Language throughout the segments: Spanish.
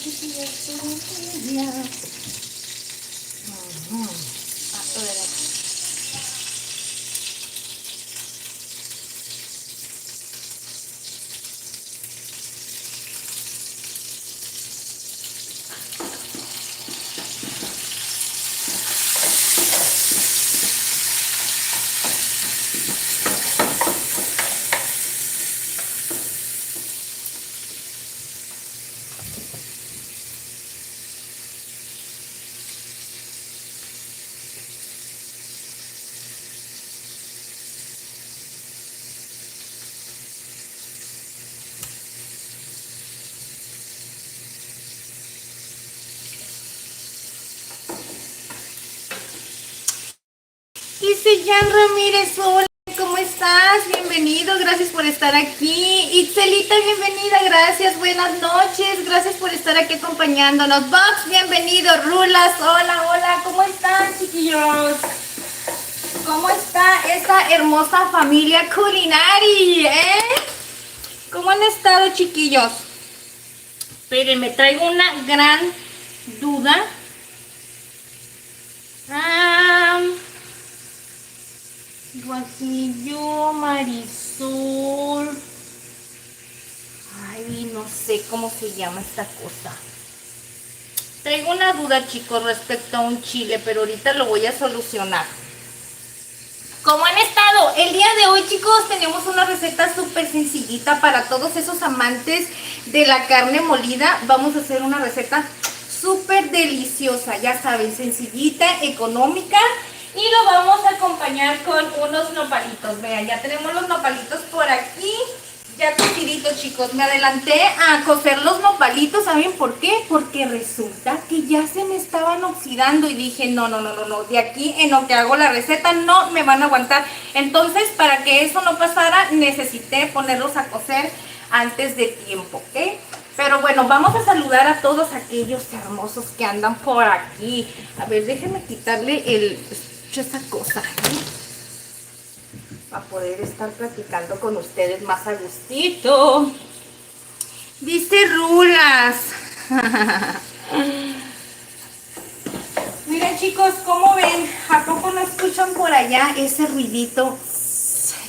chiquillos, tortilla. A ver aquí. Dice Jan Ramírez, hola, ¿cómo estás? Bienvenido, gracias por estar aquí. Itzelita, bienvenida, gracias, buenas noches, gracias por estar aquí acompañándonos. Box, bienvenido. Rulas, hola, hola, ¿cómo están, chiquillos? ¿Cómo está esta hermosa familia Culinari, ¿Cómo han estado, chiquillos? Espérenme, traigo una gran duda. Guajillo, Marisol. Ay, no sé cómo se llama esta cosa. Traigo una duda, chicos, respecto a un chile, pero ahorita lo voy a solucionar. ¿Cómo han estado? El día de hoy, chicos, tenemos una receta súper sencillita para todos esos amantes de la carne molida. Vamos a hacer una receta súper deliciosa, ya saben, sencillita, económica. Y lo vamos a acompañar con unos nopalitos. Vean, ya tenemos los nopalitos por aquí. Ya cociditos, chicos. Me adelanté a cocer los nopalitos. ¿Saben por qué? Porque resulta que ya se me estaban oxidando. Y dije, no. De aquí en lo que hago la receta no me van a aguantar. Entonces, para que eso no pasara, necesité ponerlos a cocer antes de tiempo, ¿ok? Pero bueno, vamos a saludar a todos aquellos hermosos que andan por aquí. A ver, déjenme quitarle esa cosa, para poder estar platicando con ustedes más a gustito. Dice Rulas. Miren, chicos, ¿cómo ven? ¿A poco no escuchan por allá ese ruidito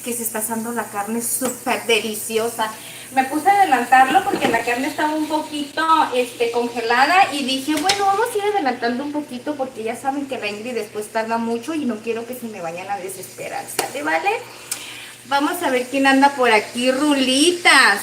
que se está asando la carne súper deliciosa? Me puse a adelantarlo porque la carne estaba un poquito congelada y dije, bueno, vamos a ir adelantando un poquito porque ya saben que la Ingrid después tarda mucho y no quiero que se me vayan a desesperar, ¿sale? ¿Vale? Vamos a ver quién anda por aquí, Rulitas.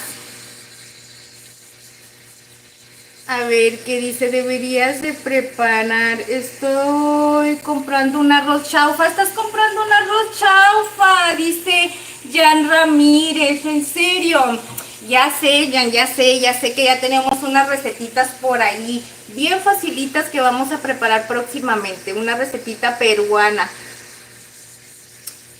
A ver, ¿qué dice? Deberías de preparar. Estoy comprando un arroz chaufa. ¿Estás comprando un arroz chaufa? Dice Jan Ramírez. ¿En serio? Ya sé, Jan, ya sé que ya tenemos unas recetitas por ahí. Bien facilitas que vamos a preparar próximamente. Una recetita peruana.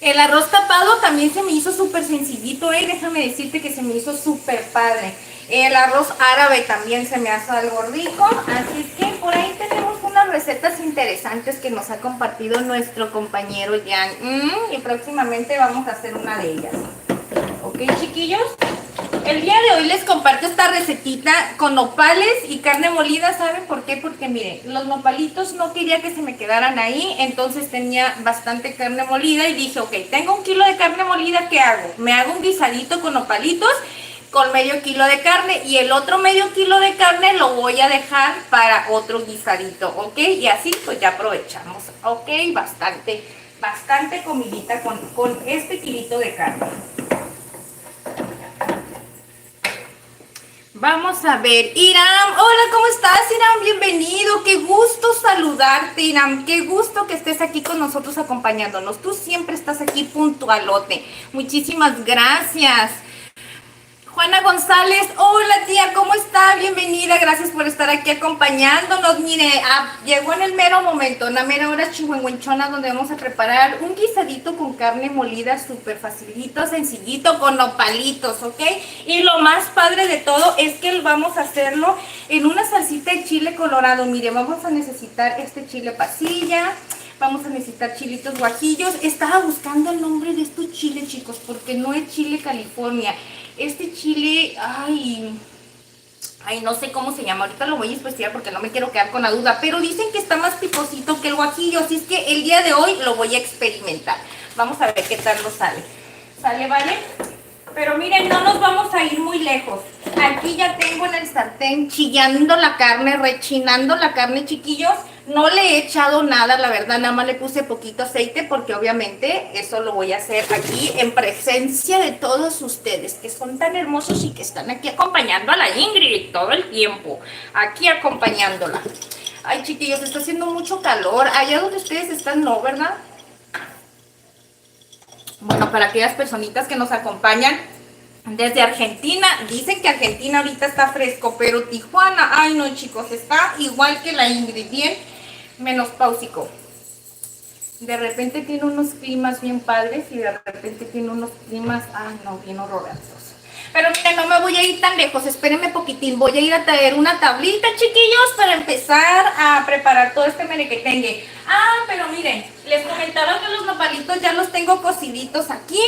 El arroz tapado también se me hizo súper sencillito, déjame decirte que se me hizo súper padre. El arroz árabe también se me hace algo rico, así es que por ahí tenemos unas recetas interesantes que nos ha compartido nuestro compañero Jan. Y próximamente vamos a hacer una de ellas. ¿Ok, chiquillos? El día de hoy les comparto esta recetita con nopales y carne molida. ¿Saben por qué? Porque miren, los nopalitos no quería que se me quedaran ahí, entonces tenía bastante carne molida y dije, ok, tengo 1 kilo de carne molida, ¿qué hago? Me hago un guisadito con nopalitos con medio kilo de carne y el otro medio kilo de carne lo voy a dejar para otro guisadito, ¿ok? Y así pues ya aprovechamos, ¿ok? Bastante comidita con este kilito de carne. Vamos a ver, Iram, hola, ¿cómo estás, Iram? Bienvenido, qué gusto saludarte, Iram, qué gusto que estés aquí con nosotros acompañándonos. Tú siempre estás aquí puntualote. Muchísimas gracias. Juana González, hola tía, ¿cómo está? Bienvenida, gracias por estar aquí acompañándonos. Mire, llegó en el mero momento, en la mera hora chihuahuenchona, donde vamos a preparar un guisadito con carne molida, súper facilito, sencillito, con nopalitos, ¿ok? Y lo más padre de todo es que vamos a hacerlo en una salsita de chile colorado. Mire, vamos a necesitar este chile pasilla. Vamos a necesitar chilitos guajillos. Estaba buscando el nombre de estos chiles, chicos, porque no es chile California. Este chile, ay, Ay, no sé cómo se llama, ahorita lo voy a investigar porque no me quiero quedar con la duda, pero dicen que está más picosito que el guajillo, así es que el día de hoy lo voy a experimentar. Vamos a ver qué tal nos sale. ¿Sale, vale? Pero miren, no nos vamos a ir muy lejos. Aquí ya tengo en el sartén chillando la carne, rechinando la carne, chiquillos. No le he echado nada, la verdad, nada más le puse poquito aceite porque obviamente eso lo voy a hacer aquí en presencia de todos ustedes que son tan hermosos y que están aquí acompañando a la Ingrid todo el tiempo. Aquí acompañándola. Ay, chiquillos, está haciendo mucho calor. Allá donde ustedes están, no, ¿verdad? Bueno, para aquellas personitas que nos acompañan desde Argentina, dicen que Argentina ahorita está fresco, pero Tijuana, ay no chicos, está igual que la Ingrid, bien menopáusico. De repente tiene unos climas bien padres y de repente tiene unos climas, ay no, bien horrorosos. Pero miren, no me voy a ir tan lejos, espérenme poquitín, voy a ir a traer una tablita, chiquillos, para empezar a preparar todo este merequetengue. Ah, pero miren, les comentaba que los nopalitos ya los tengo cociditos aquí.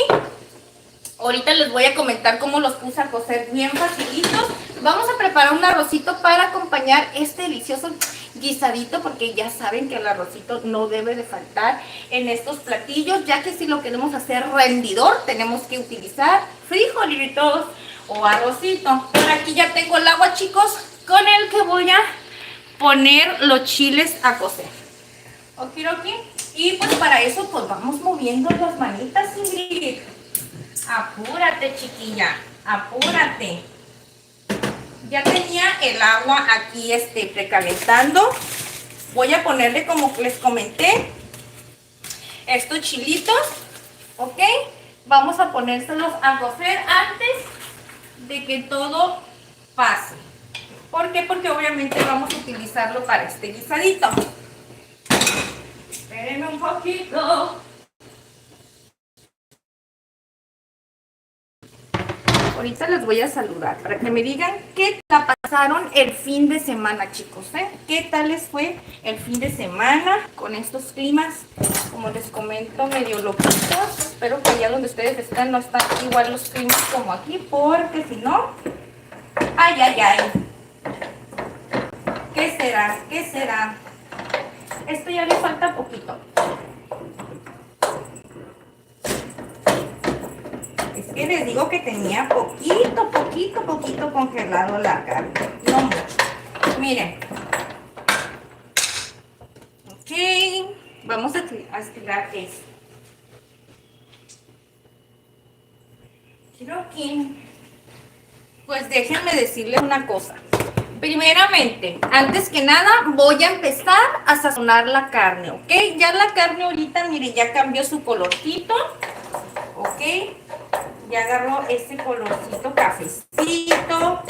Ahorita les voy a comentar cómo los puse a cocer bien facilitos. Vamos a preparar un arrocito para acompañar este delicioso guisadito, porque ya saben que el arrocito no debe de faltar en estos platillos, ya que si lo queremos hacer rendidor, tenemos que utilizar frijolitos o arrocito. Por aquí ya tengo el agua, chicos, con el que voy a poner los chiles a cocer. Okidoki. Y pues para eso pues vamos moviendo las manitas, Ingrid. Apúrate, chiquilla, apúrate. Ya tenía el agua aquí precalentando. Voy a ponerle, como les comenté, estos chilitos, ¿ok? Vamos a ponérselos a cocer antes de que todo pase. ¿Por qué? Porque obviamente vamos a utilizarlo para este guisadito. Espérenme un poquito. Ahorita les voy a saludar para que me digan qué la pasaron el fin de semana, chicos, ¿eh? ¿Qué tal les fue el fin de semana con estos climas? Como les comento, medio loquitos. Espero que allá donde ustedes están no están igual los climas como aquí, porque si no... ¡Ay, ay, ay! ¿Qué será? ¿Qué será? Esto ya le falta poquito. Es que les digo que tenía poquito congelado la carne. No mucho. Miren. Ok. Vamos a estirar esto. Quiero que... Pues déjenme decirles una cosa. Primeramente, antes que nada, voy a empezar a sazonar la carne, ¿ok? Ya la carne ahorita, miren, ya cambió su colorcito, ¿ok? Ya agarró este colorcito cafecito.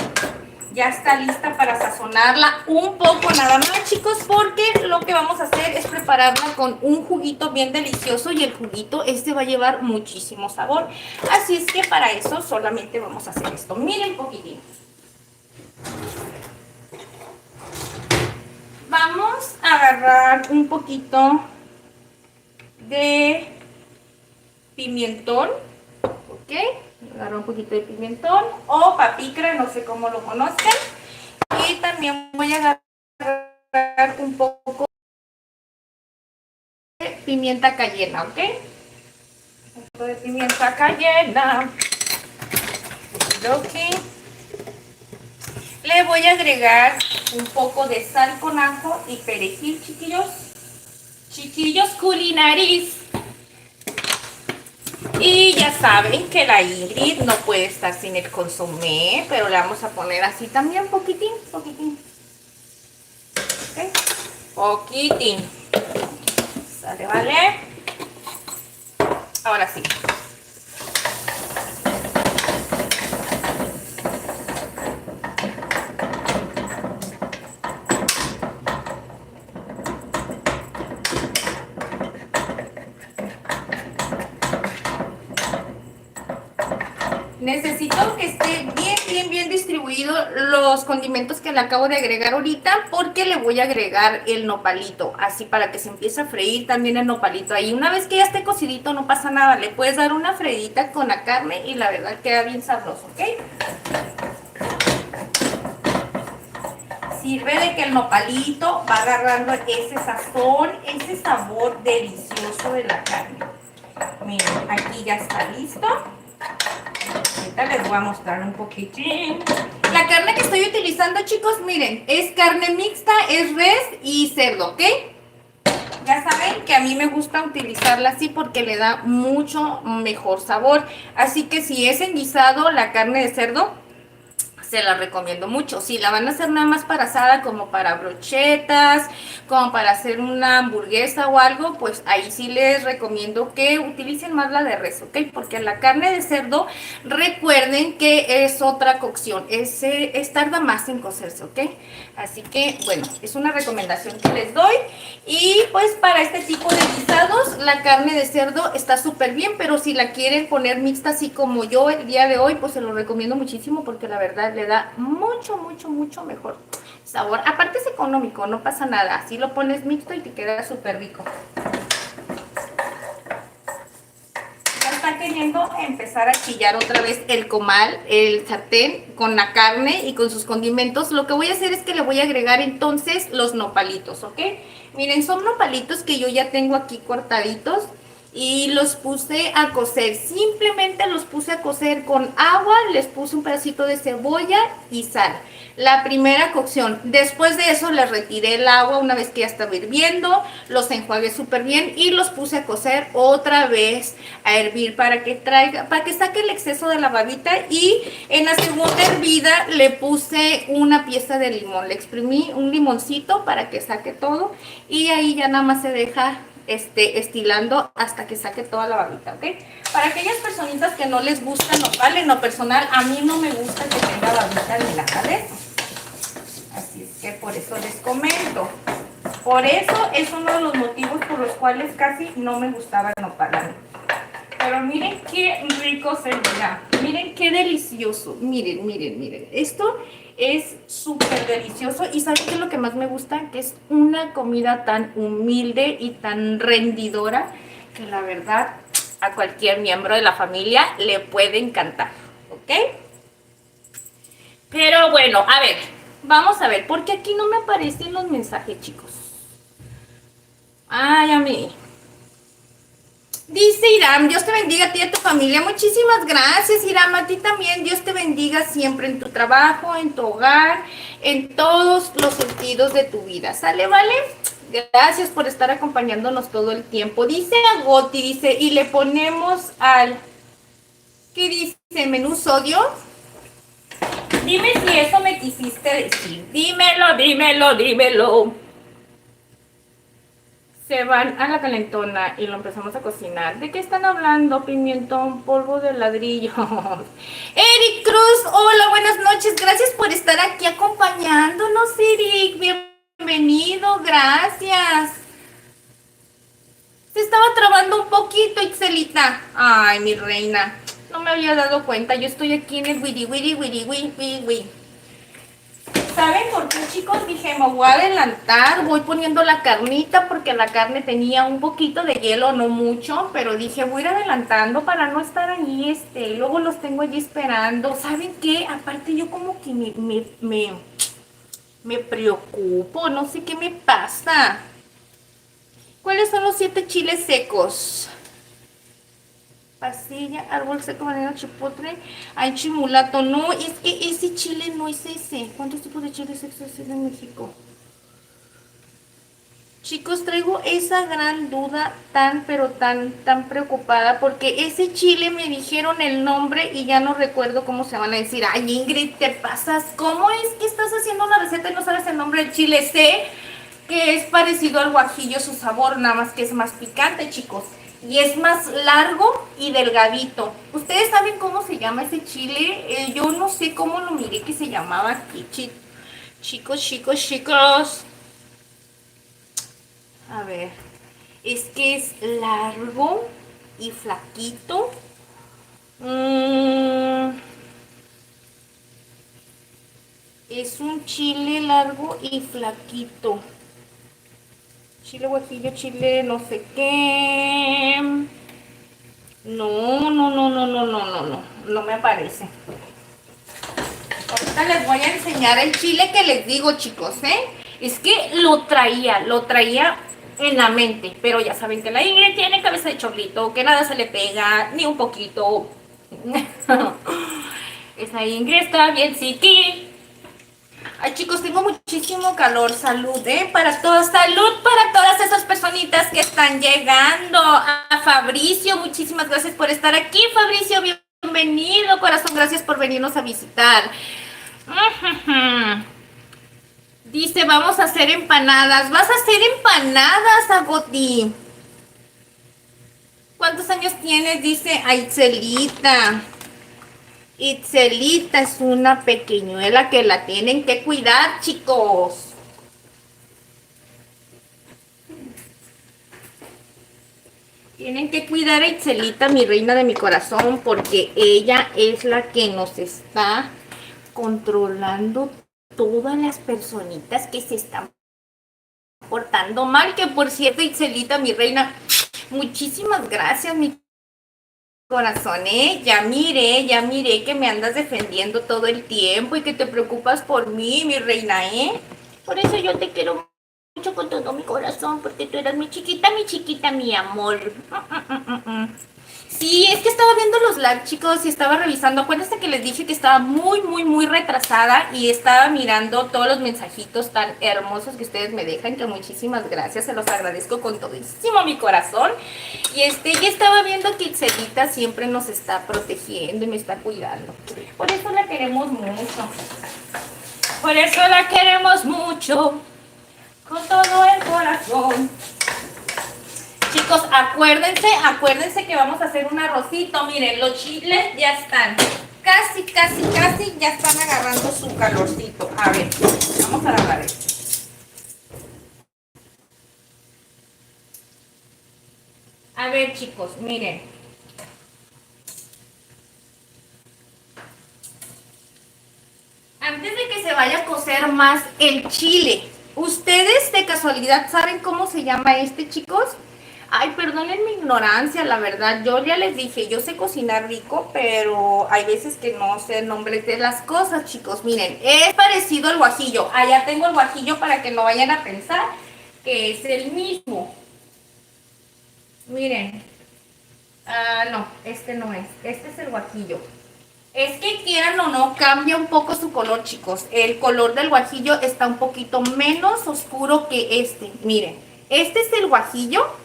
Ya está lista para sazonarla un poco nada más, chicos, porque lo que vamos a hacer es prepararla con un juguito bien delicioso y el juguito va a llevar muchísimo sabor. Así es que para eso solamente vamos a hacer esto. Miren poquitín. Vamos a agarrar un poquito de pimentón, ¿ok? Agarro un poquito de pimentón o papicra, no sé cómo lo conocen. Y también voy a agarrar un poco de pimienta cayena, ¿ok? Un poco de pimienta cayena. Ok. Le voy a agregar un poco de sal con ajo y perejil, chiquillos. Chiquillos culinaris. Y ya saben que la Ingrid no puede estar sin el consomé, pero le vamos a poner así también, poquitín. ¿Okay? Poquitín. ¿Sale, vale? Ahora sí. Necesito que esté bien distribuido los condimentos que le acabo de agregar ahorita, porque le voy a agregar el nopalito, así para que se empiece a freír también el nopalito ahí. Una vez que ya esté cocidito no pasa nada, le puedes dar una freidita con la carne y la verdad queda bien sabroso, ¿ok? sirve de que el nopalito va agarrando ese sazón, ese sabor delicioso de la carne. Miren, aquí ya está listo. Ahorita les voy a mostrar un poquitín. La carne que estoy utilizando, chicos, miren, es carne mixta, es res y cerdo, ¿ok? Ya saben que a mí me gusta utilizarla así porque le da mucho mejor sabor. Así que si es en guisado la carne de cerdo, se la recomiendo mucho. Si la van a hacer nada más para asada, como para brochetas, como para hacer una hamburguesa o algo, pues ahí sí les recomiendo que utilicen más la de res, ¿ok? Porque la carne de cerdo, recuerden que es otra cocción, tarda más en cocerse, ¿ok? Así que, bueno, es una recomendación que les doy. Y pues para este tipo de guisados, la carne de cerdo está súper bien, pero si la quieren poner mixta así como yo el día de hoy, pues se lo recomiendo muchísimo porque la verdad le da mucho, mucho, mucho mejor sabor. Aparte es económico, no pasa nada, así lo pones mixto y te queda súper rico. Está queriendo empezar a chillar otra vez el comal, el sartén con la carne y con sus condimentos. Lo que voy a hacer es que le voy a agregar entonces los nopalitos, ¿ok? Miren, son nopalitos que yo ya tengo aquí cortaditos y los puse a cocer. Simplemente los puse a cocer con agua, les puse un pedacito de cebolla y sal. La primera cocción. Después de eso les retiré el agua una vez que ya estaba hirviendo, los enjuagué súper bien y los puse a cocer otra vez a hervir para que saque el exceso de la babita. Y en la segunda hervida le puse una pieza de limón, le exprimí un limoncito para que saque todo y ahí ya nada más se deja estilando hasta que saque toda la babita, ¿ok? Para aquellas personitas que no les gusta nopal, en lo personal a mí no me gusta que tenga babita ni nada de eso. Así es que por eso les comento. Por eso es uno de los motivos por los cuales casi no me gustaba el nopal a mí. Pero miren qué rico se mira. Miren qué delicioso. Miren, miren, miren. Esto es súper delicioso. Y ¿saben qué es lo que más me gusta? Que es una comida tan humilde y tan rendidora que la verdad a cualquier miembro de la familia le puede encantar. ¿Ok? Pero bueno, a ver. Vamos a ver. Porque aquí no me aparecen los mensajes, chicos. Ay, a mí. Dice Iram, Dios te bendiga a ti y a tu familia. Muchísimas gracias, Iram. A ti también, Dios te bendiga siempre en tu trabajo, en tu hogar, en todos los sentidos de tu vida. ¿Sale, vale? Gracias por estar acompañándonos todo el tiempo. Dice Agoti, dice, y le ponemos al... ¿Qué dice? ¿Menú sodio? Dime si eso me quisiste decir. Dímelo, dímelo, dímelo. Se van a la calentona y lo empezamos a cocinar. ¿De qué están hablando? Pimiento, polvo de ladrillo. Eric Cruz, hola, buenas noches. Gracias por estar aquí acompañándonos, Eric. Bienvenido, gracias. Se estaba trabando un poquito, Itzelita. Ay, mi reina. No me había dado cuenta. Yo estoy aquí en el wiri, wiri, wiri, wiri, wiri, wiri. ¿Saben por qué, chicos? Dije, me voy a adelantar, voy poniendo la carnita porque la carne tenía un poquito de hielo, no mucho, pero dije, voy a ir adelantando para no estar allí, luego los tengo allí esperando. ¿Saben qué? Aparte yo como que me preocupo, no sé qué me pasa. ¿Cuáles son los 7 chiles secos? Pasilla, árbol seco, banano, chipotle, chimulato. No, es que ese chile no es ese. ¿Cuántos tipos de chiles existen en México? Chicos, traigo esa gran duda pero tan preocupada porque ese chile me dijeron el nombre y ya no recuerdo cómo se van a decir. Ay, Ingrid, te pasas. ¿Cómo es que estás haciendo una receta y no sabes el nombre del chile? Sé que es parecido al guajillo su sabor, nada más que es más picante, chicos. Y es más largo y delgadito. ¿Ustedes saben cómo se llama ese chile? Yo no sé cómo lo miré que se llamaba aquí. Chicos. A ver. Es que es largo y flaquito. Es un chile largo y flaquito. Chile guajillo, chile no sé qué. No me aparece. Ahorita les voy a enseñar el chile que les digo, chicos, ¿eh? Es que lo traía en la mente, pero ya saben que la Ingrid tiene cabeza de chorlito, que nada se le pega, ni un poquito. Esa Ingrid está bien psiqui. Ay, chicos, tengo muchísimo calor. Salud, ¿eh? Para todos, salud para todas esas personitas que están llegando. A Fabricio, muchísimas gracias por estar aquí. Fabricio, bienvenido, corazón. Gracias por venirnos a visitar. Dice, vamos a hacer empanadas. ¿Vas a hacer empanadas, Agoti? ¿Cuántos años tienes? Dice Aitzelita. Itzelita es una pequeñuela que la tienen que cuidar, chicos. Tienen que cuidar a Itzelita, mi reina de mi corazón, porque ella es la que nos está controlando todas las personitas que se están portando mal. Que por cierto, Itzelita, mi reina, muchísimas gracias, mi corazón, ya miré que me andas defendiendo todo el tiempo y que te preocupas por mí, mi reina, por eso yo te quiero mucho con todo mi corazón, porque tú eres mi chiquita, mi amor. Sí, es que estaba viendo los live, chicos, y estaba revisando. Acuérdense que les dije que estaba muy retrasada y estaba mirando todos los mensajitos tan hermosos que ustedes me dejan, que muchísimas gracias, se los agradezco con todísimo mi corazón. Y ya estaba viendo que Itzelita siempre nos está protegiendo y me está cuidando. Por eso la queremos mucho. Por eso la queremos mucho, con todo el corazón. Chicos, acuérdense que vamos a hacer un arrocito. Miren, los chiles ya están casi ya están agarrando su calorcito. A ver, vamos a agarrar esto. A ver, chicos, miren. Antes de que se vaya a cocer más el chile, ¿ustedes de casualidad saben cómo se llama chicos? Ay, perdonen mi ignorancia, la verdad. Yo ya les dije, yo sé cocinar rico, pero hay veces que no sé el nombre de las cosas, chicos. Miren, es parecido al guajillo. Allá tengo el guajillo para que no vayan a pensar que es el mismo. Miren. No, este no es. Este es el guajillo. Es que quieran o no, cambia un poco su color, chicos. El color del guajillo está un poquito menos oscuro que este. Miren, este es el guajillo.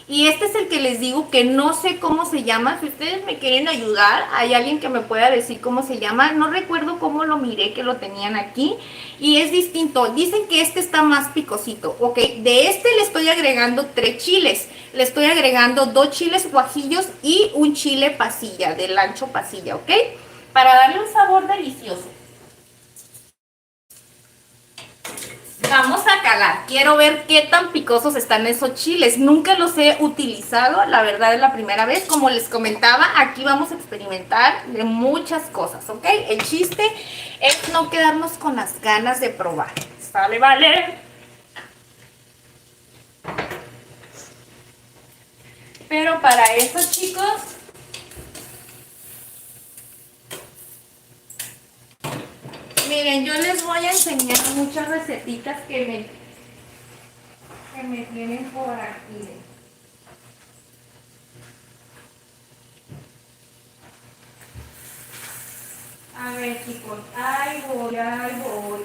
Y este es el que les digo que no sé cómo se llama. Si ustedes me quieren ayudar, hay alguien que me pueda decir cómo se llama. No recuerdo cómo lo miré, que lo tenían aquí. Y es distinto. Dicen que este está más picosito. Ok, de este le estoy agregando 3 chiles. Le estoy agregando 2 chiles guajillos y un chile pasilla, del ancho pasilla, ¿ok? Para darle un sabor delicioso. Vamos a calar. Quiero ver qué tan picosos están esos chiles. Nunca los he utilizado, la verdad es la primera vez. Como les comentaba, aquí vamos a experimentar de muchas cosas, ¿ok? El chiste es no quedarnos con las ganas de probar. ¿Sale, vale? Pero para eso, chicos, miren, yo les voy a enseñar muchas recetitas que me tienen por aquí. A ver, chicos, ahí voy, ay, voy.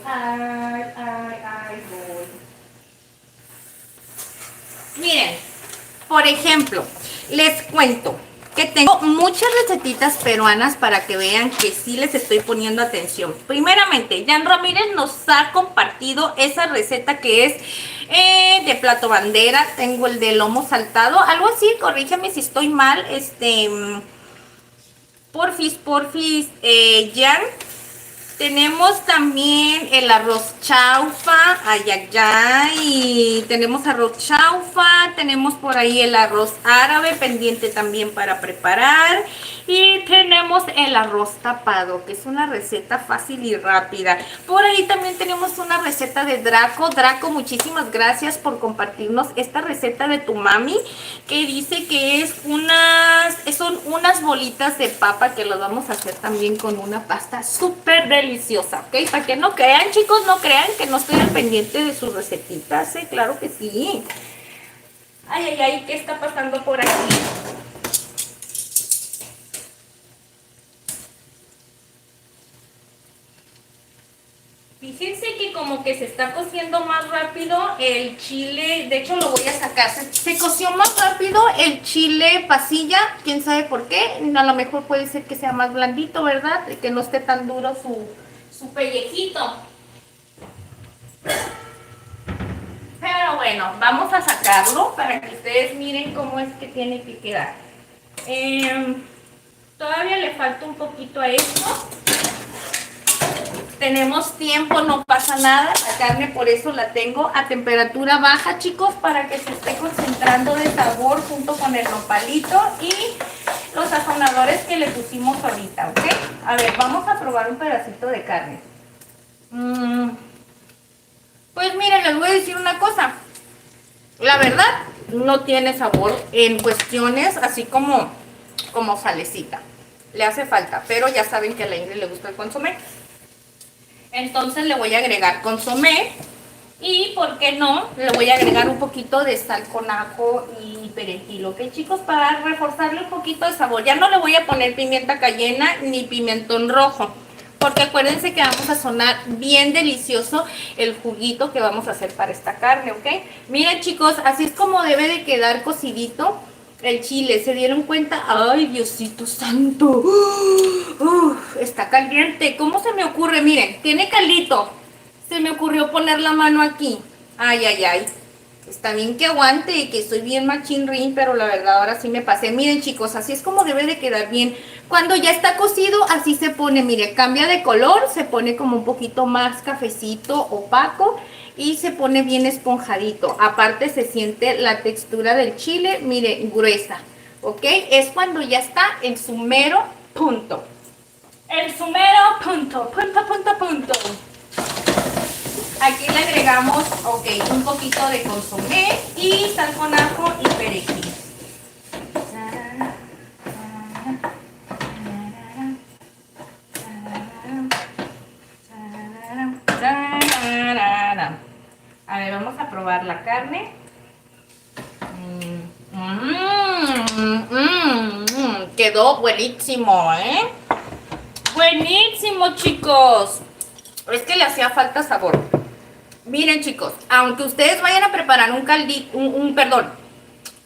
Miren, por ejemplo, les cuento que tengo muchas recetitas peruanas para que vean que sí les estoy poniendo atención. Primeramente, Jan Ramírez nos ha compartido esa receta que es de plato bandera. Tengo el de lomo saltado, algo así, corrígeme si estoy mal, porfis, Jan. Tenemos también el arroz chaufa, y tenemos arroz chaufa, tenemos por ahí el arroz árabe pendiente también para preparar. Y tenemos el arroz tapado, que es una receta fácil y rápida. Por ahí también tenemos una receta de Draco. Draco, muchísimas gracias por compartirnos esta receta de tu mami, que dice que son unas bolitas de papa que las vamos a hacer también con una pasta súper deliciosa, ¿ok? Para que no crean, chicos, no crean que no estoy al pendiente de sus recetitas, ¿eh? Claro que sí. Ay, ay, ay, ¿qué está pasando por aquí? Fíjense que como que se está cociendo más rápido el chile, de hecho lo voy a sacar, se coció más rápido el chile pasilla, quién sabe por qué, a lo mejor puede ser que sea más blandito, ¿verdad? Que no esté tan duro su pellejito. Pero bueno, vamos a sacarlo para que ustedes miren cómo es que tiene que quedar. Todavía le falta un poquito a esto. Tenemos tiempo, no pasa nada. La carne por eso la tengo a temperatura baja, chicos, para que se esté concentrando de sabor junto con el nopalito y los sazonadores que le pusimos ahorita, ¿ok? A ver, vamos a probar un pedacito de carne. Pues miren, les voy a decir una cosa. La verdad, no tiene sabor en cuestiones así como salecita. Le hace falta, pero ya saben que a la Ingrid le gusta el consomé. Entonces le voy a agregar consomé y, ¿por qué no? Le voy a agregar un poquito de sal con ajo y perejil, ¿ok, chicos? Para reforzarle un poquito de sabor. Ya no le voy a poner pimienta cayena ni pimentón rojo, porque acuérdense que vamos a sazonar bien delicioso el juguito que vamos a hacer para esta carne, ¿ok? Miren, chicos, así es como debe de quedar cocidito el chile. ¿Se dieron cuenta? ¡Ay, Diosito santo! Está caliente. ¿Cómo se me ocurre? Miren, tiene caldito. Se me ocurrió poner la mano aquí. Ay, ay, ay. Está bien que aguante y que estoy bien machinrín, pero la verdad ahora sí me pasé. Miren, chicos, así es como debe de quedar bien. Cuando ya está cocido, así se pone. Mire, cambia de color, se pone como un poquito más cafecito, opaco, y se pone bien esponjadito. Aparte se siente la textura del chile, mire, gruesa, ¿ok? Es cuando ya está en su mero punto. El su mero punto. Aquí le agregamos, ok, un poquito de consomé y sal con ajo y perejil. A ver, vamos a probar la carne. Quedó buenísimo, ¿eh? Buenísimo, chicos. Es que le hacía falta sabor. Miren, chicos, aunque ustedes vayan a preparar un caldito, perdón.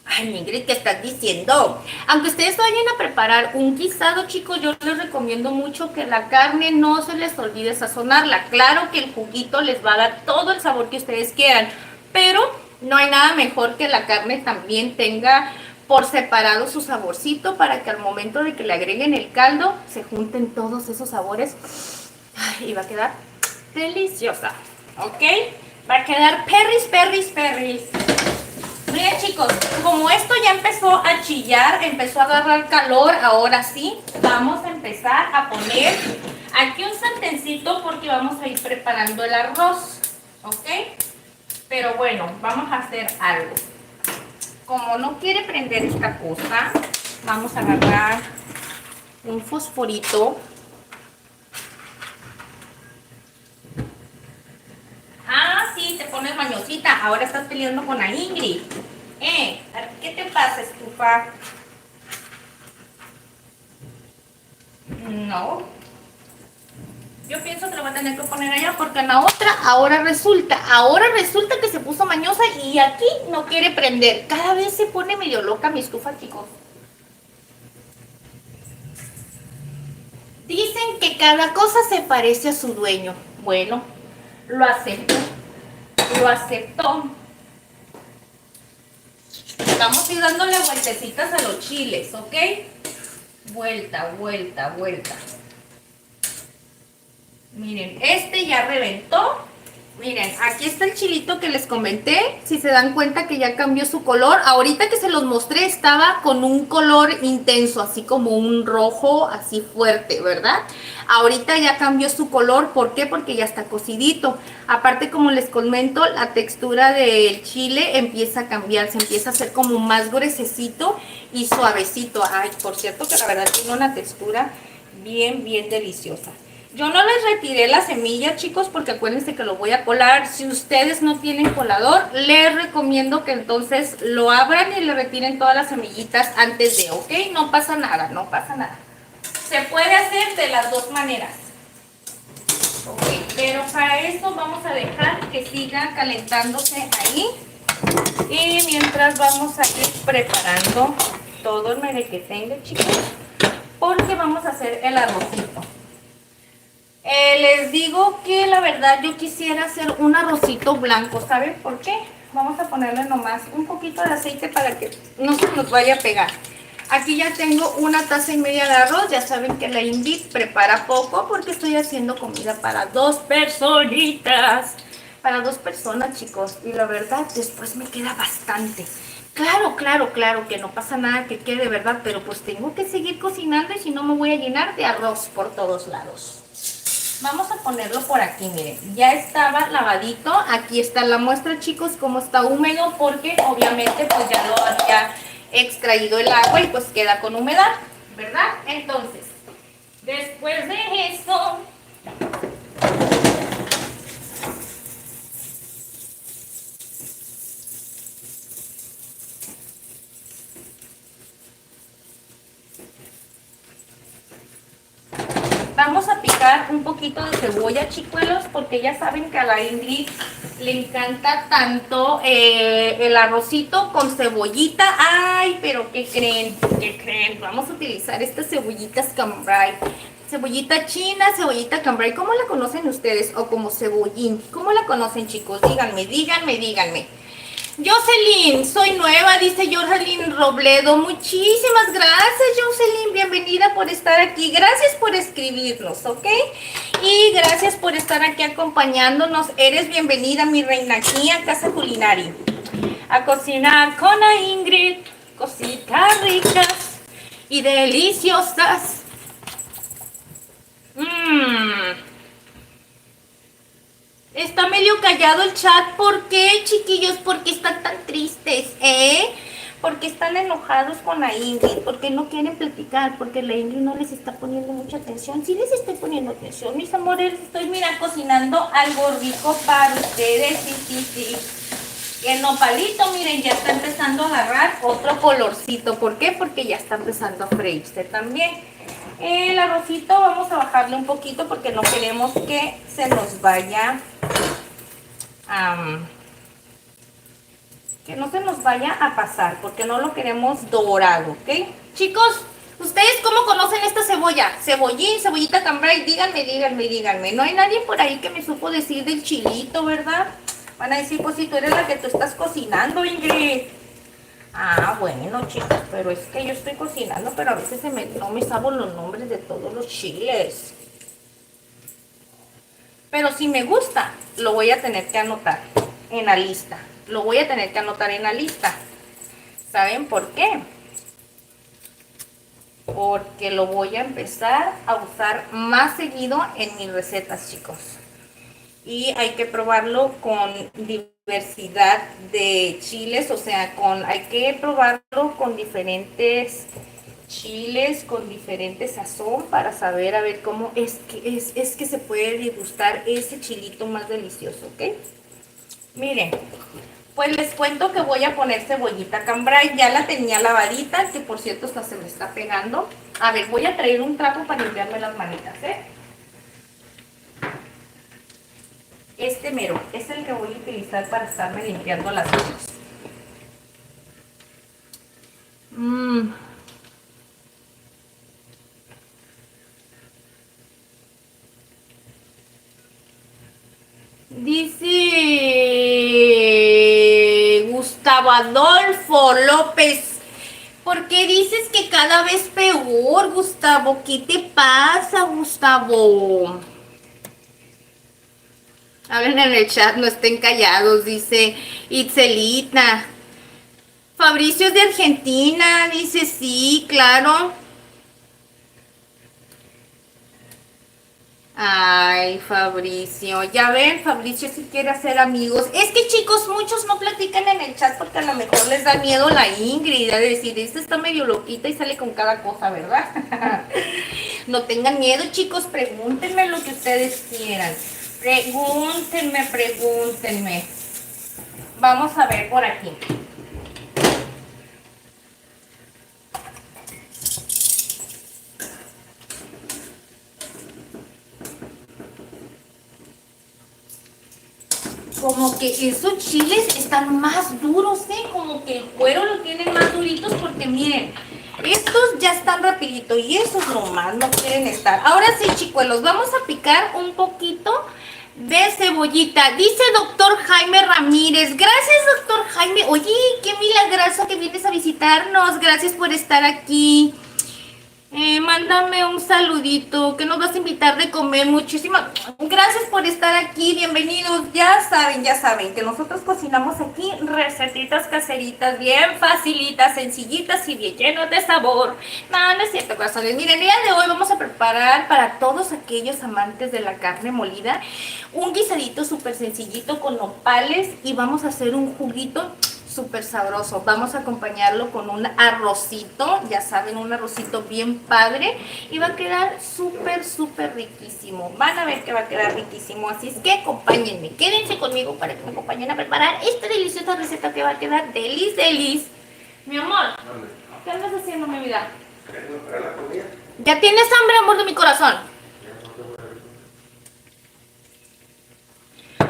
Ay, Ingrid, ¿qué estás diciendo? Aunque ustedes vayan a preparar un guisado, chicos, yo les recomiendo mucho que la carne no se les olvide sazonarla. Claro que el juguito les va a dar todo el sabor que ustedes quieran, pero no hay nada mejor que la carne también tenga por separado su saborcito, para que al momento de que le agreguen el caldo se junten todos esos sabores. Ay, y va a quedar deliciosa, ¿ok? Va a quedar perris. Miren, chicos, como esto ya empezó a chillar, empezó a agarrar calor, ahora sí vamos a empezar a poner aquí un sartencito porque vamos a ir preparando el arroz, ¿ok? Pero bueno, vamos a hacer algo. Como no quiere prender esta cosa, vamos a agarrar un fosforito. Ah, sí, te pones mañosita. Ahora estás peleando con la Ingrid. ¿Qué te pasa, estufa? No. Yo pienso que lo voy a tener que poner allá porque en la otra ahora resulta que se puso mañosa y aquí no quiere prender. Cada vez se pone medio loca mi estufa, chicos. Dicen que cada cosa se parece a su dueño. Bueno, lo acepto. Vamos a ir dándole vueltecitas a los chiles, ¿ok? Vuelta. Miren, este ya reventó. Miren, aquí está el chilito que les comenté. Si se dan cuenta que ya cambió su color. Ahorita que se los mostré estaba con un color intenso, así como un rojo, así fuerte, ¿verdad? Ahorita ya cambió su color. ¿Por qué? Porque ya está cocidito. Aparte, como les comento, la textura del chile empieza a cambiar. Se empieza a hacer como más gruesecito y suavecito. Ay, por cierto que la verdad tiene una textura bien, bien deliciosa. Yo no les retiré la semilla, chicos, porque acuérdense que lo voy a colar. Si ustedes no tienen colador, les recomiendo que entonces lo abran y le retiren todas las semillitas antes de, ¿ok? No pasa nada, no pasa nada. Se puede hacer de las dos maneras. Ok, pero para eso vamos a dejar que siga calentándose ahí. Y mientras vamos a ir preparando todo el merequetengue, chicos, porque vamos a hacer el arrocito. Les digo que la verdad yo quisiera hacer un arrocito blanco, ¿saben por qué? Vamos a ponerle nomás un poquito de aceite para que no se nos vaya a pegar. Aquí ya tengo 1,5 tazas de arroz. Ya saben que la Ingrid prepara poco porque estoy haciendo comida para 2 personitas. Para 2 personas, chicos. Y la verdad, después me queda bastante. Claro, claro, claro, que no pasa nada que quede, ¿verdad? Pero pues tengo que seguir cocinando y si no me voy a llenar de arroz por todos lados. Vamos a ponerlo por aquí, miren, ya estaba lavadito. Aquí está la muestra, chicos, cómo está húmedo, porque obviamente pues ya lo había extraído el agua y pues queda con humedad, ¿verdad? Entonces, después de eso, vamos a picar un poquito de cebolla, chicuelos, porque ya saben que a la Ingrid le encanta tanto el arrocito con cebollita. Ay, pero ¿qué creen? ¿Qué creen? Vamos a utilizar estas cebollitas cambray. Cebollita china, cebollita cambray. ¿Cómo la conocen ustedes? O como cebollín. ¿Cómo la conocen, chicos? Díganme, díganme, díganme. Jocelyn, soy nueva, dice Jocelyn Robledo. Muchísimas gracias, Jocelyn. Bienvenida por estar aquí. Gracias por escribirnos, ¿ok? Y gracias por estar aquí acompañándonos. Eres bienvenida, mi reina, aquí a Casa Culinari. A cocinar con la Ingrid. Cositas ricas y deliciosas. Está medio callado el chat. ¿Por qué, chiquillos? ¿Por qué están tan tristes? Porque están enojados con la Ingrid, porque no quieren platicar, porque la Ingrid no les está poniendo mucha atención. Sí les estoy poniendo atención, mis amores. Estoy, mira, cocinando algo rico para ustedes. Sí, sí, sí. El nopalito, miren, ya está empezando a agarrar otro colorcito. ¿Por qué? Porque ya está empezando a freírse también. El arrocito vamos a bajarle un poquito porque no queremos que se nos vaya que no se nos vaya a pasar, porque no lo queremos dorado, ¿ok? Chicos, ¿ustedes cómo conocen esta cebolla? Cebollín, cebollita cambray, díganme, díganme, díganme. No hay nadie por ahí que me supo decir del chilito, ¿verdad? Van a decir, pues si tú eres la que tú estás cocinando, Ingrid. Ah, bueno, chicos, pero es que yo estoy cocinando, pero a veces no me sabo los nombres de todos los chiles. Pero si me gusta, lo voy a tener que anotar en la lista. Lo voy a tener que anotar en la lista. ¿Saben por qué? Porque lo voy a empezar a usar más seguido en mis recetas, chicos. Y hay que probarlo con diversidad de chiles, o sea, hay que probarlo con diferentes chiles, con diferente sazón para saber a ver cómo es que se puede degustar ese chilito más delicioso, ¿ok? Miren, pues les cuento que voy a poner cebollita cambray. Ya la tenía lavadita, que por cierto hasta se me está pegando. A ver, voy a traer un trapo para limpiarme las manitas, ¿eh? Este mero es el que voy a utilizar para estarme limpiando las manos. Dice Gustavo Adolfo López, ¿por qué dices que cada vez peor, Gustavo? ¿Qué te pasa, Gustavo? Hablen en el chat, no estén callados, dice Itzelita. Fabricio es de Argentina, dice sí, claro. Ay, Fabricio, ya ven, Fabricio sí quiere hacer amigos. Es que chicos, muchos no platican en el chat porque a lo mejor les da miedo la Ingrid, de decir, esta está medio loquita y sale con cada cosa, ¿verdad? No tengan miedo, chicos, pregúntenme lo que ustedes quieran. Pregúntenme, pregúntenme. Vamos a ver por aquí. Como que esos chiles están más duros, ¿eh? Como que el cuero lo tienen más duritos porque miren, estos ya están rapidito y esos nomás no quieren estar. Ahora sí, chicuelos, vamos a picar un poquito de cebollita. Dice doctor Jaime Ramírez. Gracias, doctor Jaime. Oye, qué milagroso que vienes a visitarnos. Gracias por estar aquí. Mándame un saludito, que nos vas a invitar de comer. Muchísimas gracias por estar aquí, bienvenidos. Ya saben que nosotros cocinamos aquí recetitas caseritas, bien facilitas, sencillitas y bien llenas de sabor. No, no es cierto, corazones. Miren, el día de hoy vamos a preparar para todos aquellos amantes de la carne molida un guisadito súper sencillito con nopales y vamos a hacer un juguito súper sabroso. Vamos a acompañarlo con un arrocito, ya saben, un arrocito bien padre y va a quedar súper, súper riquísimo. Van a ver que va a quedar riquísimo, así es que acompáñenme, quédense conmigo para que me acompañen a preparar esta deliciosa receta que va a quedar delis. Mi amor, ¿qué andas haciendo, mi vida? ¿Ya tienes hambre, amor de mi corazón?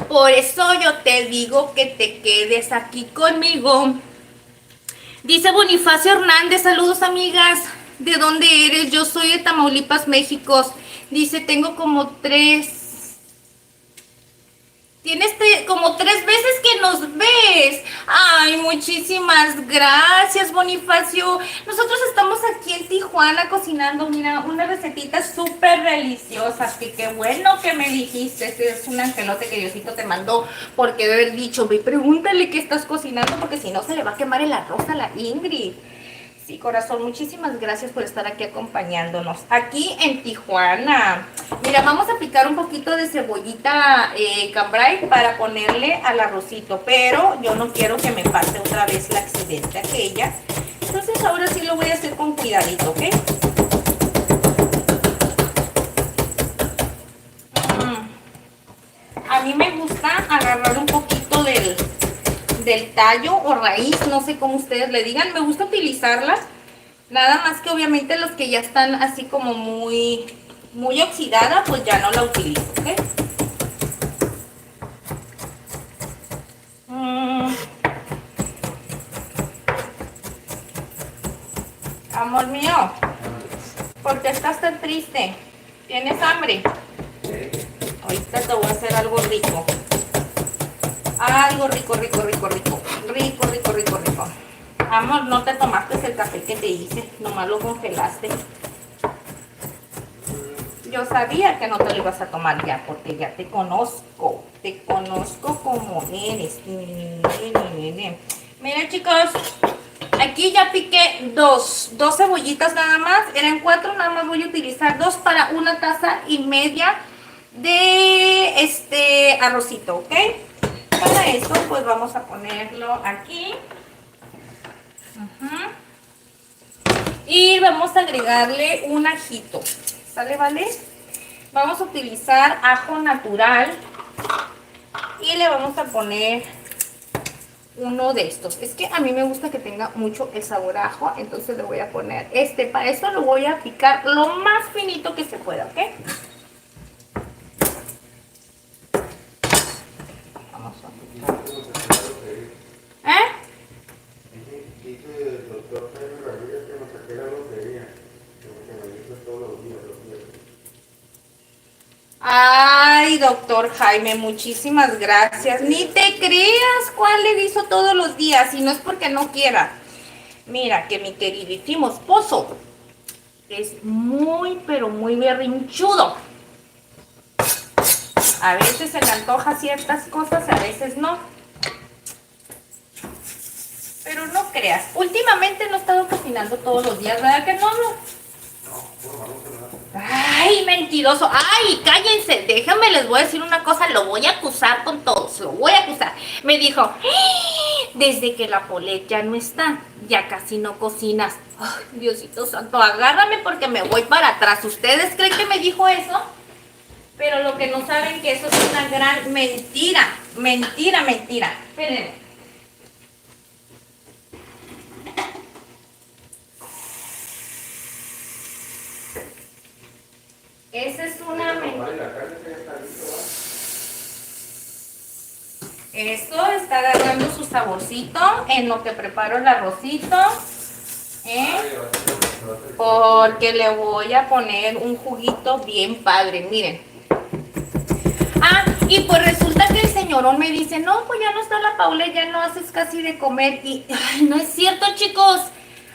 Por eso yo te digo que te quedes aquí conmigo. Dice Bonifacio Hernández, saludos amigas. ¿De dónde eres? Yo soy de Tamaulipas, México. Dice, tengo como tres... Tienes como 3 veces que nos ves. Ay, muchísimas gracias, Bonifacio. Nosotros estamos aquí en Tijuana cocinando, mira, una recetita súper deliciosa. Así que bueno que me dijiste. Este es un angelote que Diosito te mandó. Porque de haber dicho, ve, pregúntale qué estás cocinando, porque si no se le va a quemar el arroz a la Ingrid. Sí, corazón, muchísimas gracias por estar aquí acompañándonos. Aquí en Tijuana. Mira, vamos a picar un poquito de cebollita cambray para ponerle al arrocito. Pero yo no quiero que me pase otra vez el accidente aquella. Entonces ahora sí lo voy a hacer con cuidadito, ¿ok? A mí me gusta agarrar un poquito del tallo o raíz, no sé cómo ustedes le digan. Me gusta utilizarlas, nada más que obviamente los que ya están así como muy oxidada, pues ya no la utilizo, ¿ok? Amor mío, ¿por qué estás tan triste? ¿Tienes hambre? Ahorita te voy a hacer algo rico. Algo rico. Amor, no te tomaste el café que te hice, nomás lo congelaste. Yo sabía que no te lo ibas a tomar ya, porque ya te conozco como eres. Miren, chicos, aquí ya piqué dos cebollitas nada más, eran 4, nada más voy a utilizar 2 para 1,5 tazas de arrocito, ¿ok? Para esto pues vamos a ponerlo aquí. Y vamos a agregarle un ajito, ¿sale, vale? Vamos a utilizar ajo natural y le vamos a poner uno de estos. Es que a mí me gusta que tenga mucho el sabor a ajo, entonces le voy a poner para esto lo voy a picar lo más finito que se pueda, ¿ok? Vamos a picar. Dice el doctor Jaime Ramírez que nos saqué la lotería, que me dice todos los días. Ay, doctor Jaime, muchísimas gracias. Ni te creas cuál le hizo todos los días, y no es porque no quiera. Mira que mi queridísimo esposo es muy, pero muy berrinchudo. A veces se le antoja ciertas cosas, a veces no. Pero no creas, últimamente no he estado cocinando todos los días, ¿verdad que no? Ay, mentiroso. Ay, cállense, déjenme, les voy a decir una cosa, lo voy a acusar con todos, lo voy a acusar. Me dijo, desde que la Paulette ya no está, ya casi no cocinas. Ay, Diosito santo, agárrame porque me voy para atrás. ¿Ustedes creen que me dijo eso? Pero lo que no saben que eso es una gran mentira. Mentira, mentira. Espérenme. Esa es una mentira. Esto está agarrando su saborcito en lo que preparo el arrocito. Porque le voy a poner un juguito bien padre, miren. Ah, y pues resulta que el señorón me dice, no, pues ya no está la Paulette, ya no haces casi de comer. Y, ay, no es cierto, chicos.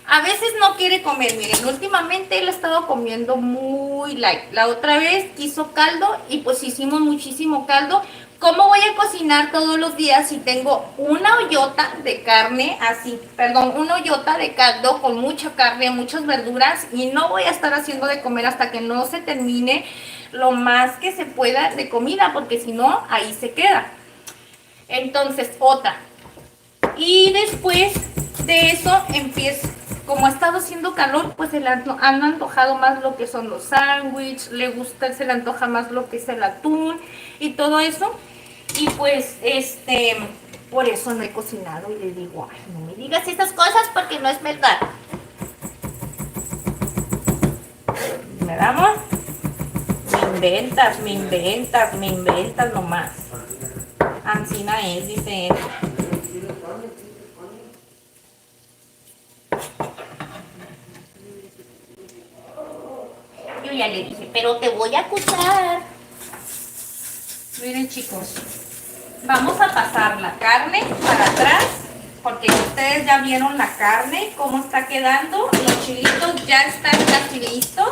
A veces no quiere comer, miren, últimamente él ha estado comiendo muy light. La otra vez quiso caldo y pues hicimos muchísimo caldo. ¿Cómo voy a cocinar todos los días si tengo una ollota de carne así, perdón, una ollota de caldo con mucha carne, muchas verduras y no voy a estar haciendo de comer hasta que no se termine lo más que se pueda de comida, porque si no, ahí se queda. Entonces, otra. Y después de eso empiezo, como ha estado haciendo calor, pues se le han antojado más lo que son los sándwiches, le gusta, se le antoja más lo que es el atún y todo eso. Y pues, por eso no he cocinado y le digo, ay, no me digas esas cosas porque no es verdad. ¿Me damos? Me inventas nomás. Ancina es, dice él. Yo ya le dije, pero te voy a acusar. Miren, chicos, vamos a pasar la carne para atrás, porque ustedes ya vieron la carne, cómo está quedando. Los chilitos ya están casi listos.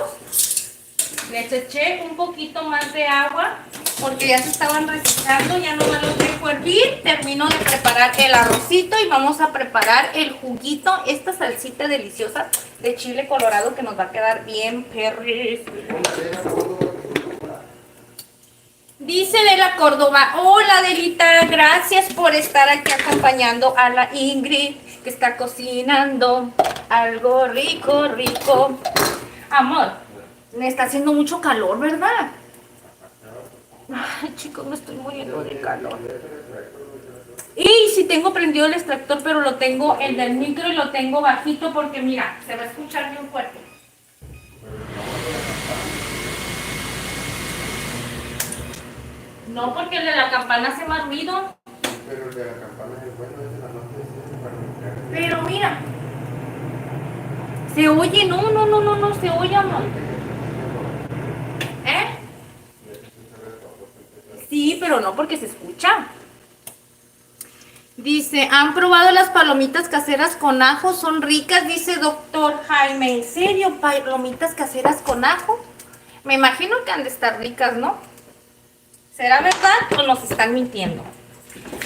Les eché un poquito más de agua, porque ya se estaban resecando, ya no me los dejo hervir. Termino de preparar el arrocito y vamos a preparar el juguito, esta salsita deliciosa de chile colorado que nos va a quedar bien perris. Dice de la Córdoba, hola Delita, gracias por estar aquí acompañando a la Ingrid, que está cocinando algo rico, rico. Amor, me está haciendo mucho calor, ¿verdad? Ay, chicos, me estoy muriendo de calor. Y sí tengo prendido el extractor, pero lo tengo, el del micro, y lo tengo bajito porque mira, se va a escuchar bien fuerte. No, porque el de la campana hace más ruido. Pero el de la campana es bueno, es de la noche. Pero mira, se oye, no, se oye, amor. ¿Eh? Sí, pero no porque se escucha. Dice, ¿han probado las palomitas caseras con ajo? Son ricas, dice doctor Jaime. ¿En serio, palomitas caseras con ajo? Me imagino que han de estar ricas, ¿no? ¿Será verdad o nos están mintiendo?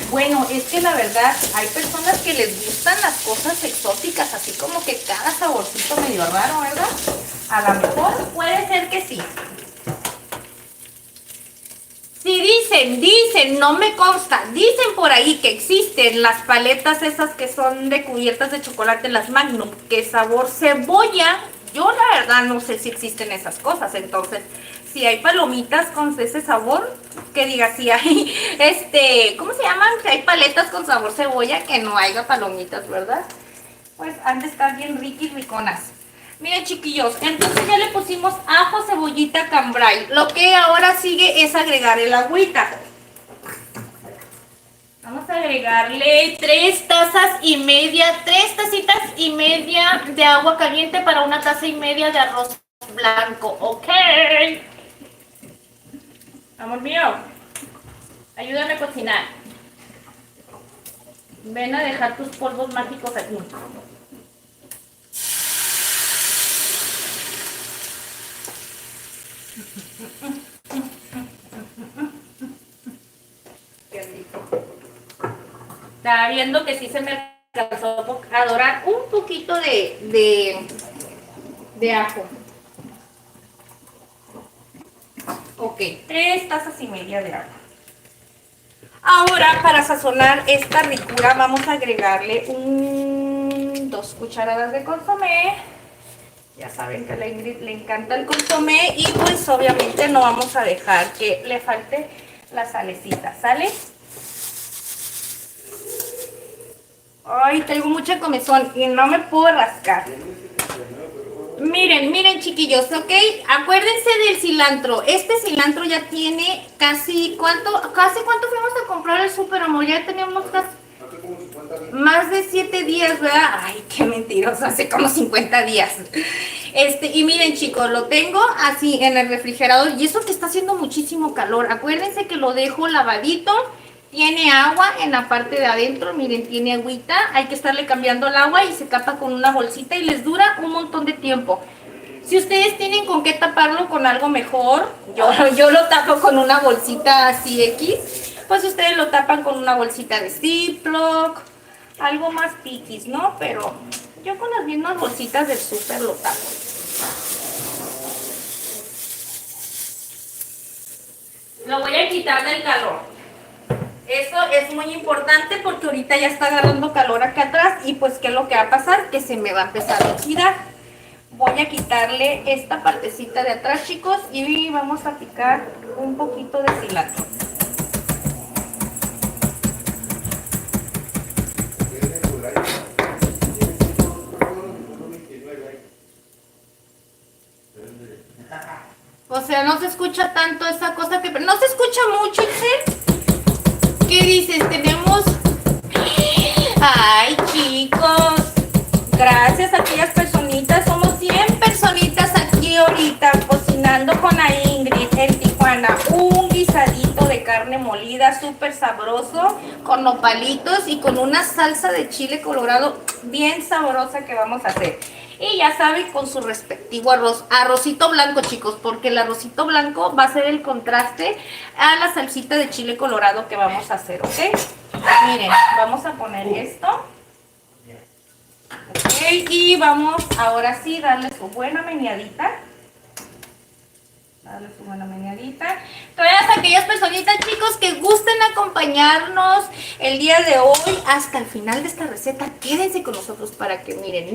Bueno, es que la verdad, hay personas que les gustan las cosas exóticas, así como que cada saborcito medio raro, ¿verdad? A lo mejor puede ser que sí. Sí, dicen, no me consta, dicen por ahí que existen las paletas esas que son de cubiertas de chocolate, las Magnum, que sabor cebolla. Yo la verdad no sé si existen esas cosas, entonces, si hay palomitas con ese sabor, que diga si hay, ¿cómo se llaman? Si hay paletas con sabor cebolla, que no haya palomitas, ¿verdad? Pues han de estar bien riquis, riconas. Miren, chiquillos, entonces ya le pusimos ajo, cebollita, cambray. Lo que ahora sigue es agregar el agüita. Vamos a agregarle 3 tacitas y media de agua caliente para 1 taza y media de arroz blanco, ¿ok? Amor mío, ayúdame a cocinar. Ven a dejar tus polvos mágicos aquí. Ya viendo que sí se me alcanzó a dorar un poquito de ajo. Ok, 3 tazas y media de agua. Ahora, para sazonar esta ricura, vamos a agregarle 2 cucharadas de consomé. Ya saben que a la Ingrid le encanta el consomé y pues obviamente no vamos a dejar que le falte la salecita, ¿sale? Ay, tengo mucha comezón y no me puedo rascar. Miren, miren chiquillos, ¿ok? Acuérdense del cilantro. Este cilantro ya tiene casi ¿cuánto fuimos a comprar el súper, amor? Ya teníamos casi más de 7 días, ¿verdad? Ay, qué mentiroso, hace como 50 días. Y miren chicos, lo tengo así en el refrigerador y eso que está haciendo muchísimo calor. Acuérdense que lo dejo lavadito. Tiene agua en la parte de adentro, miren, tiene agüita. Hay que estarle cambiando el agua y se tapa con una bolsita y les dura un montón de tiempo. Si ustedes tienen con qué taparlo con algo mejor, yo lo tapo con una bolsita así X, pues ustedes lo tapan con una bolsita de Ziploc, algo más piquis, ¿no? Pero yo con las mismas bolsitas del súper lo tapo. Lo voy a quitar del calor. Eso es muy importante porque ahorita ya está agarrando calor acá atrás y pues ¿qué es lo que va a pasar? Que se me va a empezar a oxidar. Voy a quitarle esta partecita de atrás, chicos, y vamos a picar un poquito de cilantro. O sea, no se escucha tanto esa cosa que... No se escucha mucho, Itzel. ¿Qué dices? Tenemos... Ay, chicos. Gracias a aquellas personitas. Somos 100 personitas aquí ahorita cocinando con la Ingrid en Tijuana. Un guisadito de carne molida súper sabroso con nopalitos y con una salsa de chile colorado bien sabrosa que vamos a hacer. Y ya saben, con su respectivo arrocito blanco, chicos, porque el arrocito blanco va a ser el contraste a la salsita de chile colorado que vamos a hacer, ¿ok? Miren, vamos a poner esto. Ok, y vamos ahora sí darle su buena meneadita. Todas aquellas personitas, chicos, que gusten acompañarnos el día de hoy hasta el final de esta receta, quédense con nosotros para que miren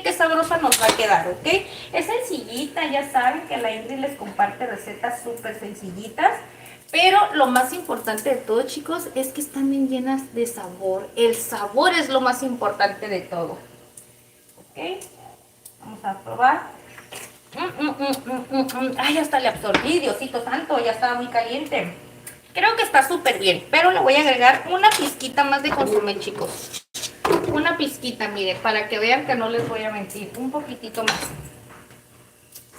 qué sabrosa nos va a quedar, ¿ok? Es sencillita, ya saben que la Ingrid les comparte recetas súper sencillitas, pero lo más importante de todo, chicos, es que están bien llenas de sabor. El sabor es lo más importante de todo, ¿ok? Vamos a probar. Ay, hasta le absorbí, Diosito santo, ya estaba muy caliente. Creo que está súper bien, pero le voy a agregar una pizquita más de consomé, chicos. Una pizquita, miren, para que vean que no les voy a mentir. Un poquitito más.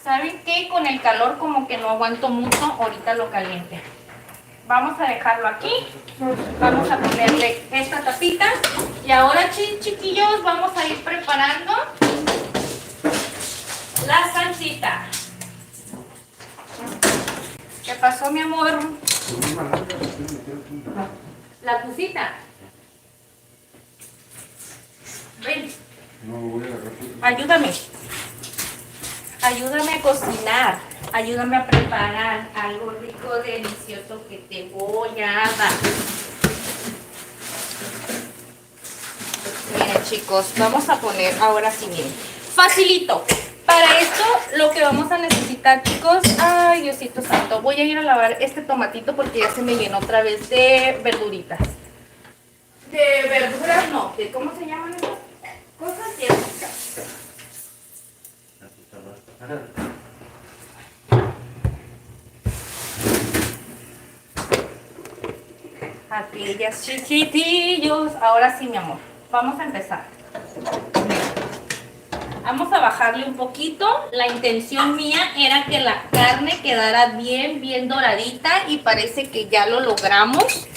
¿Saben qué? Con el calor como que no aguanto mucho, ahorita lo caliente. Vamos a dejarlo aquí. Vamos a ponerle esta tapita. Y ahora, chiquillos, vamos a ir preparando la salsita. ¿Qué pasó, mi amor? La pusita. Ven. Ayúdame. Ayúdame a cocinar. Ayúdame a preparar algo rico, delicioso que te voy a dar. Miren, chicos, vamos a poner ahora sí, miren. Facilito. Para esto lo que vamos a necesitar, chicos, ay Diosito santo, voy a ir a lavar este tomatito porque ya se me llenó otra vez de verduritas. De verduras no, de ¿cómo se llaman esas cosas? Tiernitas. Aquellas chiquitillos. Ahora sí, mi amor, vamos a empezar. Vamos a bajarle un poquito. La intención mía era que la carne quedara bien doradita y parece que ya lo logramos.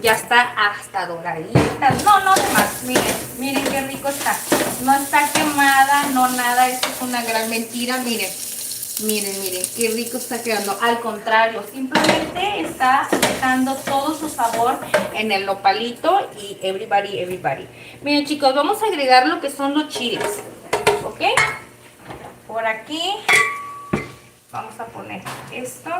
Ya está hasta doradita. No de más. Miren qué rico está. No está quemada, no nada. Esto es una gran mentira, miren. Miren, miren, qué rico está quedando. Al contrario, simplemente está dejando todo su sabor en el nopalito y everybody, everybody. Miren, chicos, vamos a agregar lo que son los chiles, ¿ok? Por aquí vamos a poner esto.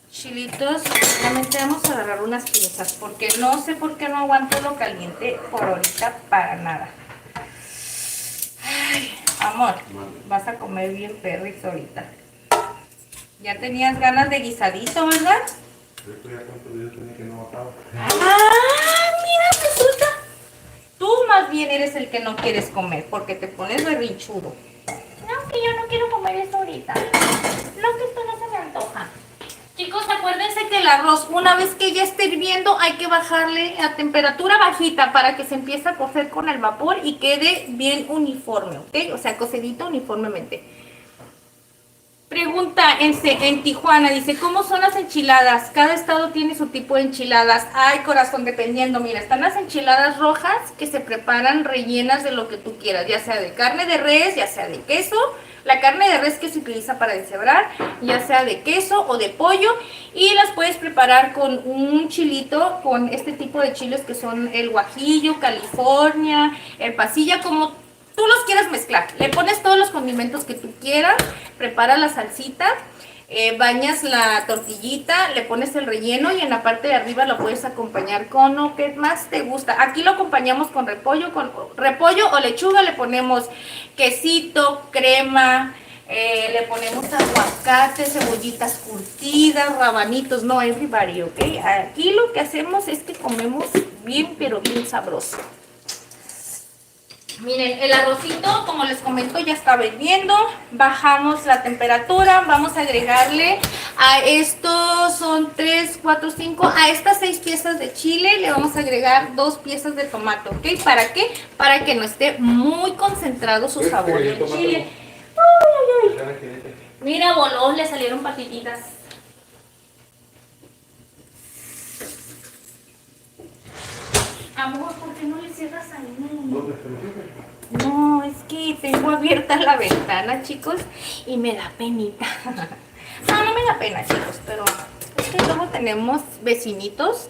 Chilitos, solamente vamos a agarrar unas pinzas porque no sé por qué no aguanto lo caliente por ahorita para nada. Ay, amor, vas a comer bien perris ahorita. Ya tenías ganas de guisadito, ¿verdad? Ya cuántos días tenía que no bajaba. Ah, mira, resulta. Tú más bien eres el que no quieres comer porque te pones berrinchudo. No, que yo no quiero comer esto ahorita. No, que esto no se me antoja. Chicos, acuérdense que el arroz, una vez que ya esté hirviendo, hay que bajarle a temperatura bajita para que se empiece a cocer con el vapor y quede bien uniforme, ¿ok? O sea, cocidito uniformemente. Pregunta en Tijuana, dice, ¿cómo son las enchiladas? Cada estado tiene su tipo de enchiladas. Ay, corazón, dependiendo. Mira, están las enchiladas rojas que se preparan rellenas de lo que tú quieras, ya sea de carne de res, ya sea de queso. La carne de res que se utiliza para deshebrar, ya sea de queso o de pollo. Y las puedes preparar con un chilito, con este tipo de chiles que son el guajillo, California, el pasilla, como tú los quieras mezclar. Le pones todos los condimentos que tú quieras, prepara la salsita, bañas la tortillita, le pones el relleno y en la parte de arriba lo puedes acompañar con lo que más te gusta. Aquí lo acompañamos con repollo o lechuga, le ponemos quesito, crema, le ponemos aguacate, cebollitas curtidas, rabanitos, no everybody, ¿ok? Aquí lo que hacemos es que comemos bien, pero bien sabroso. Miren, el arrocito, como les comento, ya está hirviendo. Bajamos la temperatura. Vamos a agregarle a estos, son 3, 4, 5, a estas 6 piezas de chile le vamos a agregar 2 piezas de tomate, ¿ok? ¿Para qué? Para que no esté muy concentrado su sabor del chile. Ay, ay, ay. Mira, voló, le salieron patititas. Amor, ¿por qué no le cierras ahí? No, es que tengo abierta la ventana, chicos, y me da penita. No me da pena, chicos, pero es que luego tenemos vecinitos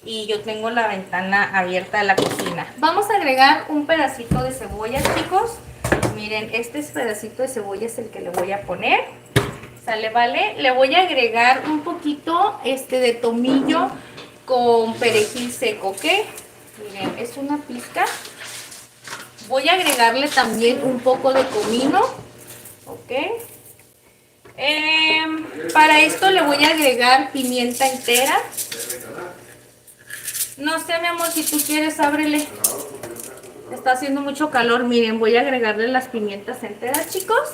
y yo tengo la ventana abierta de la cocina. Vamos a agregar un pedacito de cebolla, chicos. Miren, este pedacito de cebolla es el que le voy a poner. ¿Sale, vale? Le voy a agregar un poquito de tomillo con perejil seco, ¿ok? Miren, es una pizca. Voy a agregarle también un poco de comino, ¿ok? Para esto le voy a agregar pimienta entera. No sé, mi amor, si tú quieres, ábrele. Está haciendo mucho calor. Miren, voy a agregarle las pimientas enteras, chicos.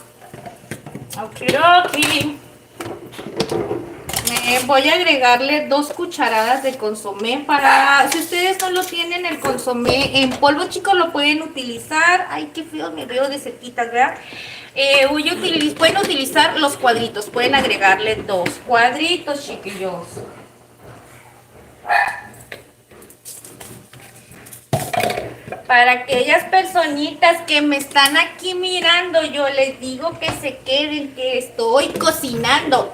Okidoki. Voy a agregarle 2 cucharadas de consomé para, si ustedes no lo tienen el consomé en polvo, chicos, lo pueden utilizar. Ay, qué feo me veo de cerquitas, ¿verdad? Pueden utilizar los cuadritos, pueden agregarle 2 cuadritos, chiquillos. Para aquellas personitas que me están aquí mirando, yo les digo que se queden, que estoy cocinando.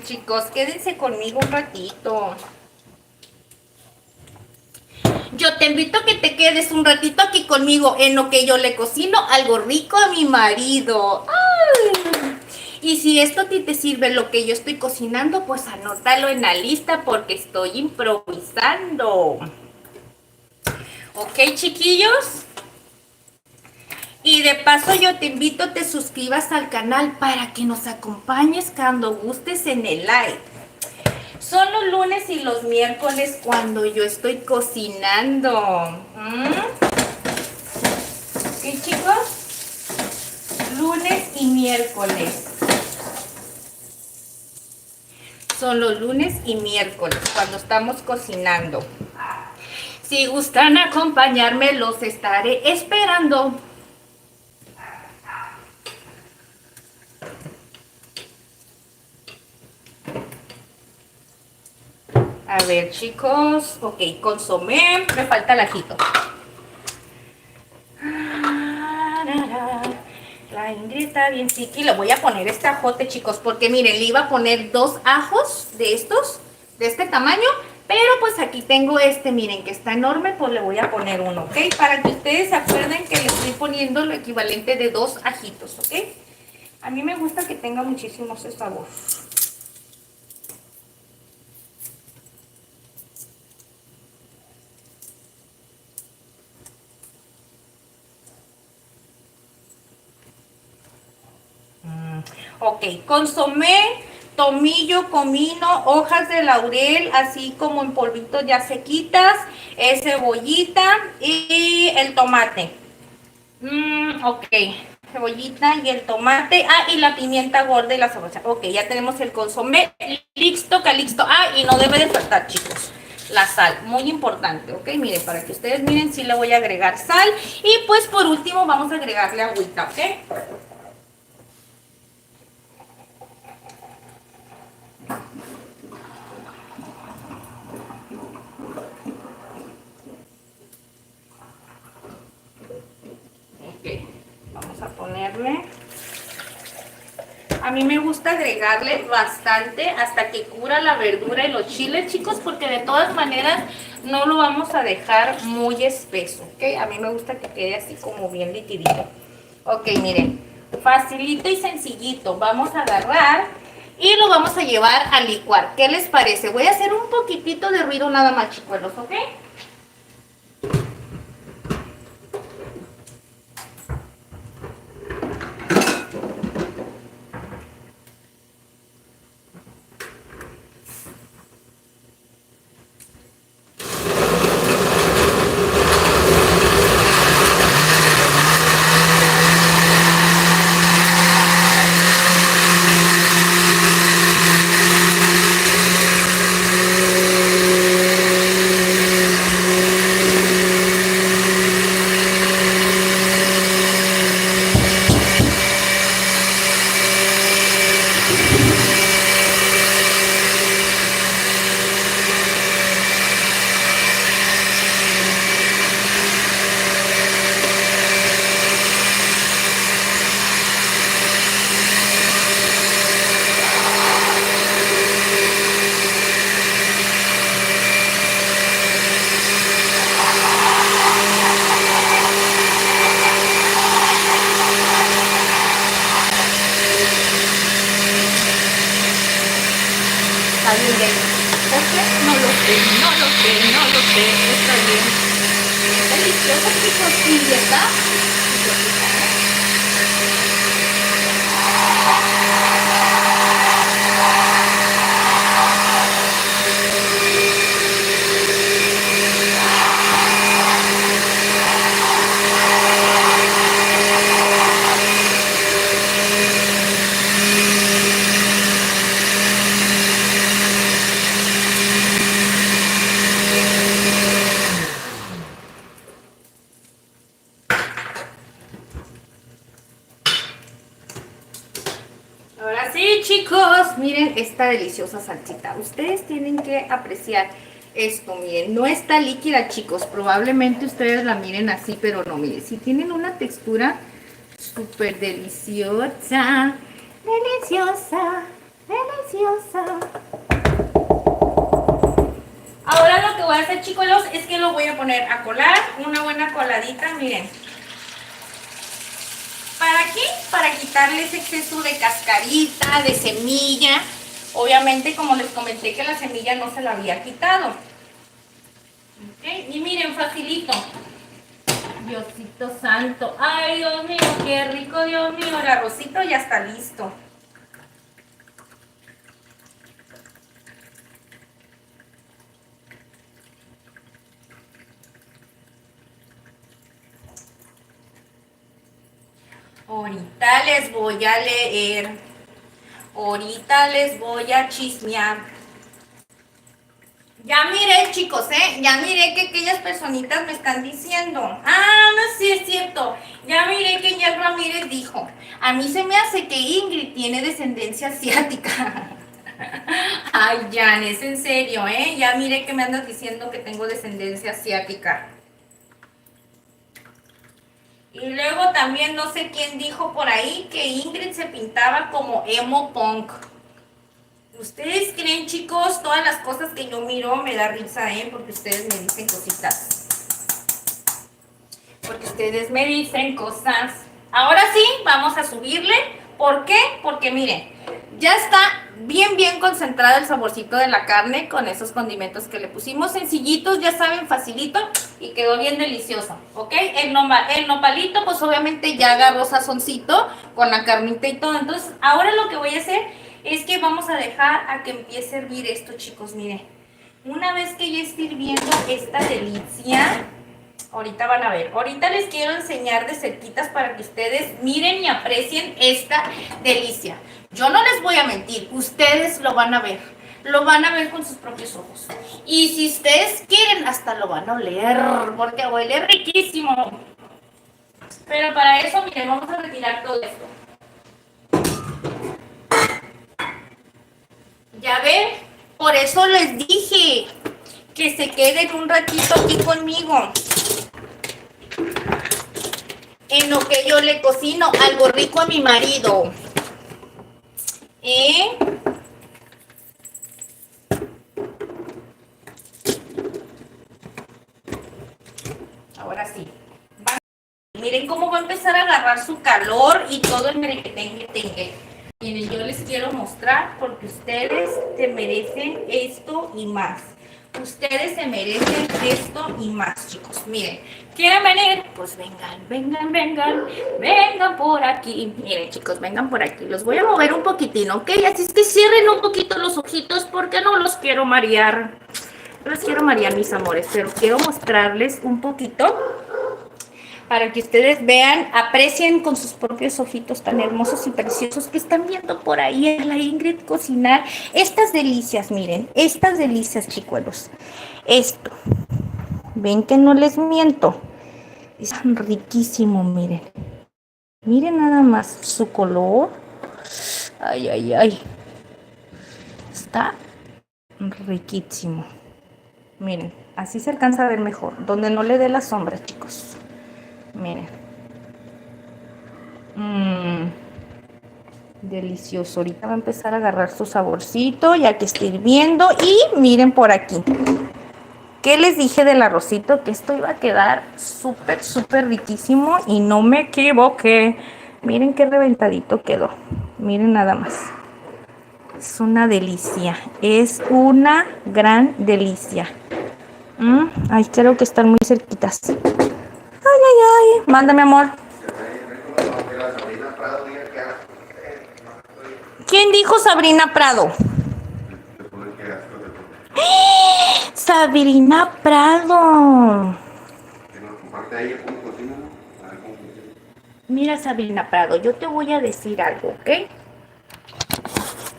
Chicos, quédense conmigo un ratito. Yo te invito a que te quedes un ratito aquí conmigo en lo que yo le cocino algo rico a mi marido. ¡Ay! Y si esto a ti te sirve lo que yo estoy cocinando, pues anótalo en la lista porque estoy improvisando. ¿Ok, chiquillos? Y de paso yo te invito a que te suscribas al canal para que nos acompañes cuando gustes en el live. Son los lunes y los miércoles cuando yo estoy cocinando. ¿Ok, chicos? Lunes y miércoles. Son los lunes y miércoles cuando estamos cocinando. Si gustan acompañarme, los estaré esperando. A ver, chicos. Ok, consomé. Me falta el ajito. Mire, está bien chiqui. Le voy a poner este ajote, chicos, porque miren, le iba a poner 2 ajos de estos, de este tamaño, pero pues aquí tengo este, miren, que está enorme, pues le voy a poner uno, ¿ok? Para que ustedes se acuerden que le estoy poniendo lo equivalente de 2 ajitos, ¿ok? A mí me gusta que tenga muchísimo ese sabor. Ok, consomé, tomillo, comino, hojas de laurel, así como en polvitos ya sequitas, cebollita y el tomate. Ok, cebollita y el tomate. Ah, y la pimienta gorda y la cebolla. Ok, ya tenemos el consomé. Listo, calixto. Ah, y no debe de faltar, chicos, la sal, muy importante, ok, miren, para que ustedes miren, sí le voy a agregar sal. Y pues por último vamos a agregarle agüita, ok. Ok, vamos a ponerle. A mí me gusta agregarle bastante hasta que cubra la verdura y los chiles, chicos, porque de todas maneras no lo vamos a dejar muy espeso, ¿ok? A mí me gusta que quede así como bien liquidito. Ok, miren, facilito y sencillito. Vamos a agarrar y lo vamos a llevar a licuar. ¿Qué les parece? Voy a hacer un poquitito de ruido nada más, chicuelos, ¿ok? Está bien, bien. ¿Ok? No lo sé, no lo sé, no lo sé. Está bien. Deliciosa, chicos. Sí, está. Ahora sí, chicos, miren esta deliciosa salsita. Ustedes tienen que apreciar esto, miren, no está líquida, chicos. Probablemente ustedes la miren así, pero no, miren, si tienen una textura súper deliciosa, deliciosa, deliciosa. Ahora lo que voy a hacer, chicos, es que lo voy a poner a colar, una buena coladita, miren. ¿Para qué? Para quitarle ese exceso de cascarita, de semilla. Obviamente, como les comenté que la semilla no se la había quitado. ¿Okay? Y miren, facilito. Diosito santo. Ay, Dios mío, qué rico, Dios mío. El arrocito ya está listo. Ahorita les voy a leer. Ahorita les voy a chismear. Ya miré, chicos, ya miré que aquellas personitas me están diciendo. Ah, no, sí es cierto. Ya miré que Jack Ramírez dijo. A mí se me hace que Ingrid tiene descendencia asiática. Ay, Jan, es en serio, Ya miré que me andas diciendo que tengo descendencia asiática. Y luego también no sé quién dijo por ahí que Ingrid se pintaba como emo punk. ¿Ustedes creen, chicos? Todas las cosas que yo miro me da risa, ¿eh? Porque ustedes me dicen cositas. Porque ustedes me dicen cosas. Ahora sí, vamos a subirle. ¿Por qué? Porque miren, ya está bien concentrado el saborcito de la carne con esos condimentos que le pusimos. Sencillitos, ya saben, facilito. Y quedó bien delicioso, ¿ok? El nopalito, pues obviamente ya agarró sazoncito con la carnita y todo. Entonces, ahora lo que voy a hacer es que vamos a dejar a que empiece a hervir esto, chicos. Miren, una vez que ya esté hirviendo esta delicia, ahorita van a ver. Ahorita les quiero enseñar de cerquitas para que ustedes miren y aprecien esta delicia. Yo no les voy a mentir, ustedes lo van a ver. Lo van a ver con sus propios ojos. Y si ustedes quieren, hasta lo van a oler, porque huele riquísimo. Pero para eso, miren, vamos a retirar todo esto. Ya ven, por eso les dije que se queden un ratito aquí conmigo. En lo que yo le cocino algo rico a mi marido. Ahora sí. Miren cómo va a empezar a agarrar su calor y todo el merequetengue. Miren, yo les quiero mostrar porque ustedes se merecen esto y más. Ustedes se merecen esto y más, chicos. Miren, ¿quieren venir? Pues vengan por aquí. Miren, chicos, vengan por aquí. Los voy a mover un poquitín, ¿ok? Así es que cierren un poquito los ojitos porque no los quiero marear. No los quiero marear, mis amores, pero quiero mostrarles un poquito para que ustedes vean, aprecien con sus propios ojitos tan hermosos y preciosos que están viendo por ahí a la Ingrid cocinar estas delicias. Miren, estas delicias, chicuelos. Esto, ven que no les miento, es riquísimo. Miren, miren nada más su color. Ay, está riquísimo. Miren, así se alcanza a ver mejor, donde no le dé la sombra, chicos. Miren. Delicioso. Ahorita va a empezar a agarrar su saborcito ya que esté hirviendo. Y miren por aquí. ¿Qué les dije del arrocito? Que esto iba a quedar súper riquísimo y no me equivoqué. Miren qué reventadito quedó. Miren nada más. Es una delicia. Es una gran delicia. Ay, creo que están muy cerquitas. Ay. Mándame, amor. ¿Quién dijo Sabrina Prado? Sabrina Prado. Mira, Sabrina Prado, yo te voy a decir algo, ¿ok?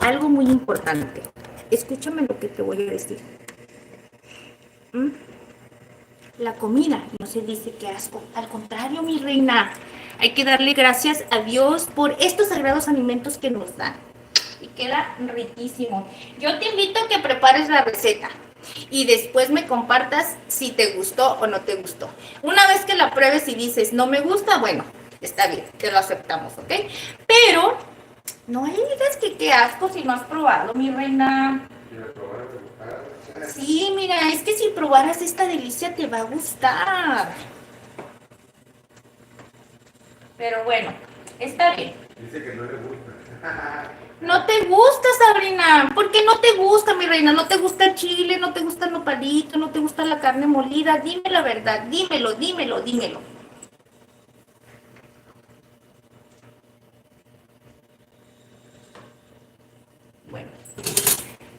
Algo muy importante. Escúchame lo que te voy a decir. La comida no se dice que asco. Al contrario, mi reina. Hay que darle gracias a Dios por estos sagrados alimentos que nos dan. Y queda riquísimo. Yo te invito a que prepares la receta y después me compartas si te gustó o no te gustó. Una vez que la pruebes y dices no me gusta, bueno, está bien, te lo aceptamos, ¿ok? Pero no le digas que qué asco si no has probado, mi reina. Sí, mira, es que si probaras esta delicia te va a gustar. Pero bueno, está bien. Dice que no le gusta. No te gusta, Sabrina. ¿Por qué no te gusta, mi reina? ¿No te gusta el chile? ¿No te gusta el nopalito? ¿No te gusta la carne molida? Dime la verdad. Dímelo. Bueno,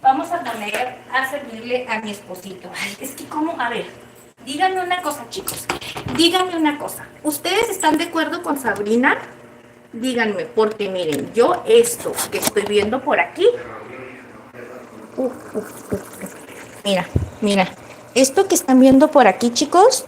vamos a poner a servirle a mi esposito. Ay, es que cómo, a ver, díganme una cosa, chicos. Díganme una cosa. ¿Ustedes están de acuerdo con Sabrina? Díganme, porque miren, yo esto que estoy viendo por aquí, mira, esto que están viendo por aquí, chicos,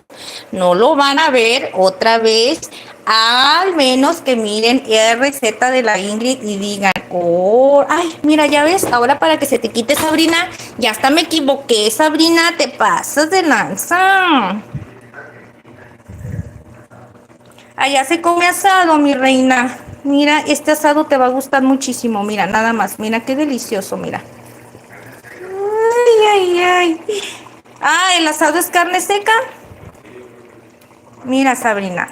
no lo van a ver otra vez, al menos que miren la receta de la Ingrid y digan, oh, ay, mira, ya ves, ahora para que se te quite, Sabrina, ya hasta me equivoqué, Sabrina, te pasas de lanza. Allá se come asado, mi reina. Mira, este asado te va a gustar muchísimo. Mira, nada más. Mira qué delicioso, mira. Ay, ay, ay. Ah, el asado es carne seca. Mira, Sabrina.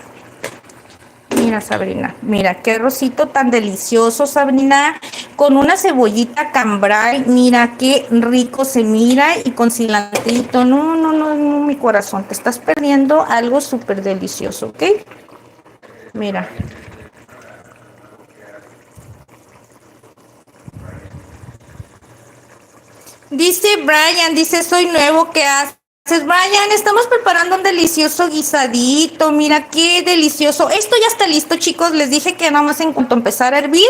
Mira, Sabrina. Mira, qué arrocito tan delicioso, Sabrina. Con una cebollita cambray. Mira, qué rico se mira. Y con cilantrito. No, no, no, no, mi corazón. Te estás perdiendo algo súper delicioso, ¿ok? Mira. Dice Brian, dice, soy nuevo, ¿qué haces? Brian, estamos preparando un delicioso guisadito, mira qué delicioso. Esto ya está listo, chicos, les dije que nada más en cuanto empezara a hervir,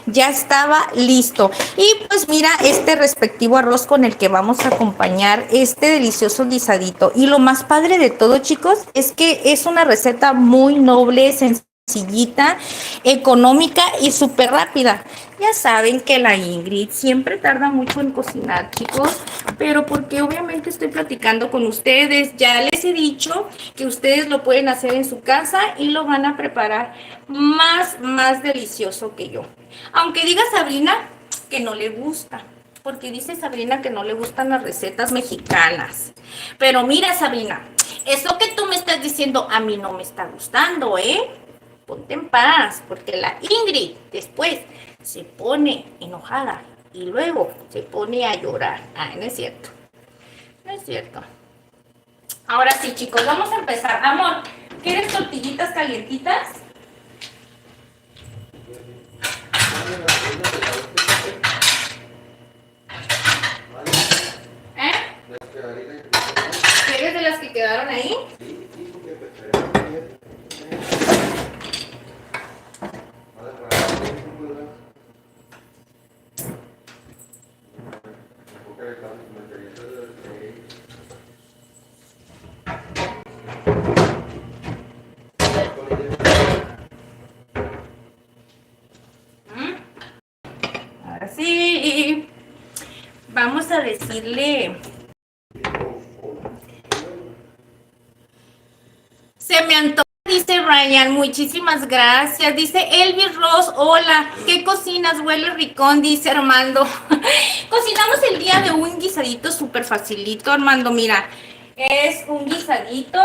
ya estaba listo. Y pues mira, este respectivo arroz con el que vamos a acompañar este delicioso guisadito. Y lo más padre de todo, chicos, es que es una receta muy noble, sencillita, económica y súper rápida. Ya saben que la Ingrid siempre tarda mucho en cocinar, chicos, pero porque obviamente estoy platicando con ustedes, ya les he dicho que ustedes lo pueden hacer en su casa y lo van a preparar más delicioso que yo. Aunque diga Sabrina que no le gusta, porque dice Sabrina que no le gustan las recetas mexicanas. Pero mira, Sabrina, eso que tú me estás diciendo a mí no me está gustando, ¿eh? Ponte en paz, porque la Ingrid después se pone enojada y luego se pone a llorar. Ah, no es cierto. No es cierto. Ahora sí, chicos, vamos a empezar. Amor, ¿quieres tortillitas calientitas? ¿Eh? ¿Quieres de las que quedaron ahí? Ahora sí. Vamos a decirle... Se me antoja, dice Ryan, muchísimas gracias. Dice Elvis Ross, hola, ¿qué cocinas? Huele ricón, dice Armando. Cocinamos el día de un guisadito súper facilito, Armando, mira. Es un guisadito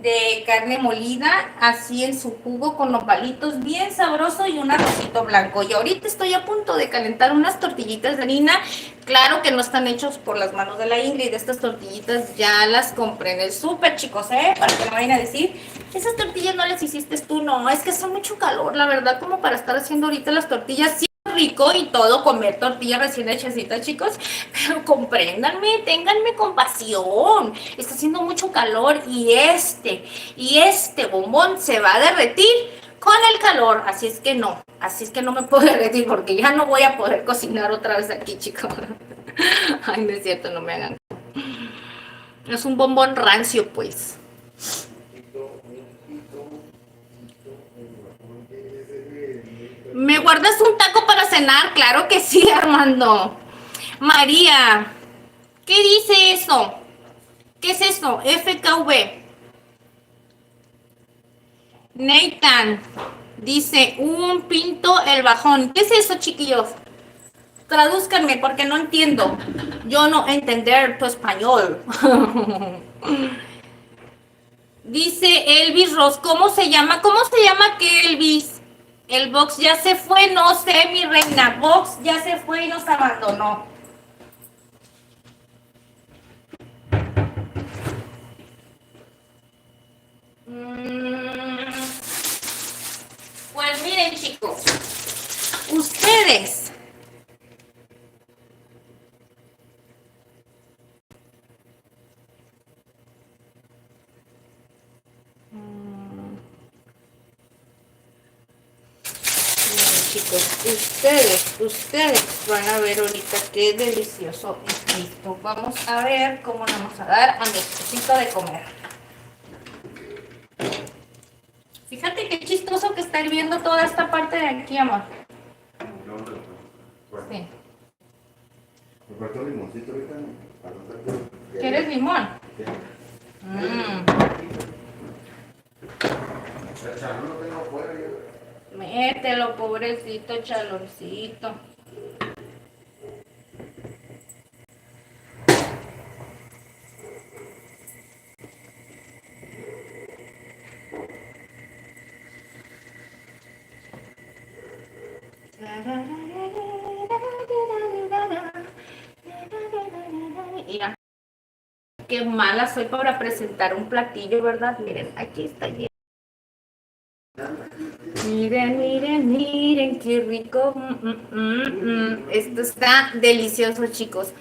de carne molida, así en su jugo con los palitos, bien sabroso y un arrocito blanco. Y ahorita estoy a punto de calentar unas tortillitas de harina. Claro que no están hechos por las manos de la Ingrid. Estas tortillitas ya las compré en el súper, chicos, para que no vayan a decir, esas tortillas no las hiciste tú. No, es que hace mucho calor, la verdad, como para estar haciendo ahorita las tortillas. Sí, rico y todo comer tortillas recién hechecitas, chicos, pero compréndanme, ténganme compasión. Está haciendo mucho calor y este bombón se va a derretir con el calor, así es que no me puedo derretir porque ya no voy a poder cocinar otra vez aquí, chicos. Ay, no es cierto, no me hagan. Es un bombón rancio, pues. ¿Me guardas un taco para cenar? Claro que sí, Armando. María, ¿qué dice eso? ¿Qué es eso? FKV. Nathan dice, un pinto el bajón. ¿Qué es eso, chiquillos? Tradúzcanme porque no entiendo. Yo no entender tu español. Dice Elvis Ross, ¿cómo se llama? ¿Cómo se llama que Elvis? El box ya se fue, no sé, mi reina. Box ya se fue y nos abandonó. Pues miren, chicos, ustedes ustedes van a ver ahorita qué delicioso es esto. Vamos a ver cómo le vamos a dar a mi esposito de comer. Fíjate qué chistoso que está hirviendo toda esta parte de aquí, amor. Sí. Me falta un limoncito ahorita. ¿Quieres limón? Sí. El charro lo tengo afuera. Yo. Mételo, pobrecito chaloncito. Mira, qué mala soy para presentar un platillo, ¿verdad? Miren, aquí está bien. Miren, miren, miren, qué rico. Esto está delicioso, chicos.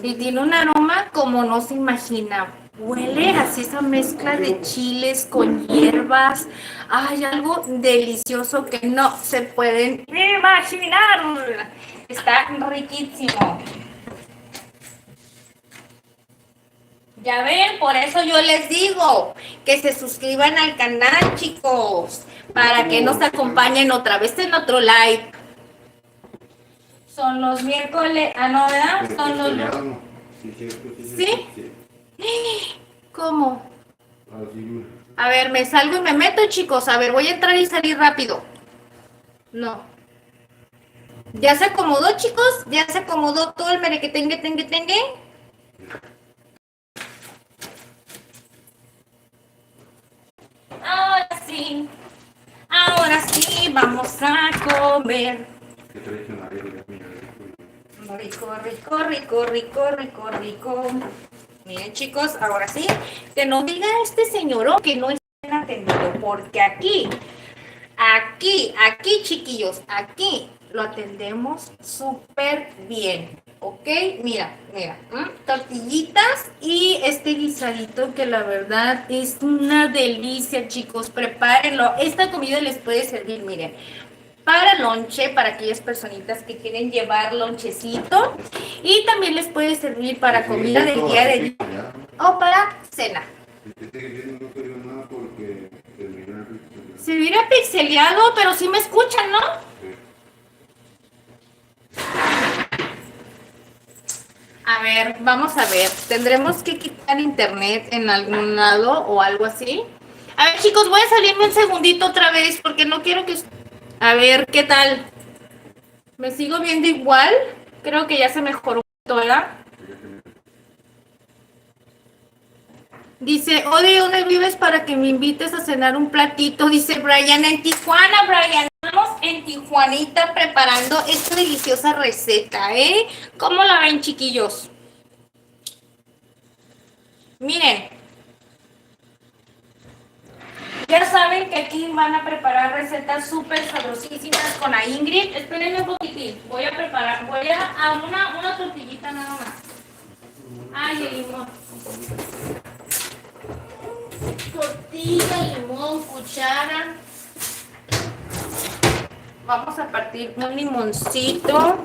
Y tiene un aroma como no se imagina. Huele así esa mezcla de chiles con hierbas. Hay algo delicioso que no se pueden imaginar. Está riquísimo. Ya ven, por eso yo les digo que se suscriban al canal, chicos, para que nos acompañen otra vez en otro live. Son los miércoles, no, ¿verdad? Son los... ¿Sí? ¿Cómo? A ver, me salgo y me meto, chicos. A ver, voy a entrar y salir rápido. No. ¿Ya se acomodó, chicos? ¿Ya se acomodó todo el merequetengue? Ahora sí, vamos a comer. Rico, rico, rico, rico, rico, rico. Miren, chicos, ahora sí, que no diga este señor que no estén atendido, porque aquí, chiquillos, aquí lo atendemos súper bien. ¿Ok? Mira, tortillitas y este guisadito que la verdad es una delicia, chicos. Prepárenlo. Esta comida les puede servir, miren, para lonche, para aquellas personitas que quieren llevar lonchecito. Y también les puede servir para comida del día de hoy o para cena. Se hubiera pixeleado, pero sí me escuchan, ¿no? A ver, vamos a ver. Tendremos que quitar internet en algún lado o algo así. A ver, chicos, voy a salirme un segundito otra vez porque no quiero que... A ver, ¿qué tal? ¿Me sigo viendo igual? Creo que ya se mejoró un poquito, ¿verdad? Dice, oye, ¿dónde vives para que me invites a cenar un platito? Dice Brian, en Tijuana, Brian. Estamos en Tijuanita preparando esta deliciosa receta, ¿eh? ¿Cómo la ven, chiquillos? Miren. Ya saben que aquí van a preparar recetas súper sabrosísimas con la Ingrid. Espérenme un poquitín. Voy a una tortillita nada más. Ay, el limón. Tortilla, limón, cuchara. Vamos a partir un limoncito.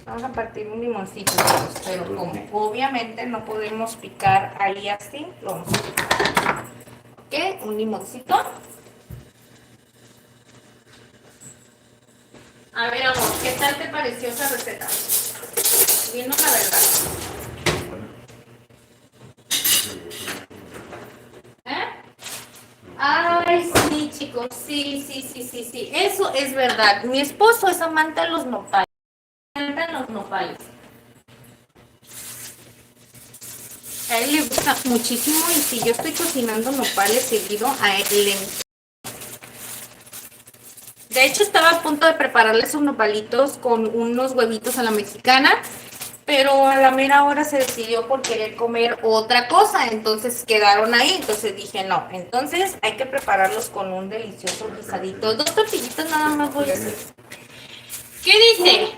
Vamos a partir un limoncito, pero como obviamente no podemos picar ahí así, lo vamos a picar. ¿Ok? Un limoncito. A ver, amor, ¿qué tal te pareció esa receta? Dinos la verdad. Ay, sí, chicos, sí. Eso es verdad. Mi esposo es amante de los nopales. Me encantan los nopales. A él le gusta muchísimo y si yo estoy cocinando nopales seguido, a él le encanta. De hecho, estaba a punto de prepararles unos nopalitos con unos huevitos a la mexicana, pero a la mera hora se decidió por querer comer otra cosa, entonces quedaron ahí, entonces dije no, entonces hay que prepararlos con un delicioso guisadito. 2 tortillitas nada más voy a hacer. ¿Qué dice?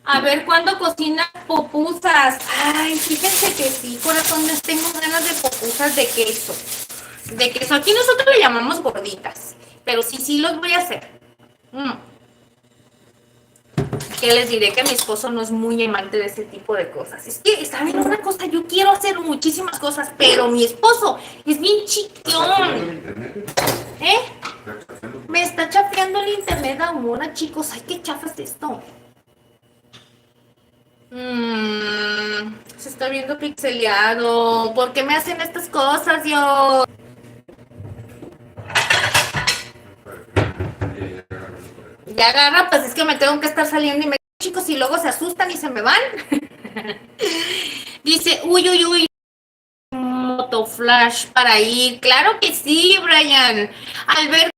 A ver, ¿cuándo cocinas popusas? Ay, fíjense que sí, corazones, tengo ganas de popusas de queso. De queso, aquí nosotros le llamamos gorditas, pero sí los voy a hacer. Que les diré que mi esposo no es muy amante de ese tipo de cosas. Es que, ¿saben una cosa? Yo quiero hacer muchísimas cosas, pero mi esposo es bien chiquión. ¿Eh? Me está chafeando el internet ahora, chicos. Ay, qué chafa es esto. Se está viendo pixeleado. ¿Por qué me hacen estas cosas, yo? Ya agarra, pues es que me tengo que estar saliendo y me chicos y luego se asustan y se me van. Dice, uy, uy, uy, motoflash para ir. Claro que sí, Brian. Alberto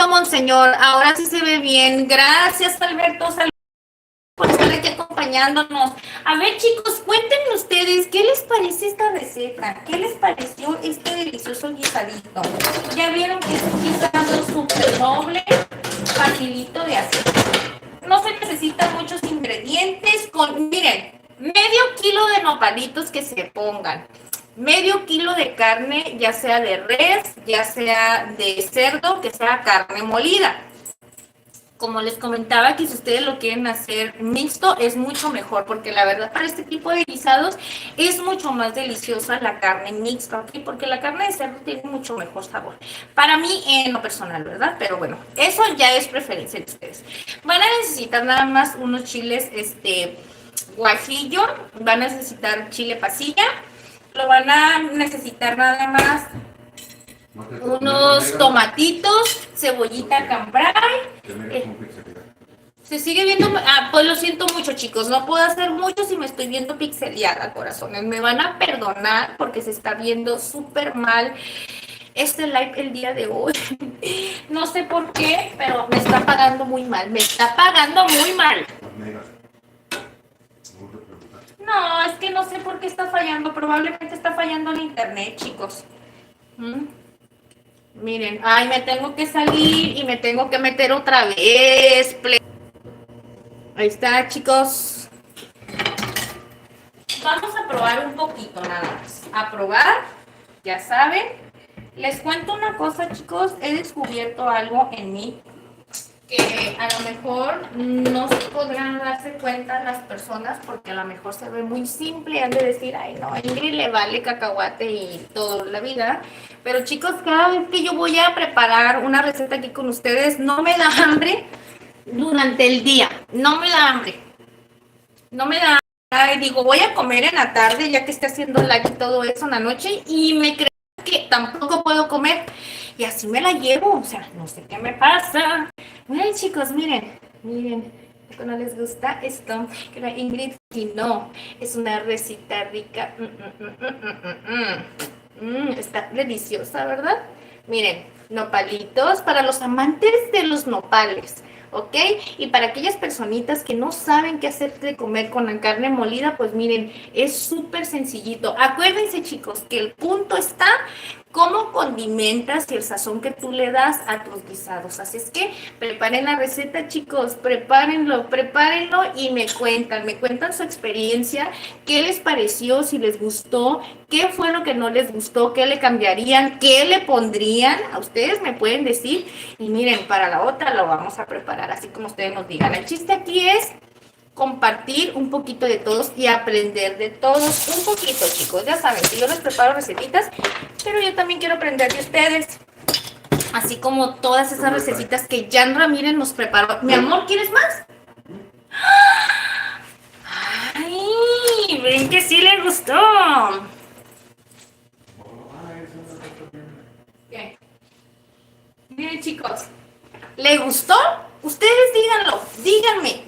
Monseñor, ahora sí se ve bien. Gracias, Alberto, por estar aquí acompañándonos. A ver, chicos, cuéntenme ustedes, ¿qué les parece esta receta? ¿Qué les pareció este delicioso guisadito? Ya vieron que es un guisado súper noble, facilito de hacer. No se necesitan muchos ingredientes. Miren, medio kilo de nopalitos que se pongan. Medio kilo de carne, ya sea de res, ya sea de cerdo, que sea carne molida. Como les comentaba, que si ustedes lo quieren hacer mixto, es mucho mejor, porque la verdad para este tipo de guisados es mucho más deliciosa la carne mixta, ¿ok? Porque la carne de cerdo tiene mucho mejor sabor. Para mí, en lo personal, ¿verdad? Pero bueno, eso ya es preferencia de ustedes. Van a necesitar nada más unos chiles, guajillo, van a necesitar chile pasilla, lo van a necesitar nada más unos tomatitos, cebollita cambray. Se sigue viendo, pues lo siento mucho, chicos, no puedo hacer mucho si me estoy viendo pixeleada, corazones, me van a perdonar porque se está viendo súper mal este live el día de hoy. No sé por qué, pero me está pagando muy mal, me está pagando muy mal. No, es que no sé por qué está fallando, probablemente está fallando el internet, chicos. Miren, ay, me tengo que salir y me tengo que meter otra vez. Ahí está, chicos. Vamos a probar un poquito nada más. A probar, ya saben. Les cuento una cosa, chicos. He descubierto algo en mí que a lo mejor no se podrán darse cuenta las personas porque a lo mejor se ve muy simple. Han de decir, ay, no, a Ingrid le vale cacahuate y toda la vida. Pero chicos, cada vez que yo voy a preparar una receta aquí con ustedes, no me da hambre durante el día. No me da hambre. No me da hambre. Digo, voy a comer en la tarde ya que esté haciendo live y todo eso en la noche y me creo que tampoco puedo comer. Y así me la llevo. O sea, no sé qué me pasa. Miren, chicos, miren. Miren. ¿No les gusta esto? Que la Ingrid y no. Es una receta rica. Está deliciosa, ¿verdad? Miren, nopalitos para los amantes de los nopales, ¿ok? Y para aquellas personitas que no saben qué hacer de comer con la carne molida, pues miren, es súper sencillito. Acuérdense, chicos, que el punto está cómo condimentas y el sazón que tú le das a tus guisados. Así es que preparen la receta, chicos, prepárenlo y me cuentan su experiencia, qué les pareció, si les gustó, qué fue lo que no les gustó, qué le cambiarían, qué le pondrían. A ustedes me pueden decir y miren, para la otra lo vamos a preparar así como ustedes nos digan. El chiste aquí es compartir un poquito de todos y aprender de todos un poquito, chicos. Ya saben que yo les preparo recetitas, pero yo también quiero aprender de ustedes. Así como todas esas recetitas que Jan Ramírez nos preparó. Mi amor, ¿quieres más? ¡Ay! Ven que sí le gustó. ¿Qué? Miren, chicos, ¿le gustó? Ustedes díganlo,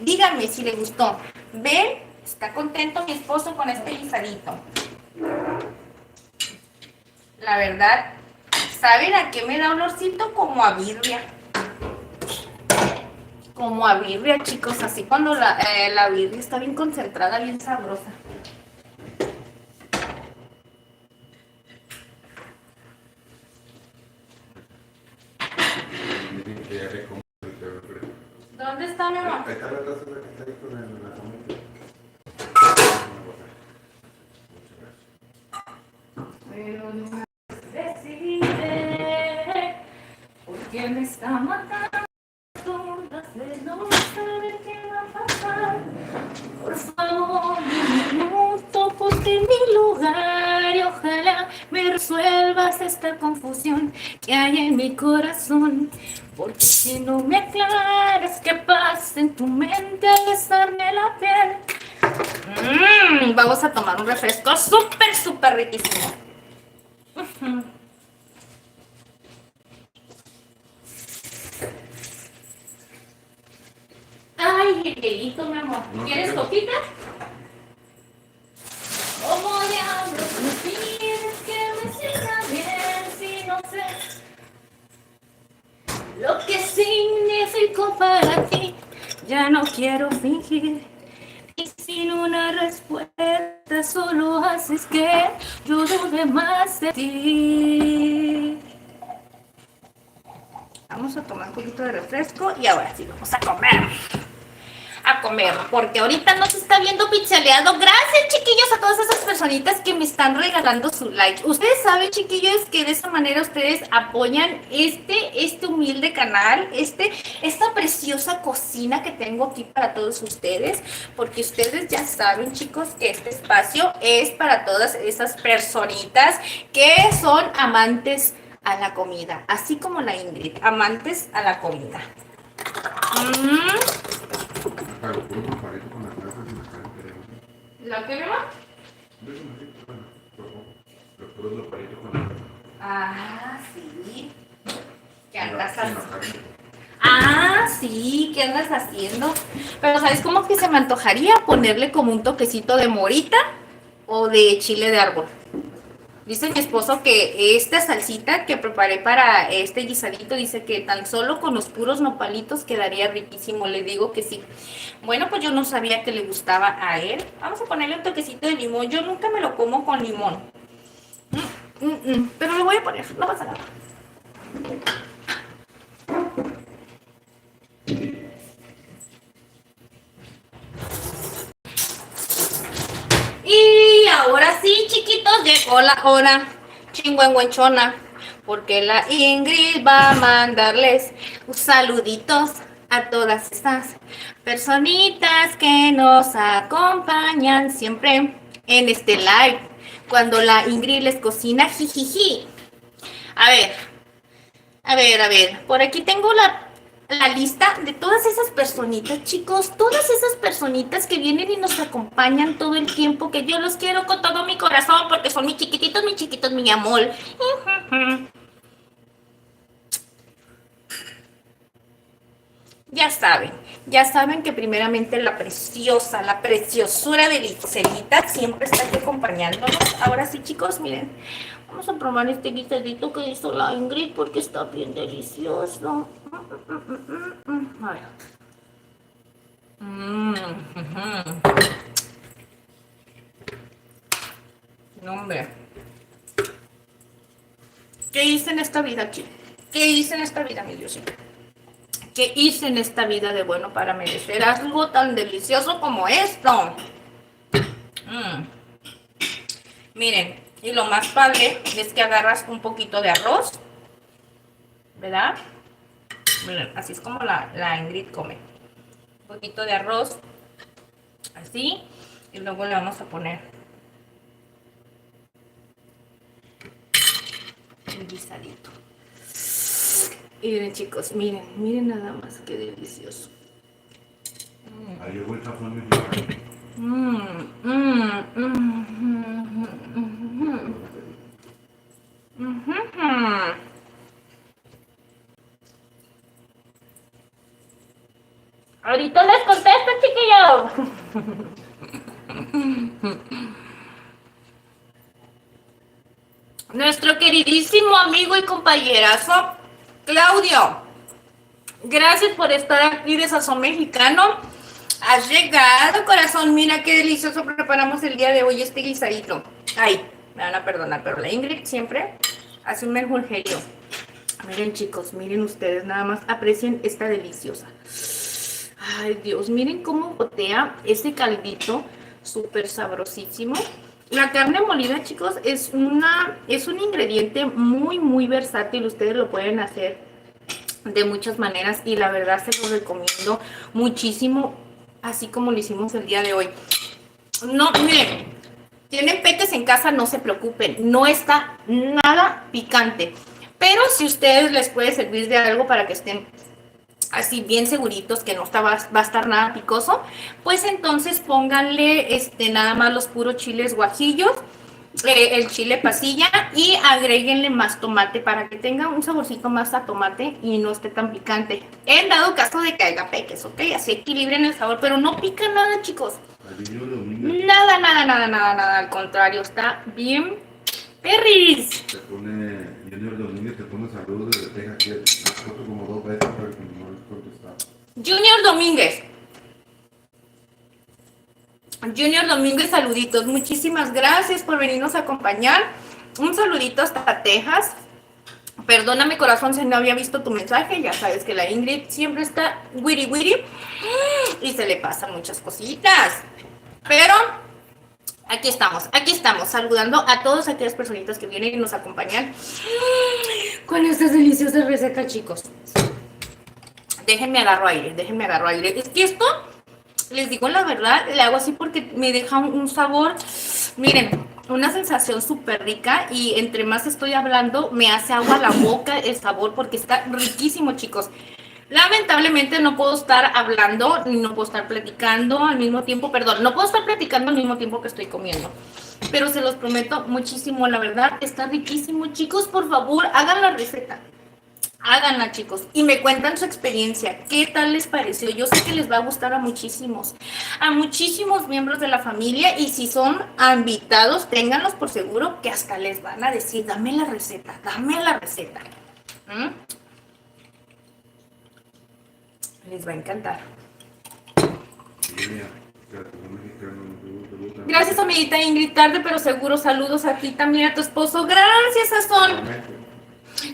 díganme si le gustó. ¿Ven? Está contento mi esposo con este guisadito. La verdad, ¿saben a qué me da olorcito? Como a birria. Como a birria, chicos, así cuando la birria está bien concentrada, bien sabrosa. ¿Dónde está mi amor? Ahí está la taza que está ahí con la comida. Pero no decide porque me está matando de no saber qué va a pasar. Por favor, un minuto, ponte en mi lugar y ojalá me resuelvas esta confusión que hay en mi corazón. Porque si no me aclaras qué pasa en tu mente al estar piel. Vamos a tomar un refresco súper riquísimo. Ay, el hielito, mi amor. ¿Quieres coquita? ¿Cómo diablos me pides que me siga bien si no sé lo que significó para ti? Ya no quiero fingir. Y sin una respuesta solo haces que yo dude más de ti. Vamos a tomar un poquito de refresco y ahora sí vamos a comer. A comer, porque ahorita no se está viendo pixeleado. Gracias, chiquillos, a todas esas personitas que me están regalando su like. Ustedes saben, chiquillos, que de esa manera ustedes apoyan este humilde canal, esta preciosa cocina que tengo aquí para todos ustedes, porque ustedes ya saben, chicos, que este espacio es para todas esas personitas que son amantes a la comida, así como la Ingrid, amantes a la comida. ¿La crema? Ah, sí. ¿Qué andas haciendo? Ah, sí, ¿qué andas haciendo? Pero ¿sabes cómo que se me antojaría ponerle como un toquecito de morita o de chile de árbol? Dice mi esposo que esta salsita que preparé para este guisadito, dice que tan solo con los puros nopalitos quedaría riquísimo. Le digo que sí. Bueno, pues yo no sabía que le gustaba a él. Vamos a ponerle un toquecito de limón. Yo nunca me lo como con limón. Pero lo voy a poner, no pasa nada. Y ahora sí, chiquitos, llegó la hora chingüengüenchona, porque la Ingrid va a mandarles saluditos a todas estas personitas que nos acompañan siempre en este live, cuando la Ingrid les cocina, jijiji. A ver, por aquí tengo la lista de todas esas personitas, chicos, todas esas personitas que vienen y nos acompañan todo el tiempo, que yo los quiero con todo mi corazón, porque son mis chiquititos, mi amor. Ya saben que primeramente la preciosura de Lizelita siempre está aquí acompañándonos. Ahora sí, chicos, miren, vamos a probar este guisadito que hizo la Ingrid porque está bien delicioso. A ver. No, hombre. ¿Qué hice en esta vida, chicos? ¿Qué hice en esta vida, mi Diosito? ¿Qué hice en esta vida de bueno para merecer algo tan delicioso como esto? Miren, y lo más padre es que agarras un poquito de arroz, ¿verdad? Miren, así es como la Ingrid come. Un poquito de arroz, así, y luego le vamos a poner el guisadito. Y miren, chicos, miren nada más qué delicioso. Ahorita les contesto, chiquillos. Nuestro queridísimo amigo y compañerazo Claudio, gracias por estar aquí de Sazón Mexicano. Has llegado, corazón. Mira qué delicioso preparamos el día de hoy este guisadito. Ay, me van a perdonar, pero la Ingrid siempre hace un menjurjerío. Miren, chicos, miren ustedes, nada más aprecien esta deliciosa. Ay, Dios, miren cómo gotea ese caldito súper sabrosísimo. La carne molida, chicos, es un ingrediente muy versátil. Ustedes lo pueden hacer de muchas maneras y la verdad se lo recomiendo muchísimo, así como lo hicimos el día de hoy. No, miren, tienen peques en casa, no se preocupen, no está nada picante, pero si ustedes les puede servir de algo para que estén así bien seguritos que no va a estar nada picoso, pues entonces pónganle nada más los puros chiles guajillos, el chile pasilla y agréguenle más tomate para que tenga un saborcito más a tomate y no esté tan picante. En dado caso de que haya peques, ¿ok? Así equilibren el sabor, pero no pica nada, chicos. Nada, nada, nada, nada, nada. Al contrario, está bien perris. Te pone Junior Domínguez, te pone saludos desde Texas, que me puso como 2 veces, pero no les contestaba. Junior Domínguez. Junior Domínguez, saluditos. Muchísimas gracias por venirnos a acompañar. Un saludito hasta Texas. Perdóname, corazón, si no había visto tu mensaje. Ya sabes que la Ingrid siempre está witty witty y se le pasan muchas cositas. Pero aquí estamos, saludando a todas aquellas personitas que vienen y nos acompañan con estas deliciosas recetas, chicos. Déjenme agarro aire. Es que esto, les digo la verdad, le hago así porque me deja un sabor, miren, una sensación súper rica y entre más estoy hablando me hace agua la boca el sabor porque está riquísimo, chicos. Lamentablemente no puedo estar hablando ni no puedo estar platicando al mismo tiempo, perdón, no puedo estar platicando al mismo tiempo que estoy comiendo. Pero se los prometo muchísimo, la verdad, está riquísimo. Chicos, por favor, hagan la receta. Háganla, chicos, y me cuentan su experiencia. ¿Qué tal les pareció? Yo sé que les va a gustar a muchísimos miembros de la familia, y si son invitados, ténganlos por seguro que hasta les van a decir, dame la receta, dame la receta. Les va a encantar. Gracias, amiguita Ingrid, tarde pero seguro. Saludos a ti también, a tu esposo. Gracias, Sazón.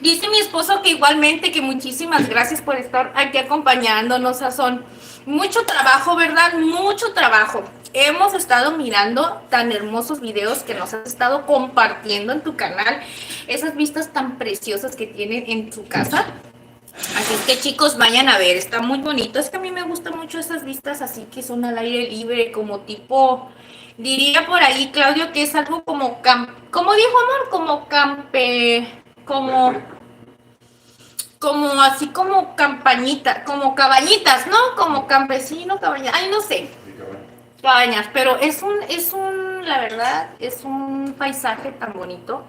Dice mi esposo que igualmente, que muchísimas gracias por estar aquí acompañándonos, Sazón. Mucho trabajo, ¿verdad? Mucho trabajo. Hemos estado mirando tan hermosos videos que nos has estado compartiendo en tu canal. Esas vistas tan preciosas que tienen en tu casa. Así es que, chicos, vayan a ver. Está muy bonito. Es que a mí me gustan mucho esas vistas así que son al aire libre, como tipo... Diría por ahí, Claudio, que es algo como... ¿Cómo dijo, amor? Como como así como campañita, como cabañitas, ¿no? Como campesino, cabaña, ay, no sé, cabañas, pero la verdad, es un paisaje tan bonito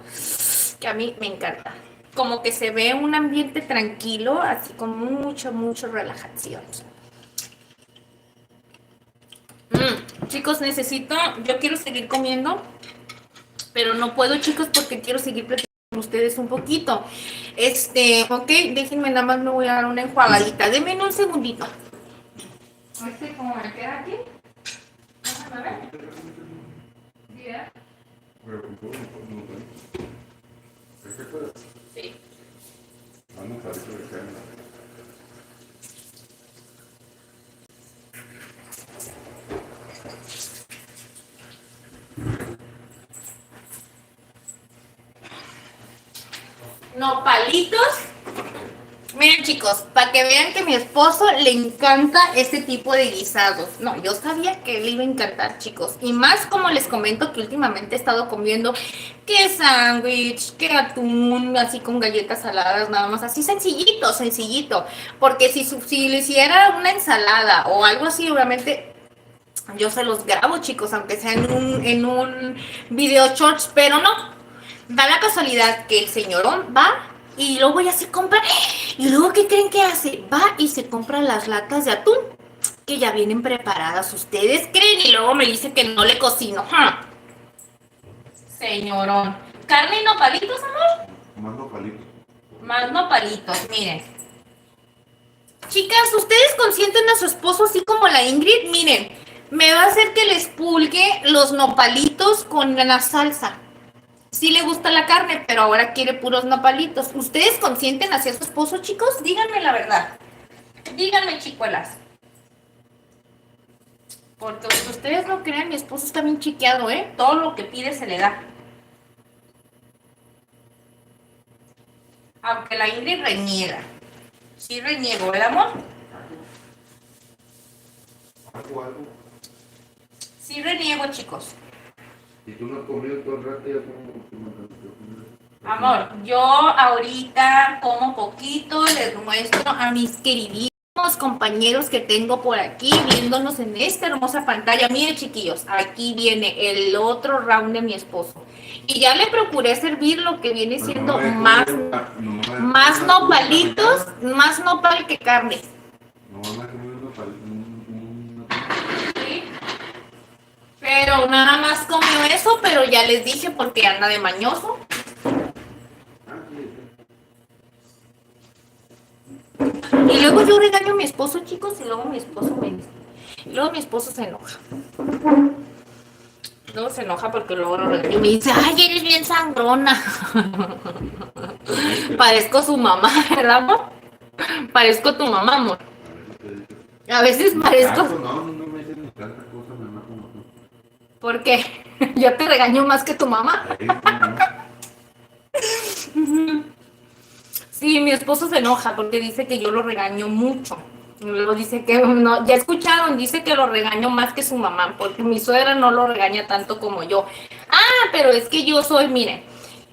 que a mí me encanta. Como que se ve un ambiente tranquilo, así con mucho relajación. Chicos, yo quiero seguir comiendo, pero no puedo, chicos, porque quiero seguir platicando con ustedes un poquito. Ok, déjenme, nada más me voy a dar una enjuagadita. Denme un segundito. ¿Cómo me queda aquí? Déjame ver. ¿Ya? Sí. Nopalitos. Miren, chicos, para que vean que a mi esposo le encanta este tipo de guisados. No, yo sabía que le iba a encantar, chicos. Y más como les comento que últimamente he estado comiendo que sándwich, que atún, así con galletas saladas, nada más así sencillito. Porque si le hiciera una ensalada o algo así, obviamente yo se los grabo, chicos, aunque sea en un video shorts, pero no. Da la casualidad que el señorón va y luego ya se compra. Y luego, ¿qué creen que hace? Va y se compra las latas de atún que ya vienen preparadas. ¿Ustedes creen? Y luego me dice que no le cocino. Señorón. ¿Carne y nopalitos, amor? Más nopalitos. Más nopalitos, miren. Chicas, ¿ustedes consienten a su esposo así como la Ingrid? Miren, me va a hacer que les pulgue los nopalitos con la salsa. Sí le gusta la carne, pero ahora quiere puros nopalitos. ¿Ustedes consienten hacia su esposo, chicos? Díganme la verdad. Díganme, chicuelas. Porque ustedes no crean, mi esposo está bien chiqueado, ¿eh? Todo lo que pide se le da. Aunque la Ingrid reniega. Sí reniego, ¿verdad, amor? Algo. Sí reniego, chicos. ¿Y tú no has comido todo el rato ya Amor, yo ahorita como poquito, les muestro a mis queridísimos muchísimos compañeros que tengo por aquí viéndonos en esta hermosa pantalla. Miren, chiquillos, aquí viene el otro round de mi esposo. Y ya le procuré servir lo que viene siendo más nopalitos, más nopal que carne. Sí. Pero nada más comió eso, pero ya les dije porque anda de mañoso. Y luego yo regaño a mi esposo, chicos, y luego mi esposo se enoja. Luego se enoja porque luego lo regaño y me dice, ay, eres bien sangrona. Parezco su mamá, ¿verdad, amor? Parezco tu mamá, amor. A veces parezco... No me dicen ni tanta cosa, mamá, como tú. ¿Por qué? Yo te regaño más que tu mamá. Sí, mi esposo se enoja porque dice que yo lo regaño mucho. Luego dice que no, ya escucharon, dice que lo regaño más que su mamá, porque mi suegra no lo regaña tanto como yo. Ah, pero es que yo soy, miren,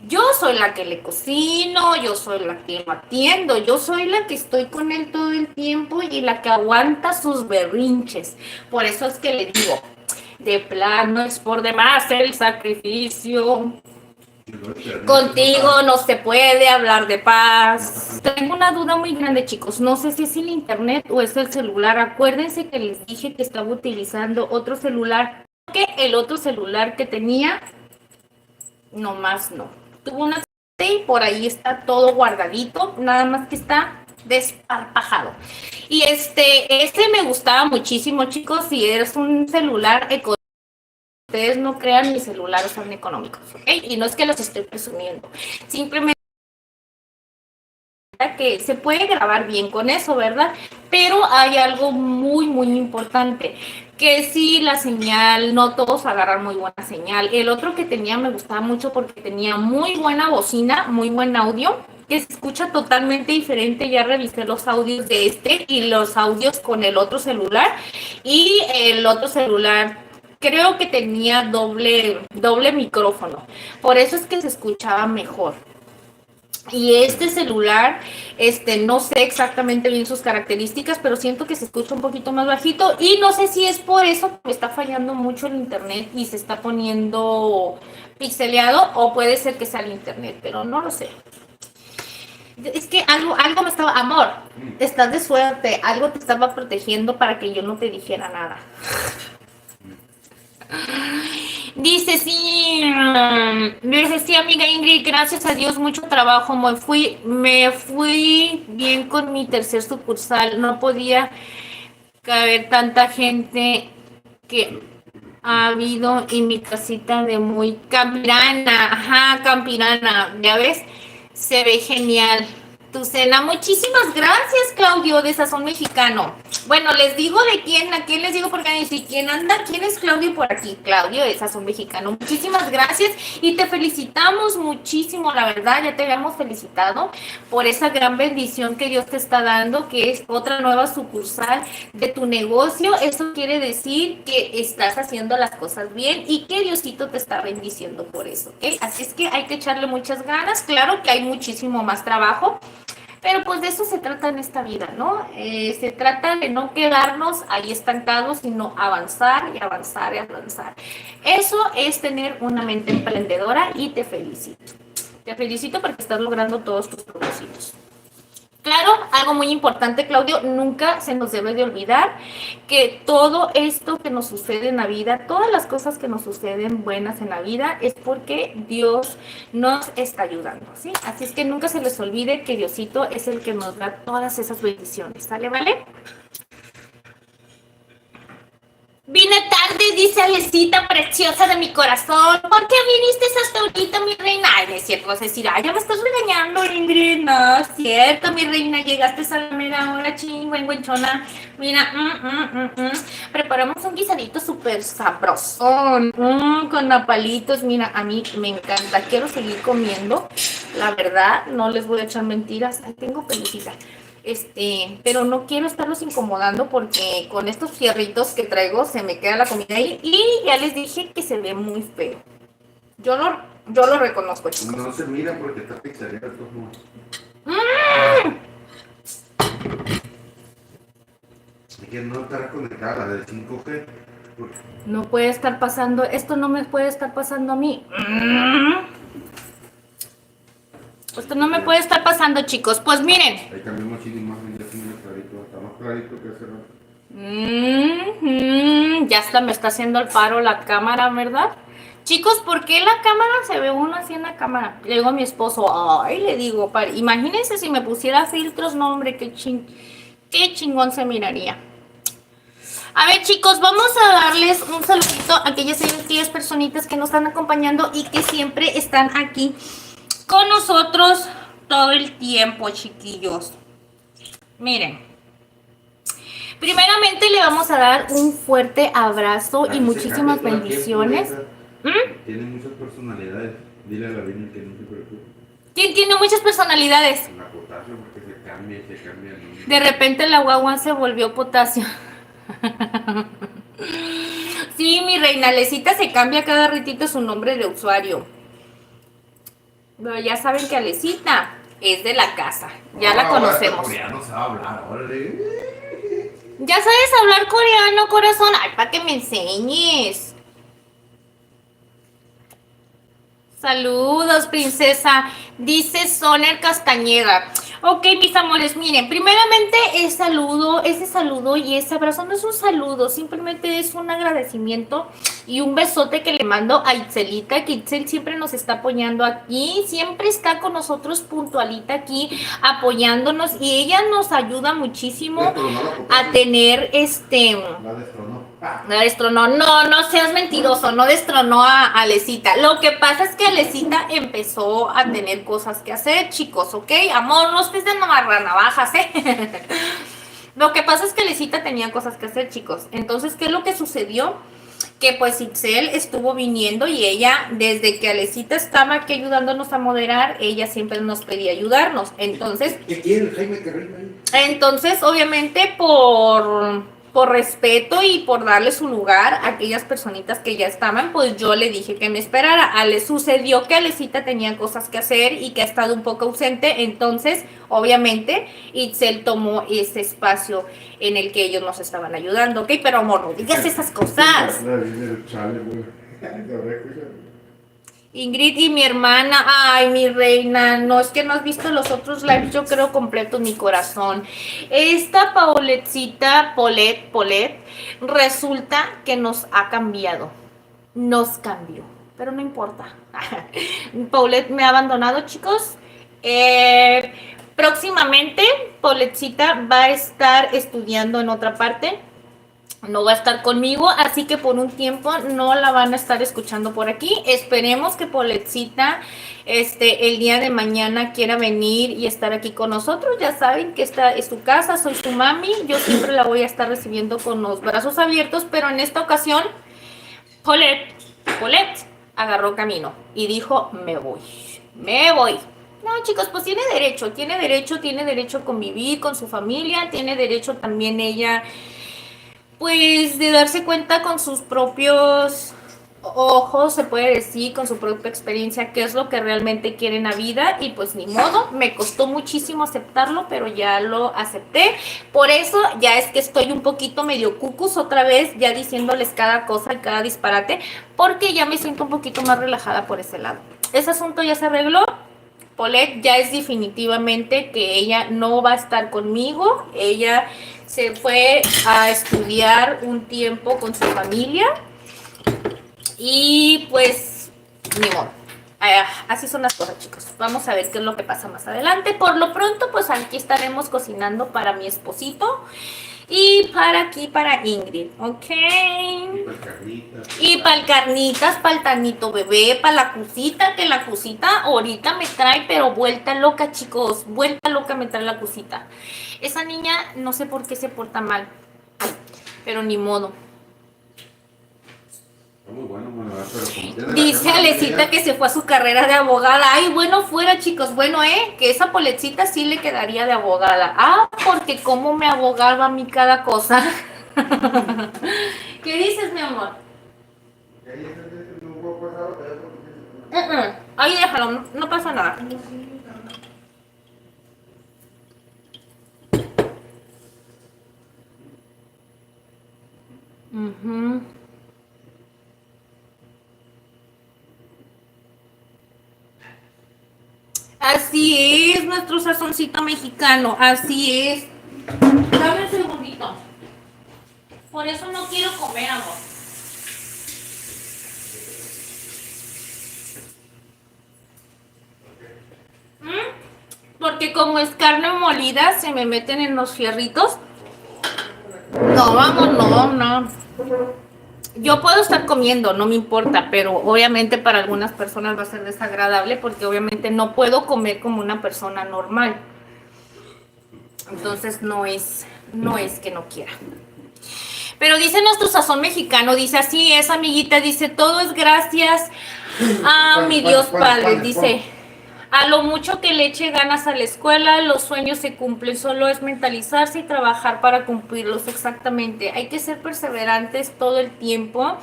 yo soy la que le cocino, yo soy la que lo atiendo, yo soy la que estoy con él todo el tiempo y la que aguanta sus berrinches. Por eso es que le digo, de plano es por demás el sacrificio. Contigo no se puede hablar de paz. Tengo una duda muy grande, chicos. No sé si es el internet o es el celular. Acuérdense que les dije que estaba utilizando otro celular. Que el otro celular que tenía, nomás no. Tuvo una y por ahí está todo guardadito. Nada más que está desparpajado. Y este me gustaba muchísimo, chicos. Si es un celular económico. Ustedes no crean, mis celulares son económicos, ¿ok? Y no es que los estoy presumiendo, simplemente que se puede grabar bien con eso, ¿verdad? Pero hay algo muy, muy importante, que si la señal, no todos agarran muy buena señal. El otro que tenía me gustaba mucho porque tenía muy buena bocina, muy buen audio, que se escucha totalmente diferente. Ya revisé los audios de este y los audios con el otro celular, y el otro celular creo que tenía doble micrófono, por eso es que se escuchaba mejor. Y este celular, no sé exactamente bien sus características, pero siento que se escucha un poquito más bajito y no sé si es por eso que me está fallando mucho el internet y se está poniendo pixeleado, o puede ser que sea el internet, pero no lo sé. Es que algo me estaba... Amor, estás de suerte, algo te estaba protegiendo para que yo no te dijera nada. Dice, sí, amiga Ingrid, gracias a Dios, mucho trabajo, me fui bien con mi tercer sucursal, no podía caber tanta gente que ha habido en mi casita de muy Campirana, ajá, Campirana, ya ves, se ve genial tu cena. Muchísimas gracias, Claudio, de Sazón Mexicano. Bueno, les digo de quién, a quién les digo, porque si quién anda, quién es Claudio por aquí. Claudio de Sazón Mexicano. Muchísimas gracias y te felicitamos muchísimo, la verdad, ya te habíamos felicitado por esa gran bendición que Dios te está dando, que es otra nueva sucursal de tu negocio. Eso quiere decir que estás haciendo las cosas bien y que Diosito te está bendiciendo por eso, ¿ok? Así es que hay que echarle muchas ganas. Claro que hay muchísimo más trabajo, pero pues de eso se trata en esta vida, ¿no? Se trata de no quedarnos ahí estancados, sino avanzar y avanzar y avanzar. Eso es tener una mente emprendedora y te felicito. Te felicito porque estás logrando todos tus propósitos. Claro, algo muy importante, Claudio, nunca se nos debe de olvidar que todo esto que nos sucede en la vida, todas las cosas que nos suceden buenas en la vida, es porque Dios nos está ayudando, ¿sí? Así es que nunca se les olvide que Diosito es el que nos da todas esas bendiciones, ¿sale, vale? Vine tarde, dice Alecita, preciosa de mi corazón. ¿Por qué viniste hasta ahorita, mi reina? Ay, no es cierto, vas a decir, ay, ya me estás regañando, Ingrid. No es cierto, mi reina, llegaste a la mera hora, chingüengüenchona. Mira, preparamos un guisadito súper sabrosón, con napalitos. Mira, a mí me encanta, quiero seguir comiendo. La verdad, no les voy a echar mentiras. Ay, tengo pelucita. Pero no quiero estarlos incomodando porque con estos fierritos que traigo se me queda la comida ahí y ya les dije que se ve muy feo. Yo lo reconozco, chicos. No se mira porque está pixelado. Es que no estará conectada la del 5G. Porque No puede estar pasando, esto no me puede estar pasando a mí. Esto no me puede estar pasando, chicos. Pues miren. ahí cambiamos sin imagen, ya se mira clarito, está más clarito que hace rato. Ya hasta me está haciendo el paro la cámara, ¿verdad? Chicos, ¿por qué la cámara se ve uno así en la cámara? Le digo a mi esposo, ay, le digo, imagínense si me pusiera filtros, no, hombre, qué chingón se miraría. A ver, chicos, vamos a darles un saludito a aquellas 10 personitas que nos están acompañando y que siempre están aquí con nosotros todo el tiempo, chiquillos. Miren, primeramente le vamos a dar un fuerte abrazo y muchísimas bendiciones. Tiene muchas personalidades. Dile a la Virgen que no se preocupe. ¿Quién tiene muchas personalidades? La potasio porque se cambia y se cambia el nombre. De repente la guagua se volvió potasio. Sí, mi reina Alecita se cambia cada ratito su nombre de usuario. Pero ya saben que Alecita es de la casa. Ya la conocemos. Ya no sabe hablar, órale. ¿Ya sabes hablar coreano, corazón? Ay, para que me enseñes. Saludos, princesa. Dice Soner Castañeda. Ok, mis amores, miren, primeramente ese saludo y ese abrazo no es un saludo, simplemente es un agradecimiento y un besote que le mando a Itzelita, que Itzel siempre nos está apoyando aquí, siempre está con nosotros puntualita aquí, apoyándonos y ella nos ayuda muchísimo a tener La destronó. La destronó. No seas mentiroso, no destronó a Alecita. Lo que pasa es que Alecita empezó a tener cosas que hacer, chicos, ¿ok? Amor, no estés de navajas, ¿eh? Lo que pasa es que Alecita tenía cosas que hacer, chicos. Entonces, ¿qué es lo que sucedió? Que pues Itzel estuvo viniendo y ella, desde que Alecita estaba aquí ayudándonos a moderar, ella siempre nos pedía ayudarnos. Entonces, ¿Qué quiere el Jaime Carrillo ahí? entonces, obviamente, por respeto y por darle su lugar a aquellas personitas que ya estaban, pues yo le dije que me esperara. Sucedió que Alecita tenía cosas que hacer y que ha estado un poco ausente, entonces, obviamente, Itzel tomó ese espacio en el que ellos nos estaban ayudando, ¿ok? Pero amor, no digas esas cosas. Ingrid y mi hermana, ay, mi reina, no, es que no has visto los otros lives, yo creo completo mi corazón. Esta Paulette, resulta que nos ha cambiado, nos cambió, pero no importa. Paulette me ha abandonado, chicos. Próximamente, Pauletcita va a estar estudiando en otra parte. No va a estar conmigo, así que por un tiempo no la van a estar escuchando por aquí. Esperemos que Pauletcita el día de mañana quiera venir y estar aquí con nosotros. Ya saben que esta es su casa, soy su mami. Yo siempre la voy a estar recibiendo con los brazos abiertos, pero en esta ocasión Paulette agarró camino y dijo, me voy. No, chicos, pues tiene derecho a convivir con su familia, tiene derecho también ella, pues, de darse cuenta con sus propios ojos, se puede decir, con su propia experiencia, qué es lo que realmente quiere en la vida. Y pues ni modo, me costó muchísimo aceptarlo, pero ya lo acepté. Por eso ya es que estoy un poquito medio cucus otra vez, ya diciéndoles cada cosa y cada disparate, porque ya me siento un poquito más relajada por ese lado. Ese asunto ya se arregló. Paulette ya es definitivamente que ella no va a estar conmigo. Ella se fue a estudiar un tiempo con su familia y pues ni modo. Así son las cosas, chicos. Vamos a ver qué es lo que pasa más adelante. Por lo pronto, pues aquí estaremos cocinando para mi esposito y para Ingrid, ¿ok? Y para el carnitas, para el tanito bebé, para la cosita, que la cosita ahorita me trae, pero vuelta loca, chicos. Vuelta loca me trae la cosita. Esa niña no sé por qué se porta mal, pero ni modo. Muy bueno, pero dice Alecita que se fue a su carrera de abogada. Ay, bueno, fuera, chicos. Bueno, que esa Pauletcita sí le quedaría de abogada. Porque cómo me abogaba a mí cada cosa. ¿Qué dices, mi amor? Ahí déjalo, no pasa nada. Ujú. Así es, nuestro sazoncito mexicano, así es. Dame un segundito. Por eso no quiero comer, amor. Porque como es carne molida, se me meten en los fierritos. No, vamos, no. Yo puedo estar comiendo, no me importa, pero obviamente para algunas personas va a ser desagradable porque obviamente no puedo comer como una persona normal. Entonces no es que no quiera. Pero dice nuestro sazón mexicano, dice así es, amiguita, dice todo es gracias a mi Dios Padre, dice a lo mucho que le eche ganas a la escuela, los sueños se cumplen, solo es mentalizarse y trabajar para cumplirlos exactamente. Hay que ser perseverantes todo el tiempo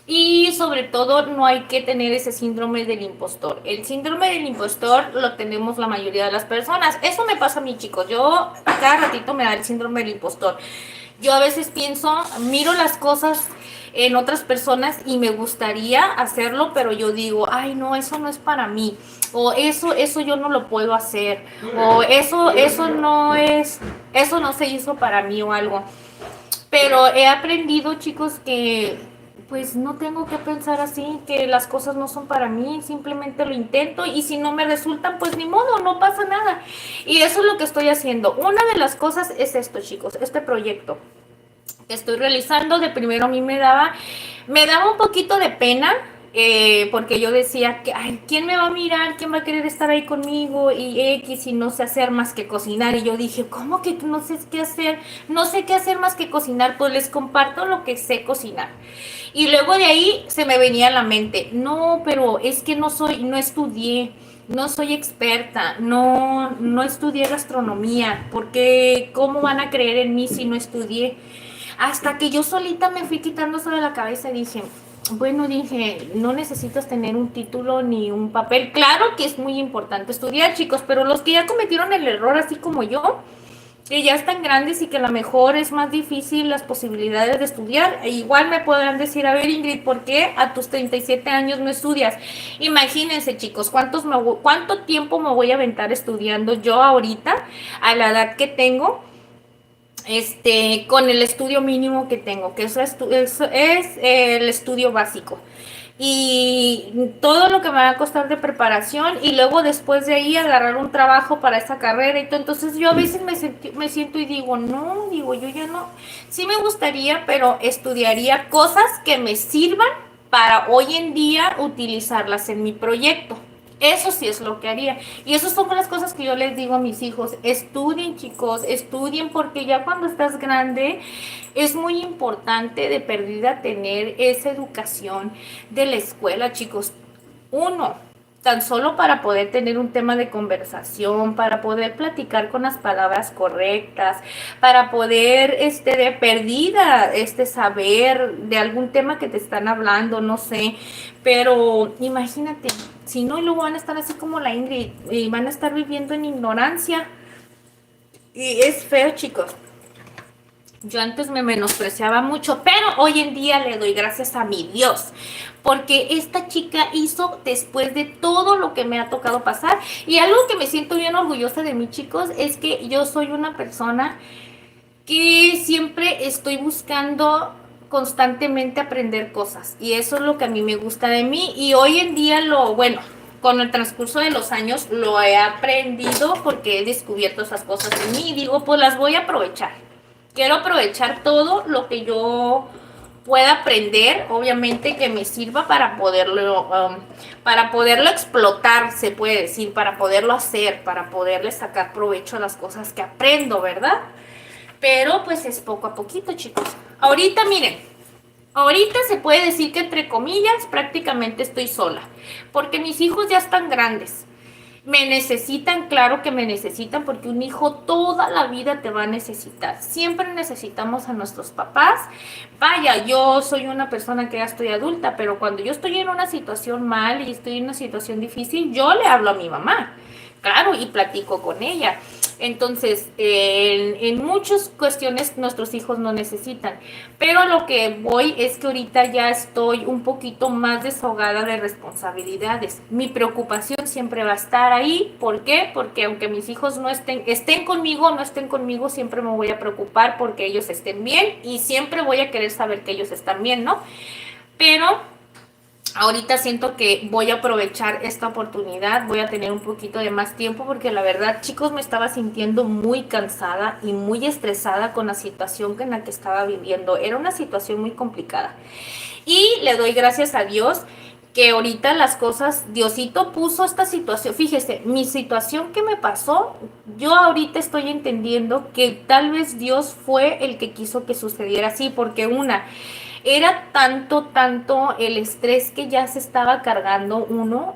y sobre todo no hay que tener ese síndrome del impostor. El síndrome del impostor lo tenemos la mayoría de las personas. Eso me pasa a mí, chicos. Yo cada ratito me da el síndrome del impostor. Yo a veces pienso, miro las cosas en otras personas y me gustaría hacerlo, pero yo digo, ay no, eso no es para mí, o eso yo no lo puedo hacer, o eso no se hizo para mí o algo. Pero he aprendido, chicos, que pues no tengo que pensar así, que las cosas no son para mí, simplemente lo intento y si no me resultan, pues ni modo, no pasa nada. Y eso es lo que estoy haciendo. Una de las cosas es esto, chicos, este proyecto que estoy realizando. De primero a mí me daba un poquito de pena, porque yo decía que, ay, ¿quién me va a mirar? ¿Quién va a querer estar ahí conmigo? Y X, y no sé hacer más que cocinar. Y yo dije, ¿cómo que no sé qué hacer? No sé qué hacer más que cocinar. Pues les comparto lo que sé cocinar. Y luego de ahí se me venía a la mente, no, pero es que no estudié, no soy experta, no estudié gastronomía, porque ¿cómo van a creer en mí si no estudié? Hasta que yo solita me fui quitando eso de la cabeza y dije, bueno, dije, no necesitas tener un título ni un papel. Claro que es muy importante estudiar, chicos, pero los que ya cometieron el error, así como yo, que ya están grandes y que a lo mejor es más difícil las posibilidades de estudiar, e igual me podrán decir, a ver, Ingrid, ¿por qué a tus 37 años no estudias? Imagínense, chicos, cuánto tiempo me voy a aventar estudiando yo ahorita, a la edad que tengo, con el estudio mínimo que tengo, que es el estudio básico. Y todo lo que me va a costar de preparación y luego después de ahí agarrar un trabajo para esa carrera y todo. Entonces yo a veces me siento y digo, no, digo, yo ya no, sí me gustaría, pero estudiaría cosas que me sirvan para hoy en día utilizarlas en mi proyecto. Eso sí es lo que haría. Y esas son las cosas que yo les digo a mis hijos. Estudien, chicos, estudien porque ya cuando estás grande es muy importante de perdida tener esa educación de la escuela, chicos. Uno, tan solo para poder tener un tema de conversación, para poder platicar con las palabras correctas, para poder, de perdida, saber de algún tema que te están hablando, no sé, pero imagínate, si no, y luego van a estar así como la Ingrid, y van a estar viviendo en ignorancia, y es feo, chicos. Yo antes me menospreciaba mucho, pero hoy en día le doy gracias a mi Dios, porque esta chica hizo después de todo lo que me ha tocado pasar. Y algo que me siento bien orgullosa de mí, chicos, es que yo soy una persona que siempre estoy buscando constantemente aprender cosas. Y eso es lo que a mí me gusta de mí. Y hoy en día bueno, con el transcurso de los años lo he aprendido porque he descubierto esas cosas en mí y digo, pues las voy a aprovechar. Quiero aprovechar todo lo que yo pueda aprender, obviamente que me sirva para poderlo explotar, se puede decir, para poderlo hacer, para poderle sacar provecho a las cosas que aprendo, ¿verdad? Pero pues es poco a poquito, chicos. Ahorita, miren, ahorita se puede decir que entre comillas prácticamente estoy sola, porque mis hijos ya están grandes. Me necesitan, claro que me necesitan, porque un hijo toda la vida te va a necesitar. Siempre necesitamos a nuestros papás. Vaya, yo soy una persona que ya estoy adulta, pero cuando yo estoy en una situación mal y estoy en una situación difícil, yo le hablo a mi mamá, claro, y platico con ella. Entonces, en muchas cuestiones nuestros hijos no necesitan. Pero a lo que voy es que ahorita ya estoy un poquito más desahogada de responsabilidades. Mi preocupación siempre va a estar ahí. ¿Por qué? Porque aunque mis hijos no estén conmigo o no estén conmigo, siempre me voy a preocupar porque ellos estén bien y siempre voy a querer saber que ellos están bien, ¿no? Pero ahorita siento que voy a aprovechar esta oportunidad, voy a tener un poquito de más tiempo porque la verdad, chicos, me estaba sintiendo muy cansada y muy estresada con la situación en la que estaba viviendo. Era una situación muy complicada. Y le doy gracias a Dios que ahorita las cosas, Diosito puso esta situación. Fíjese, mi situación que me pasó, yo ahorita estoy entendiendo que tal vez Dios fue el que quiso que sucediera así, porque era tanto el estrés que ya se estaba cargando uno,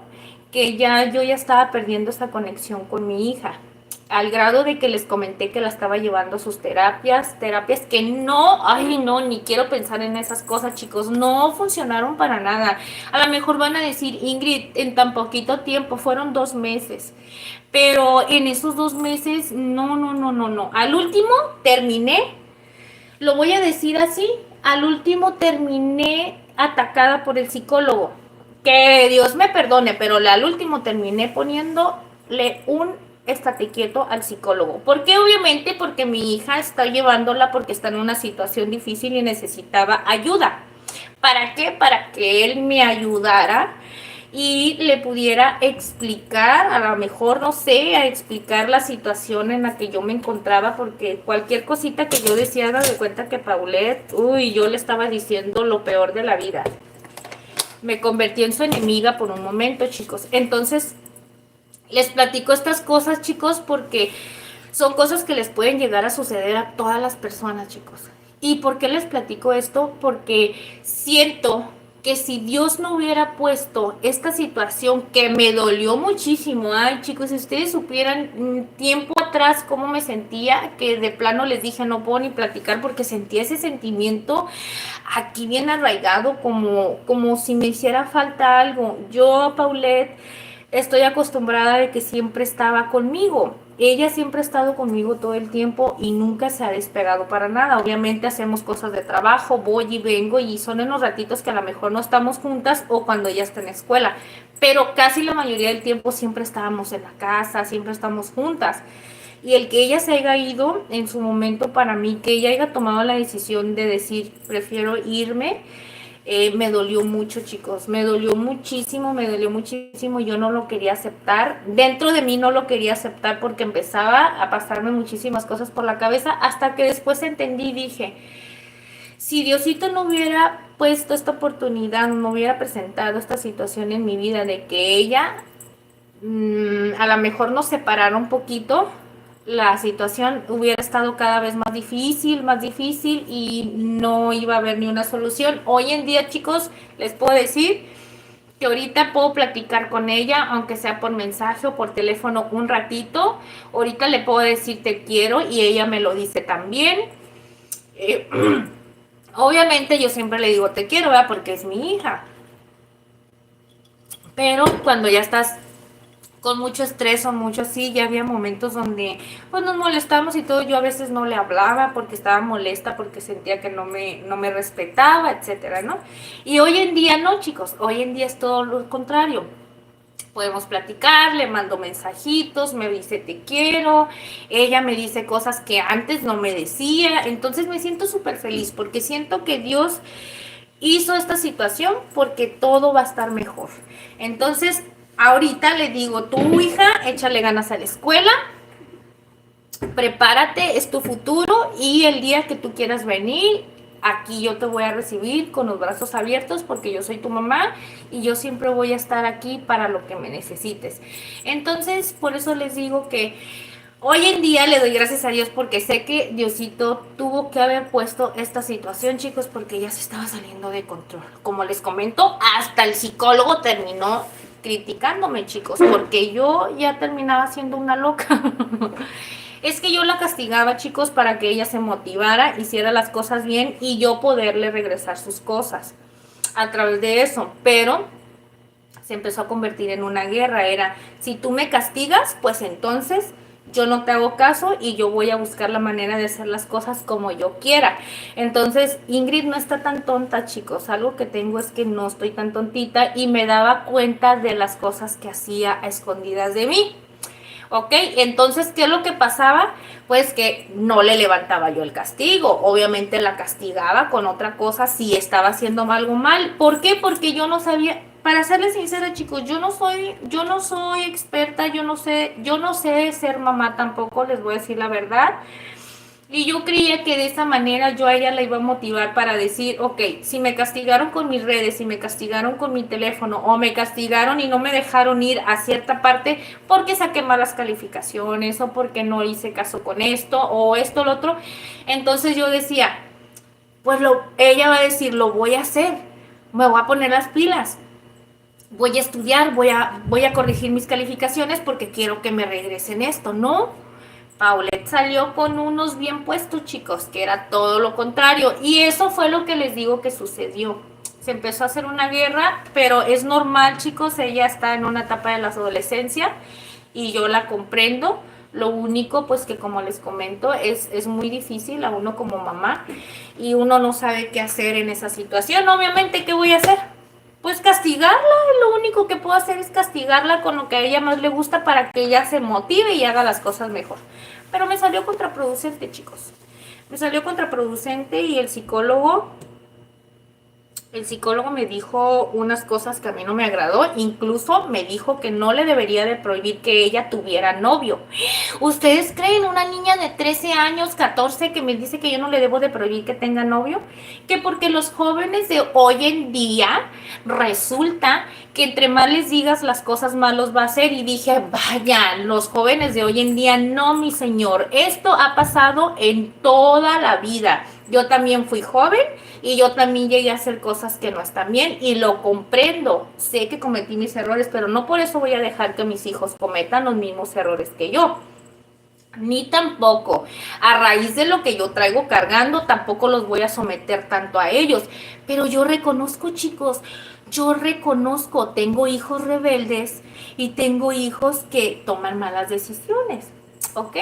que yo ya estaba perdiendo esa conexión con mi hija. Al grado de que les comenté que la estaba llevando a sus terapias que no, ay no, ni quiero pensar en esas cosas, chicos, no funcionaron para nada. A lo mejor van a decir, Ingrid, en tan poquito tiempo, fueron 2 meses, pero en esos 2 meses, no. Al último terminé, lo voy a decir así, al último terminé atacada por el psicólogo. Que Dios me perdone, pero al último terminé poniéndole un estate quieto al psicólogo. ¿Por qué? Obviamente porque mi hija está llevándola porque está en una situación difícil y necesitaba ayuda. ¿Para qué? Para que él me ayudara y le pudiera explicar, a lo mejor, no sé, a explicar la situación en la que yo me encontraba, porque cualquier cosita que yo decía, haga de cuenta que Paulette, uy, yo le estaba diciendo lo peor de la vida. Me convertí en su enemiga por un momento, chicos. Entonces, les platico estas cosas, chicos, porque son cosas que les pueden llegar a suceder a todas las personas, chicos. ¿Y por qué les platico esto? Porque siento que si Dios no hubiera puesto esta situación que me dolió muchísimo, ay chicos, si ustedes supieran tiempo atrás cómo me sentía, que de plano les dije no puedo ni platicar porque sentía ese sentimiento aquí bien arraigado, como si me hiciera falta algo. Yo, Paulette, estoy acostumbrada de que siempre estaba conmigo. Ella siempre ha estado conmigo todo el tiempo y nunca se ha despegado para nada. Obviamente hacemos cosas de trabajo, voy y vengo y son en los ratitos que a lo mejor no estamos juntas o cuando ella está en la escuela. Pero casi la mayoría del tiempo siempre estábamos en la casa, siempre estamos juntas. Y el que ella se haya ido en su momento para mí, que ella haya tomado la decisión de decir prefiero irme, me dolió mucho, chicos, me dolió muchísimo, yo no lo quería aceptar, dentro de mí no lo quería aceptar porque empezaba a pasarme muchísimas cosas por la cabeza, hasta que después entendí y dije, si Diosito no hubiera puesto esta oportunidad, no hubiera presentado esta situación en mi vida de que ella a lo mejor nos separara un poquito, la situación hubiera estado cada vez más difícil y no iba a haber ni una solución. Hoy en día, chicos, les puedo decir que ahorita puedo platicar con ella, aunque sea por mensaje o por teléfono un ratito. Ahorita le puedo decir te quiero y ella me lo dice también. Eh, obviamente yo siempre le digo te quiero, ¿verdad? Porque es mi hija. Pero cuando ya estás con mucho estrés o mucho así, ya había momentos donde pues nos molestamos y todo, yo a veces no le hablaba porque estaba molesta, porque sentía que no me respetaba, etcétera, ¿no? Y hoy en día no, chicos, hoy en día es todo lo contrario. Podemos platicar, le mando mensajitos, me dice te quiero, ella me dice cosas que antes no me decía, entonces me siento súper feliz porque siento que Dios hizo esta situación porque todo va a estar mejor. Entonces, ahorita le digo, tu hija, échale ganas a la escuela, prepárate, es tu futuro y el día que tú quieras venir, aquí yo te voy a recibir con los brazos abiertos porque yo soy tu mamá y yo siempre voy a estar aquí para lo que me necesites. Entonces, por eso les digo que hoy en día le doy gracias a Dios porque sé que Diosito tuvo que haber puesto esta situación, chicos, porque ya se estaba saliendo de control. Como les comento, hasta el psicólogo terminó criticándome, chicos, porque yo ya terminaba siendo una loca. Es que yo la castigaba, chicos, para que ella se motivara, hiciera las cosas bien y yo poderle regresar sus cosas a través de eso. Pero se empezó a convertir en una guerra. Era, si tú me castigas, pues entonces yo no te hago caso y yo voy a buscar la manera de hacer las cosas como yo quiera. Entonces, Ingrid no está tan tonta, chicos. Algo que tengo es que no estoy tan tontita y me daba cuenta de las cosas que hacía a escondidas de mí. ¿Ok? Entonces, ¿qué es lo que pasaba? Pues que no le levantaba yo el castigo. Obviamente la castigaba con otra cosa si estaba haciendo algo mal. ¿Por qué? Porque yo no sabía. Para serles sincera, chicos, yo no soy experta, yo no sé ser mamá tampoco, les voy a decir la verdad. Y yo creía que de esa manera yo a ella la iba a motivar para decir, ok, si me castigaron con mis redes, si me castigaron con mi teléfono, o me castigaron y no me dejaron ir a cierta parte porque saqué malas calificaciones, o porque no hice caso con esto, o esto, lo otro. Entonces yo decía, pues ella va a decir, lo voy a hacer, me voy a poner las pilas, voy a estudiar, voy a corregir mis calificaciones porque quiero que me regresen esto, ¿no? Paulette salió con unos bien puestos, chicos, que era todo lo contrario. Y eso fue lo que les digo que sucedió. Se empezó a hacer una guerra, pero es normal, chicos, ella está en una etapa de la adolescencia y yo la comprendo. Lo único, pues que como les comento, es muy difícil a uno como mamá y uno no sabe qué hacer en esa situación. Obviamente, ¿qué voy a hacer? Pues castigarla, lo único que puedo hacer es castigarla con lo que a ella más le gusta para que ella se motive y haga las cosas mejor. Pero me salió contraproducente, chicos. Me salió contraproducente y el psicólogo me dijo unas cosas que a mí no me agradó. Incluso me dijo que no le debería de prohibir que ella tuviera novio. ¿Ustedes creen una niña de 13 años, 14, que me dice que yo no le debo de prohibir que tenga novio? Que porque los jóvenes de hoy en día resulta que entre más les digas las cosas más los va a hacer. Y dije, vaya, los jóvenes de hoy en día, no, mi señor, esto ha pasado en toda la vida. Yo también fui joven y yo también llegué a hacer cosas que no están bien y lo comprendo. Sé que cometí mis errores, pero no por eso voy a dejar que mis hijos cometan los mismos errores que yo. Ni tampoco, a raíz de lo que yo traigo cargando, tampoco los voy a someter tanto a ellos. Pero yo reconozco, chicos, tengo hijos rebeldes y tengo hijos que toman malas decisiones, ¿ok?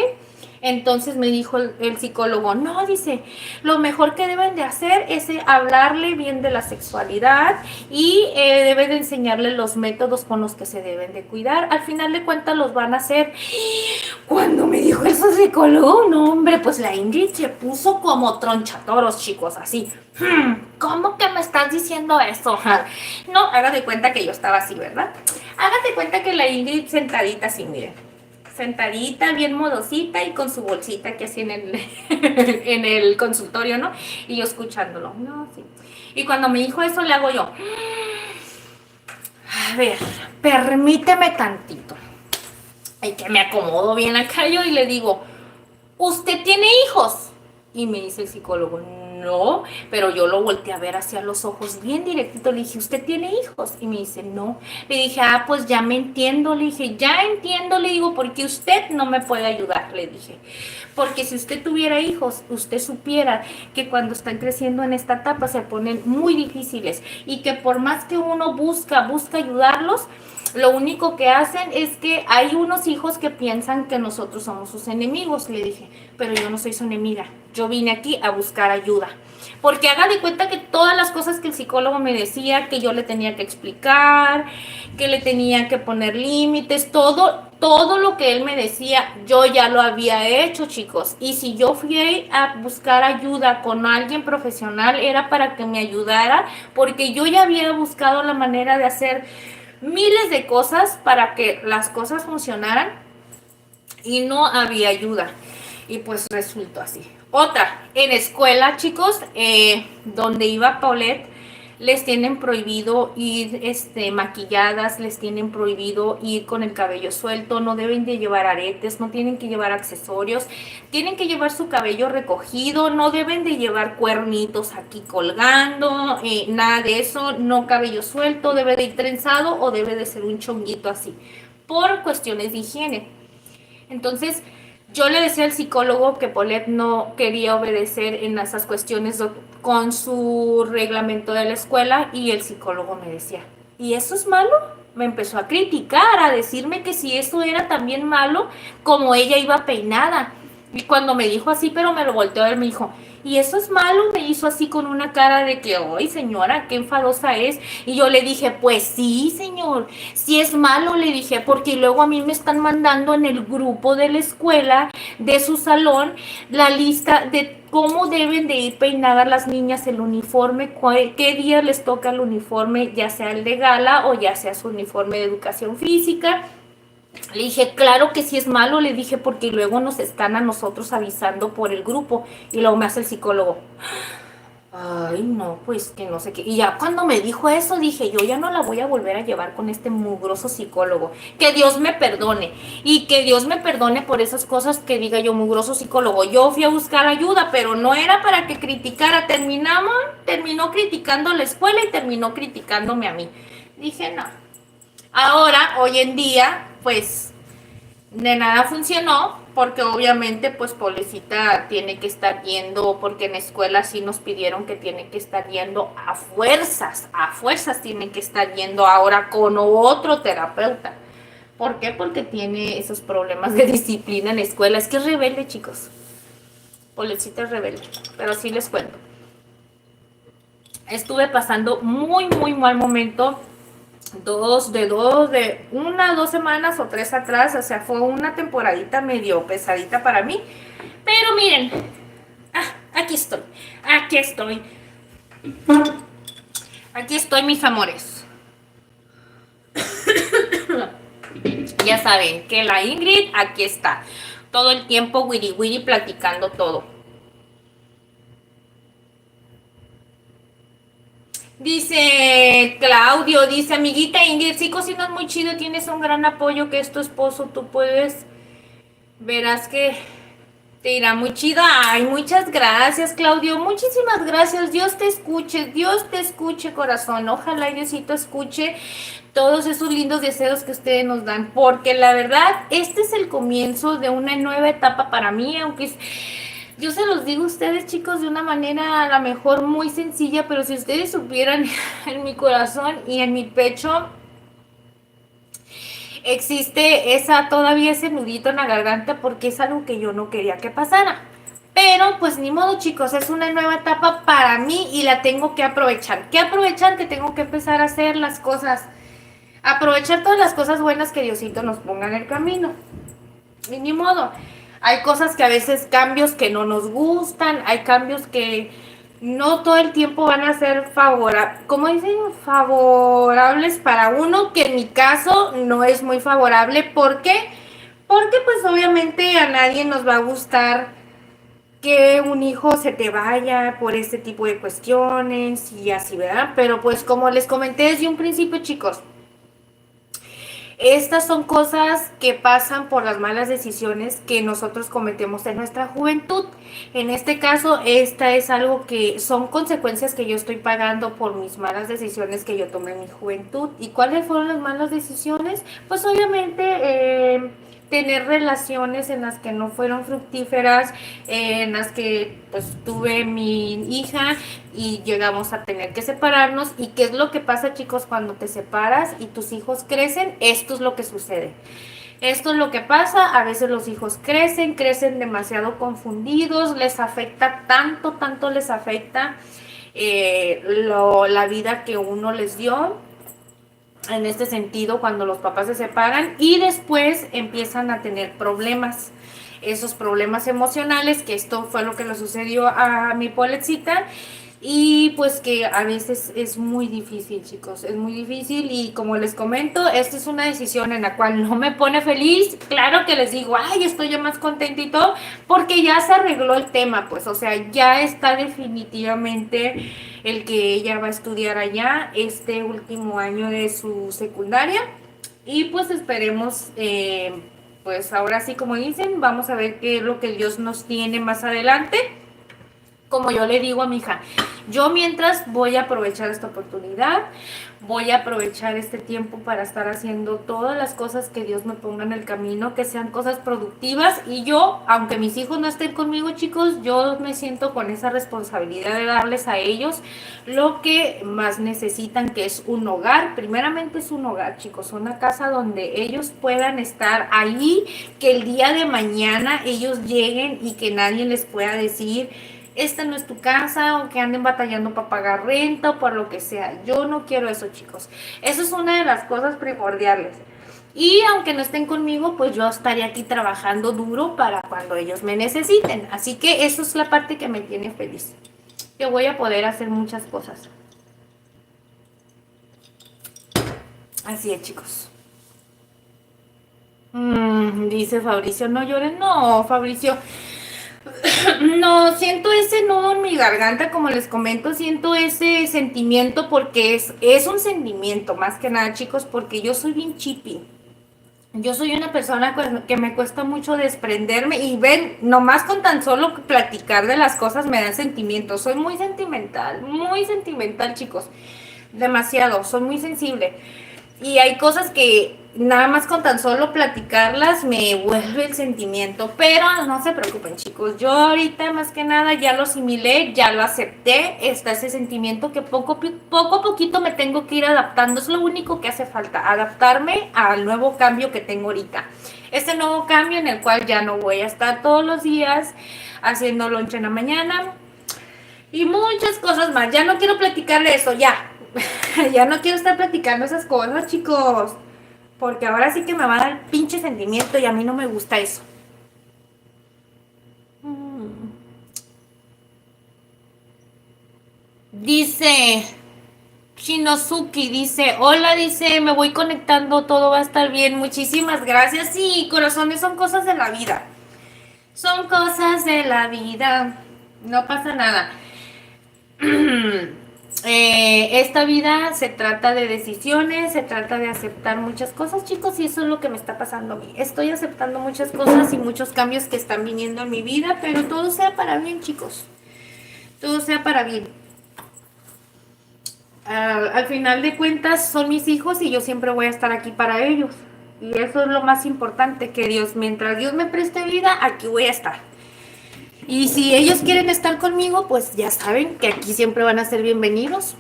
Entonces me dijo el psicólogo, no, dice, lo mejor que deben de hacer es hablarle bien de la sexualidad y deben de enseñarle los métodos con los que se deben de cuidar. Al final de cuentas los van a hacer. Cuando me dijo eso el psicólogo, no, hombre, pues la Ingrid se puso como tronchatoros, chicos, así. ¿Cómo que me estás diciendo eso? No, hágate cuenta que yo estaba así, ¿verdad? Hágate cuenta que la Ingrid sentadita así, miren. Sentadita, bien modosita y con su bolsita que así en el consultorio, ¿no? Y yo escuchándolo, no, sí. Y cuando me dijo eso, le hago yo, a ver, permíteme tantito. Y que me acomodo bien acá yo y le digo, ¿usted tiene hijos? Y me dice el psicólogo, no, pero yo lo volteé a ver hacia los ojos bien directito. Le dije, ¿usted tiene hijos? Y me dice, no. Le dije, pues ya me entiendo. Le dije, ya entiendo, le digo, porque usted no me puede ayudar, le dije. Porque si usted tuviera hijos, usted supiera que cuando están creciendo en esta etapa se ponen muy difíciles y que por más que uno busca ayudarlos, lo único que hacen es que hay unos hijos que piensan que nosotros somos sus enemigos, le dije, pero yo no soy su enemiga, yo vine aquí a buscar ayuda. Porque haga de cuenta que todas las cosas que el psicólogo me decía, que yo le tenía que explicar, que le tenía que poner límites, todo lo que él me decía, yo ya lo había hecho, chicos. Y si yo fui a buscar ayuda con alguien profesional, era para que me ayudara, porque yo ya había buscado la manera de hacer miles de cosas para que las cosas funcionaran y no había ayuda. Y pues resultó así. Otra, en escuela, chicos, donde iba Paulette, les tienen prohibido ir maquilladas, les tienen prohibido ir con el cabello suelto, no deben de llevar aretes, no tienen que llevar accesorios, tienen que llevar su cabello recogido, no deben de llevar cuernitos aquí colgando, nada de eso, no cabello suelto, debe de ir trenzado o debe de ser un chonguito así, por cuestiones de higiene. Entonces, yo le decía al psicólogo que Paulette no quería obedecer en esas cuestiones con su reglamento de la escuela y el psicólogo me decía, ¿y eso es malo? me empezó a criticar, a decirme que si eso era también malo, como ella iba peinada. Y cuando me dijo así, pero me lo volteó a ver, me dijo, ¿y eso es malo? Me hizo así con una cara de que, ¡ay, señora, qué enfadosa es! Y yo le dije, pues sí, señor, sí es malo, le dije, porque luego a mí me están mandando en el grupo de la escuela, de su salón, la lista de cómo deben de ir peinadas las niñas, el uniforme, qué día les toca el uniforme, ya sea el de gala o ya sea su uniforme de educación física. Le dije, claro que sí es malo, le dije, porque luego nos están a nosotros avisando por el grupo. Y luego me hace el psicólogo, ay, no, pues que no sé qué. Y ya cuando me dijo eso, dije, yo ya no la voy a volver a llevar con este mugroso psicólogo. Que Dios me perdone. Y que Dios me perdone por esas cosas que diga yo, mugroso psicólogo. Yo fui a buscar ayuda, pero no era para que criticara. Terminó criticando la escuela y terminó criticándome a mí. Dije, no. Ahora, hoy en día, pues de nada funcionó porque obviamente pues pobrecita tiene que estar yendo, porque en la escuela sí nos pidieron que tiene que estar yendo a fuerzas tiene que estar yendo ahora con otro terapeuta. ¿Por qué? Porque tiene esos problemas de disciplina en la escuela. Es que es rebelde, chicos. Pobrecita es rebelde, pero sí les cuento. Estuve pasando muy mal momento de 1 o 2 semanas o 3 atrás, o sea, fue una temporadita medio pesadita para mí, pero miren, aquí estoy, aquí estoy mis amores. Ya saben que la Ingrid aquí está, todo el tiempo wiri wiri platicando todo. Dice Claudio, dice amiguita Ingrid, sí cocinas muy chido, tienes un gran apoyo que es tu esposo, tú puedes, verás que te irá muy chido. Ay, muchas gracias Claudio, muchísimas gracias, Dios te escuche corazón, ojalá Diosito escuche todos esos lindos deseos que ustedes nos dan, porque la verdad, este es el comienzo de una nueva etapa para mí, aunque es... Yo se los digo a ustedes, chicos, de una manera a lo mejor muy sencilla, pero si ustedes supieran en mi corazón y en mi pecho existe todavía ese nudito en la garganta porque es algo que yo no quería que pasara. Pero pues ni modo, chicos, es una nueva etapa para mí y la tengo que aprovechar. ¿Qué aprovechar? Que tengo que empezar a hacer las cosas, aprovechar todas las cosas buenas que Diosito nos ponga en el camino. Y ni modo. Hay cosas que a veces, cambios que no nos gustan, hay cambios que no todo el tiempo van a ser como dicen, favorables para uno, que en mi caso no es muy favorable. ¿Por qué? Porque pues obviamente a nadie nos va a gustar que un hijo se te vaya por este tipo de cuestiones y así, ¿verdad? Pero pues como les comenté desde un principio, chicos, estas son cosas que pasan por las malas decisiones que nosotros cometemos en nuestra juventud. En este caso, esta es algo que son consecuencias que yo estoy pagando por mis malas decisiones que yo tomé en mi juventud. ¿Y cuáles fueron las malas decisiones? Pues obviamente tener relaciones en las que no fueron fructíferas, en las que pues tuve mi hija y llegamos a tener que separarnos. ¿Y qué es lo que pasa, chicos, cuando te separas y tus hijos crecen? Esto es lo que sucede. Esto es lo que pasa, a veces los hijos crecen demasiado confundidos, les afecta tanto les afecta la vida que uno les dio. En este sentido, cuando los papás se separan y después empiezan a tener problemas, esos problemas emocionales, que esto fue lo que le sucedió a mi Poletcita, y pues que a veces es muy difícil, chicos, es muy difícil. Y como les comento, esta es una decisión en la cual no me pone feliz. Claro que les digo, ay, estoy yo más contentito porque ya se arregló el tema, pues, o sea, ya está definitivamente el que ella va a estudiar allá este último año de su secundaria. Y pues esperemos, pues ahora sí, como dicen, vamos a ver qué es lo que Dios nos tiene más adelante. Como yo le digo a mi hija, yo mientras voy a aprovechar esta oportunidad, voy a aprovechar este tiempo para estar haciendo todas las cosas que Dios me ponga en el camino, que sean cosas productivas. Y yo, aunque mis hijos no estén conmigo, chicos, yo me siento con esa responsabilidad de darles a ellos lo que más necesitan, que es un hogar. Primeramente es un hogar, chicos, una casa donde ellos puedan estar ahí, que el día de mañana ellos lleguen y que nadie les pueda decir, esta no es tu casa, o que anden batallando para pagar renta o por lo que sea. Yo no quiero eso, chicos. Eso es una de las cosas primordiales. Y aunque no estén conmigo, pues yo estaré aquí trabajando duro para cuando ellos me necesiten. Así que eso es la parte que me tiene feliz, que voy a poder hacer muchas cosas. Así es, chicos. Dice Fabricio, no llores. No, Fabricio. No, siento ese nudo en mi garganta, como les comento, siento ese sentimiento porque es un sentimiento, más que nada, chicos, porque yo soy bien chippy. Yo soy una persona que me cuesta mucho desprenderme y ven, nomás con tan solo platicar de las cosas me dan sentimientos. Soy muy sentimental, chicos. Demasiado, soy muy sensible. Y hay cosas que nada más con tan solo platicarlas me vuelve el sentimiento. Pero no se preocupen, chicos. Yo ahorita más que nada ya lo asimilé, ya lo acepté. Está ese sentimiento que poco a poquito me tengo que ir adaptando. Es lo único que hace falta, adaptarme al nuevo cambio que tengo ahorita. Este nuevo cambio en el cual ya no voy a estar todos los días haciendo lonche en la mañana y muchas cosas más. Ya no quiero platicar de eso, ya. Ya no quiero estar platicando esas cosas, chicos. Porque ahora sí que me va a dar pinche sentimiento y a mí no me gusta eso. Dice Shinosuke, dice, hola, dice, me voy conectando, todo va a estar bien. Muchísimas gracias. Sí, corazones, son cosas de la vida. Son cosas de la vida. No pasa nada. Esta vida se trata de decisiones, se trata de aceptar muchas cosas, chicos, y eso es lo que me está pasando a mí. Estoy aceptando muchas cosas y muchos cambios que están viniendo en mi vida, pero todo sea para bien, chicos. Todo sea para bien. Al final de cuentas son mis hijos y yo siempre voy a estar aquí para ellos. Y eso es lo más importante, que Dios, mientras Dios me preste vida, aquí voy a estar. Y si ellos quieren estar conmigo, pues ya saben que aquí siempre van a ser bienvenidos.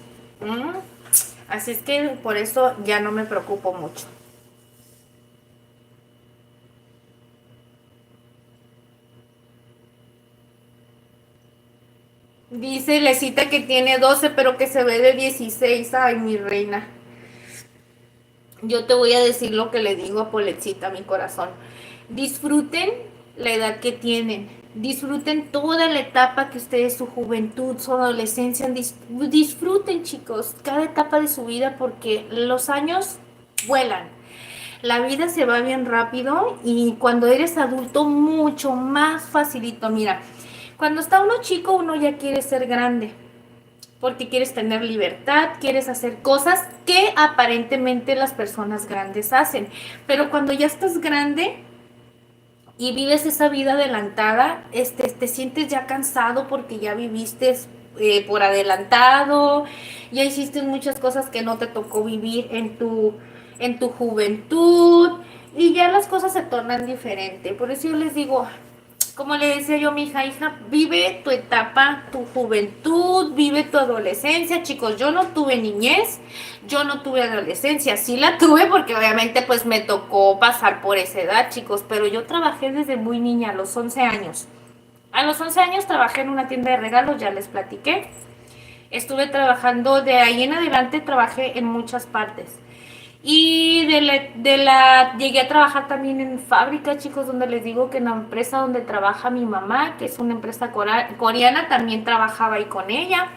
Así es que por eso ya no me preocupo mucho. Dice Lesita que tiene 12, pero que se ve de 16. Ay, mi reina. Yo te voy a decir lo que le digo a Poletcita, mi corazón. Disfruten la edad que tienen. Disfruten toda la etapa que ustedes, su juventud, su adolescencia. Disfruten, chicos, cada etapa de su vida, porque los años vuelan. La vida se va bien rápido y cuando eres adulto mucho más facilito. Mira, cuando está uno chico uno ya quiere ser grande porque quieres tener libertad, quieres hacer cosas que aparentemente las personas grandes hacen. Pero cuando ya estás grande y vives esa vida adelantada, te sientes ya cansado porque ya viviste por adelantado, ya hiciste muchas cosas que no te tocó vivir en tu juventud y ya las cosas se tornan diferentes. Por eso yo les digo, como le decía yo a mi hija, vive tu etapa, tu juventud, vive tu adolescencia. Chicos, yo no tuve niñez, yo no tuve adolescencia, sí la tuve porque obviamente pues me tocó pasar por esa edad, chicos, pero yo trabajé desde muy niña, a los 11 años. A los 11 años trabajé en una tienda de regalos, ya les platiqué. Estuve trabajando, de ahí en adelante trabajé en muchas partes. Y llegué a trabajar también en fábrica, chicos, donde les digo que en la empresa donde trabaja mi mamá, que es una empresa coreana, también trabajaba ahí con ella.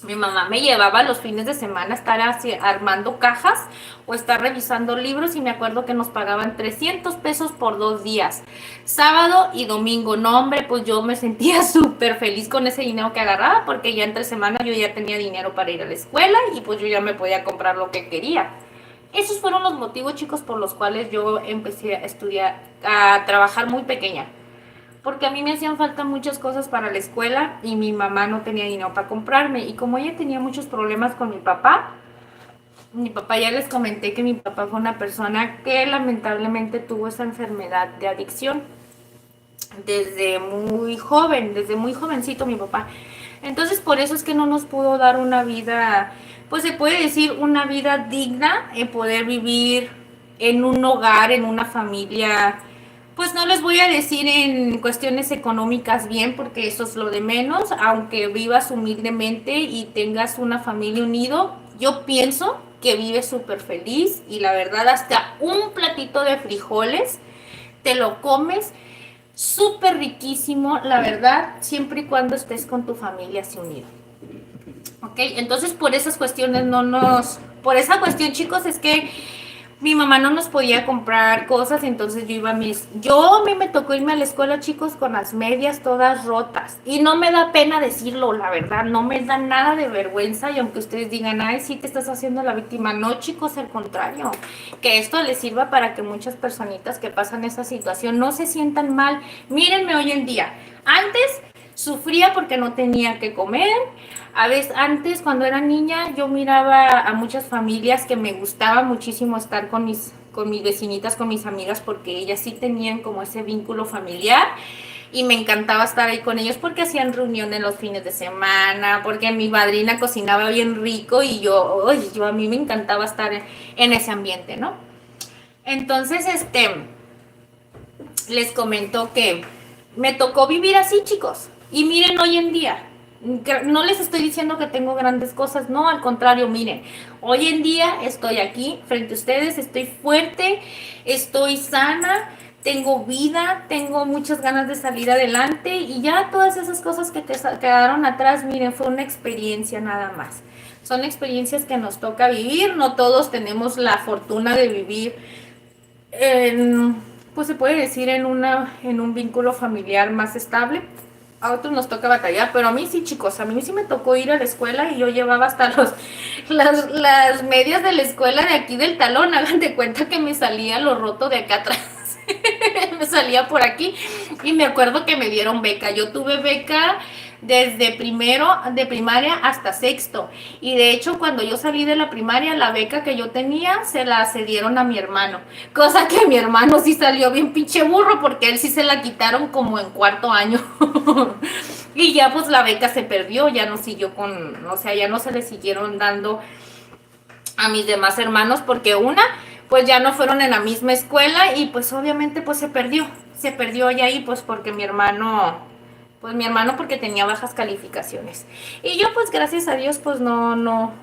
Mi mamá me llevaba los fines de semana a estar armando cajas o estar revisando libros y me acuerdo que nos pagaban 300 pesos por 2 días, sábado y domingo. No, hombre, pues yo me sentía súper feliz con ese dinero que agarraba porque ya entre semana yo ya tenía dinero para ir a la escuela y pues yo ya me podía comprar lo que quería. Esos fueron los motivos, chicos, por los cuales yo empecé a estudiar, a trabajar muy pequeña. Porque a mí me hacían falta muchas cosas para la escuela y mi mamá no tenía dinero para comprarme. Y como ella tenía muchos problemas con mi papá ya les comenté que mi papá fue una persona que lamentablemente tuvo esa enfermedad de adicción. Desde muy joven, desde muy jovencito mi papá Entonces por eso es que no nos pudo dar una vida, pues se puede decir una vida digna, en poder vivir en un hogar, en una familia. Pues no les voy a decir en cuestiones económicas bien, porque eso es lo de menos, aunque vivas humildemente y tengas una familia unido, yo pienso que vives súper feliz y la verdad hasta un platito de frijoles te lo comes súper riquísimo, la verdad, siempre y cuando estés con tu familia así unido. Ok, entonces por esas cuestiones por esa cuestión chicos es que mi mamá no nos podía comprar cosas, entonces yo a mí me tocó irme a la escuela, chicos, con las medias todas rotas. Y no me da pena decirlo, la verdad, no me da nada de vergüenza. Y aunque ustedes digan, ay, sí te estás haciendo la víctima, no, chicos, al contrario. Que esto les sirva para que muchas personitas que pasan esa situación no se sientan mal. Mírenme hoy en día. Antes sufría porque no tenía que comer. A veces antes cuando era niña yo miraba a muchas familias que me gustaba muchísimo estar con mis vecinitas, con mis amigas, porque ellas sí tenían como ese vínculo familiar y me encantaba estar ahí con ellos porque hacían reuniones los fines de semana, porque mi madrina cocinaba bien rico y yo a mí me encantaba estar en ese ambiente, ¿no? Entonces, les comento que me tocó vivir así, chicos. Y miren hoy en día, no les estoy diciendo que tengo grandes cosas, no, al contrario, miren, hoy en día estoy aquí frente a ustedes, estoy fuerte, estoy sana, tengo vida, tengo muchas ganas de salir adelante y ya todas esas cosas que te quedaron atrás, miren, fue una experiencia nada más. Son experiencias que nos toca vivir, no todos tenemos la fortuna de vivir en, pues se puede decir en un vínculo familiar más estable. A otros nos toca batallar, pero a mí sí, chicos, a mí sí me tocó ir a la escuela y yo llevaba hasta las medias de la escuela de aquí del talón. Hagan de cuenta que me salía lo roto de acá atrás. Me salía por aquí y me acuerdo que me dieron beca. Yo tuve beca desde primero de primaria hasta sexto, y de hecho cuando yo salí de la primaria la beca que yo tenía se la cedieron a mi hermano, cosa que mi hermano sí salió bien pinche burro porque él sí se la quitaron como en cuarto año. Y ya pues la beca se perdió, ya no siguió o sea, ya no se le siguieron dando a mis demás hermanos porque pues ya no fueron en la misma escuela y pues obviamente pues se perdió ya ahí pues porque mi hermano porque tenía bajas calificaciones. Y yo pues gracias a Dios pues no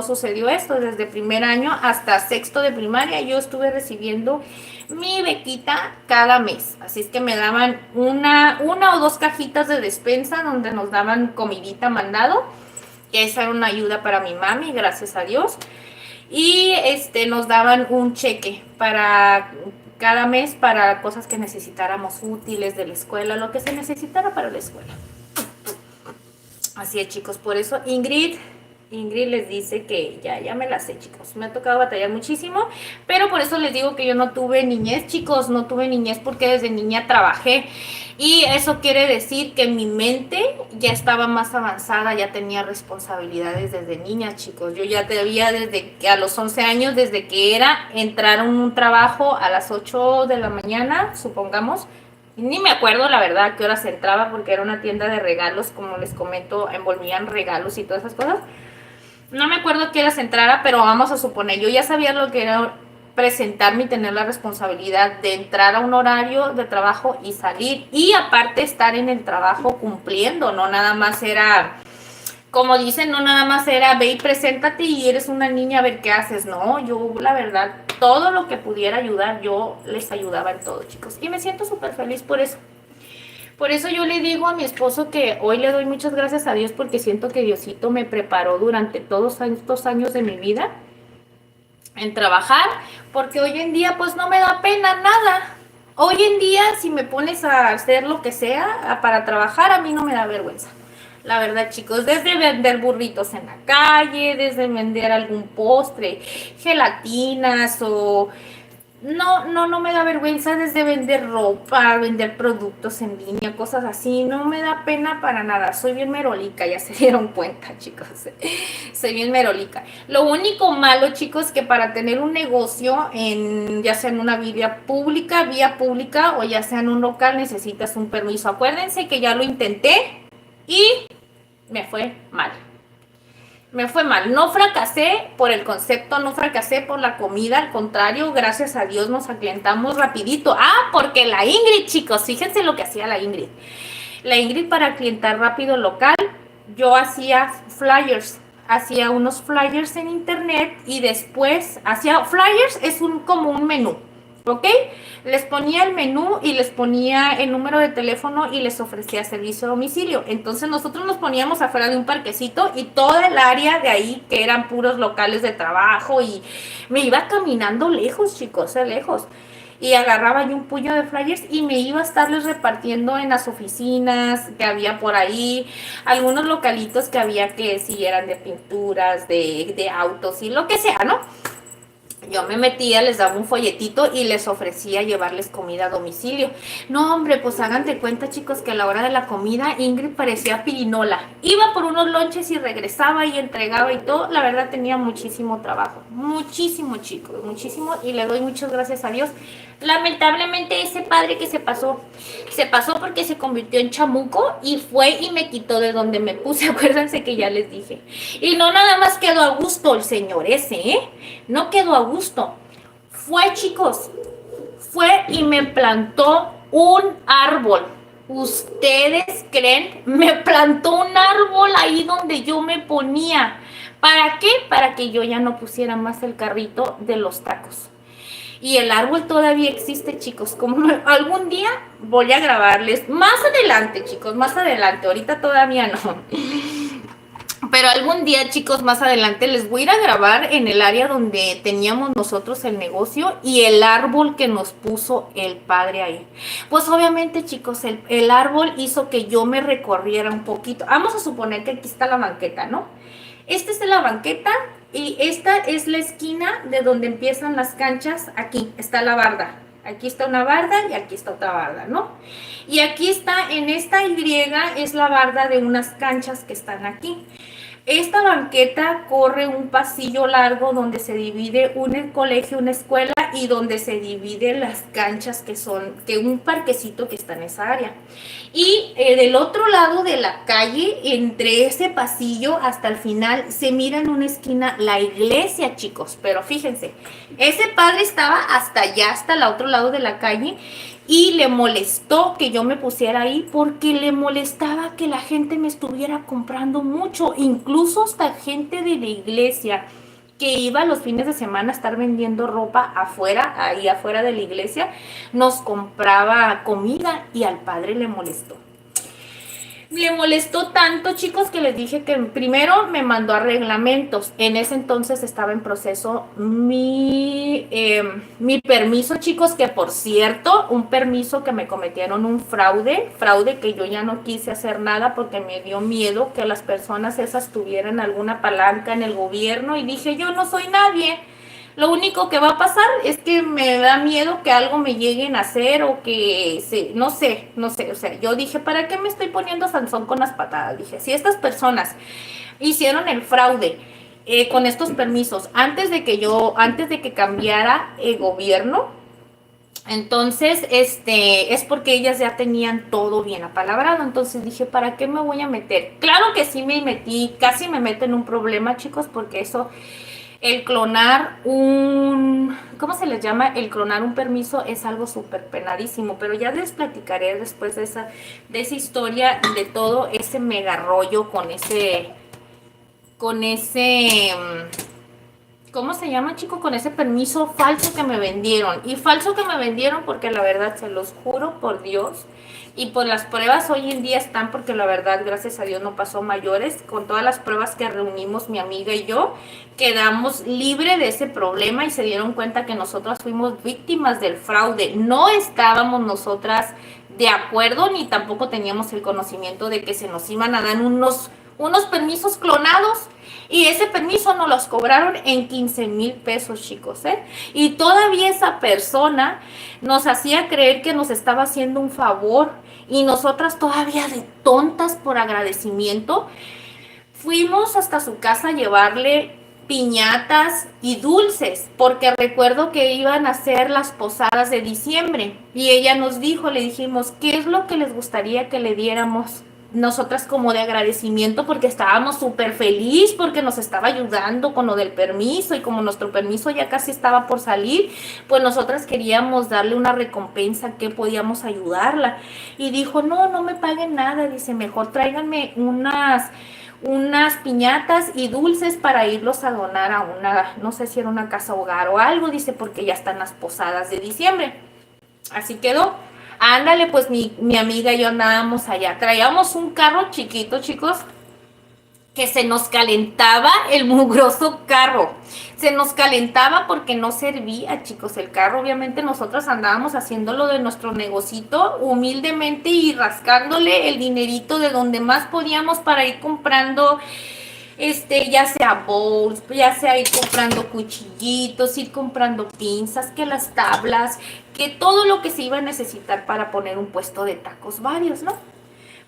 sucedió esto. Desde primer año hasta sexto de primaria yo estuve recibiendo mi bequita cada mes. Así es que me daban una o dos cajitas de despensa donde nos daban comidita mandado. Esa era una ayuda para mi mami, gracias a Dios. Y nos daban un cheque para cada mes para cosas que necesitáramos, útiles de la escuela, lo que se necesitara para la escuela. Así es, chicos, por eso Ingrid les dice que ya me la sé, chicos. Me ha tocado batallar muchísimo, pero por eso les digo que yo no tuve niñez, chicos. No tuve niñez porque desde niña trabajé. Y eso quiere decir que mi mente ya estaba más avanzada, ya tenía responsabilidades desde niña, chicos. Yo ya debía desde que a los 11 años, desde que era entrar a un trabajo a las 8 de la mañana, supongamos. Ni me acuerdo la verdad a qué horas entraba porque era una tienda de regalos, como les comento, envolvían regalos y todas esas cosas. No me acuerdo a qué horas entrara, pero vamos a suponer, yo ya sabía lo que era presentarme y tener la responsabilidad de entrar a un horario de trabajo y salir. Y aparte estar en el trabajo cumpliendo, no nada más era, como dicen, no nada más era ve y preséntate y eres una niña a ver qué haces. No, yo la verdad, todo lo que pudiera ayudar, yo les ayudaba en todo, chicos. Y me siento súper feliz por eso. Por eso yo le digo a mi esposo que hoy le doy muchas gracias a Dios porque siento que Diosito me preparó durante todos estos años de mi vida en trabajar, porque hoy en día pues no me da pena nada. Hoy en día si me pones a hacer lo que sea para trabajar, a mí no me da vergüenza. La verdad, chicos, desde vender burritos en la calle, desde vender algún postre, gelatinas o no me da vergüenza, desde vender ropa, vender productos en línea, cosas así. No me da pena para nada. Soy bien merolica, ya se dieron cuenta, chicos. Soy bien merolica. Lo único malo, chicos, que para tener un negocio, ya sea en una vía pública o ya sea en un local, necesitas un permiso. Acuérdense que ya lo intenté y me fue mal. Me fue mal. No fracasé por el concepto, no fracasé por la comida, al contrario, gracias a Dios nos aclientamos rapidito. Ah, porque la Ingrid, chicos, fíjense lo que hacía la Ingrid. La Ingrid para clientar rápido local, yo hacía flyers, hacía unos flyers en internet y después hacía flyers, es como un menú, ¿ok? Les ponía el menú y les ponía el número de teléfono y les ofrecía servicio a domicilio. Entonces nosotros nos poníamos afuera de un parquecito y toda el área de ahí, que eran puros locales de trabajo, y me iba caminando lejos, chicos, lejos. Y agarraba yo un puño de flyers y me iba a estarles repartiendo en las oficinas que había por ahí, algunos localitos que había que si eran de pinturas, de autos y lo que sea, ¿no? Yo me metía, les daba un folletito y les ofrecía llevarles comida a domicilio. No, hombre, pues hagan de cuenta, chicos, que a la hora de la comida Ingrid parecía pirinola. Iba por unos lonches y regresaba y entregaba y todo. La verdad tenía muchísimo trabajo. Muchísimo, chicos, muchísimo. Y le doy muchas gracias a Dios. Lamentablemente ese padre que se pasó porque se convirtió en chamuco y fue y me quitó de donde me puse. Acuérdense que ya les dije. Y no nada más quedó a gusto el señor ese, ¿eh? No quedó a gusto. Fue, chicos, fue y me plantó un árbol. ¿Ustedes creen? Me plantó un árbol ahí donde yo me ponía. ¿Para qué? Para que yo ya no pusiera más el carrito de los tacos. Y el árbol todavía existe, chicos. Como algún día voy a grabarles. Más adelante, chicos, más adelante. Ahorita todavía no. Pero algún día, chicos, más adelante les voy a ir a grabar en el área donde teníamos nosotros el negocio y el árbol que nos puso el padre ahí. Pues obviamente, chicos, el árbol hizo que yo me recorriera un poquito. Vamos a suponer que aquí está la banqueta, ¿no? Esta es la banqueta y esta es la esquina de donde empiezan las canchas. Aquí está la barda. Aquí está una barda y aquí está otra barda, ¿no? Y aquí está, en esta Y, es la barda de unas canchas que están aquí. Esta banqueta corre un pasillo largo donde se divide un colegio, una escuela y donde se dividen las canchas que un parquecito que está en esa área. Y del otro lado de la calle, entre ese pasillo hasta el final, se mira en una esquina la iglesia, chicos. Pero fíjense, ese padre estaba hasta allá, hasta el otro lado de la calle. Y le molestó que yo me pusiera ahí porque le molestaba que la gente me estuviera comprando mucho, incluso hasta gente de la iglesia que iba los fines de semana a estar vendiendo ropa afuera, ahí afuera de la iglesia, nos compraba comida y al padre le molestó. Le molestó tanto, chicos, que les dije que primero me mandó a reglamentos. En ese entonces estaba en proceso mi permiso, chicos, que por cierto, un permiso que me cometieron un fraude que yo ya no quise hacer nada porque me dio miedo que las personas esas tuvieran alguna palanca en el gobierno y dije, yo no soy nadie. Lo único que va a pasar es que me da miedo que algo me lleguen a hacer o que, no sé, o sea, yo dije, ¿para qué me estoy poniendo Sansón con las patadas? Dije, si estas personas hicieron el fraude con estos permisos antes de que cambiara el gobierno, entonces, es porque ellas ya tenían todo bien apalabrado. Entonces dije, ¿para qué me voy a meter? Claro que sí me metí, casi me meto en un problema, chicos, porque eso... El clonar ¿cómo se les llama? El clonar un permiso es algo súper penadísimo, pero ya les platicaré después de esa historia y de todo ese mega rollo con ese, ¿cómo se llama, chico? Con ese permiso falso que me vendieron. Y falso que me vendieron porque la verdad, se los juro por Dios, y pues las pruebas hoy en día están, porque la verdad, gracias a Dios, no pasó mayores. Con todas las pruebas que reunimos mi amiga y yo, quedamos libre de ese problema y se dieron cuenta que nosotras fuimos víctimas del fraude. No estábamos nosotras de acuerdo ni tampoco teníamos el conocimiento de que se nos iban a dar unos permisos clonados. Y ese permiso nos los cobraron en 15,000 pesos, chicos, ¿eh? Y todavía esa persona nos hacía creer que nos estaba haciendo un favor. Y nosotras todavía de tontas por agradecimiento, fuimos hasta su casa a llevarle piñatas y dulces, porque recuerdo que iban a hacer las posadas de diciembre. Y ella nos dijo, le dijimos, ¿qué es lo que les gustaría que le diéramos nosotras como de agradecimiento porque estábamos súper feliz porque nos estaba ayudando con lo del permiso y como nuestro permiso ya casi estaba por salir, pues nosotras queríamos darle una recompensa que podíamos ayudarla. Y dijo, no, no me paguen nada, dice, mejor tráiganme unas piñatas y dulces para irlos a donar a una, no sé si era una casa hogar o algo, dice, porque ya están las posadas de diciembre. Así quedó. Ándale, pues mi amiga y yo andábamos allá. Traíamos un carro chiquito, chicos, que se nos calentaba el mugroso carro. Se nos calentaba porque no servía, chicos, el carro. Obviamente nosotros andábamos haciéndolo de nuestro negocito humildemente y rascándole el dinerito de donde más podíamos para ir comprando ya sea bowls, ya sea ir comprando cuchillitos, ir comprando pinzas, que las tablas, que todo lo que se iba a necesitar para poner un puesto de tacos varios, ¿no?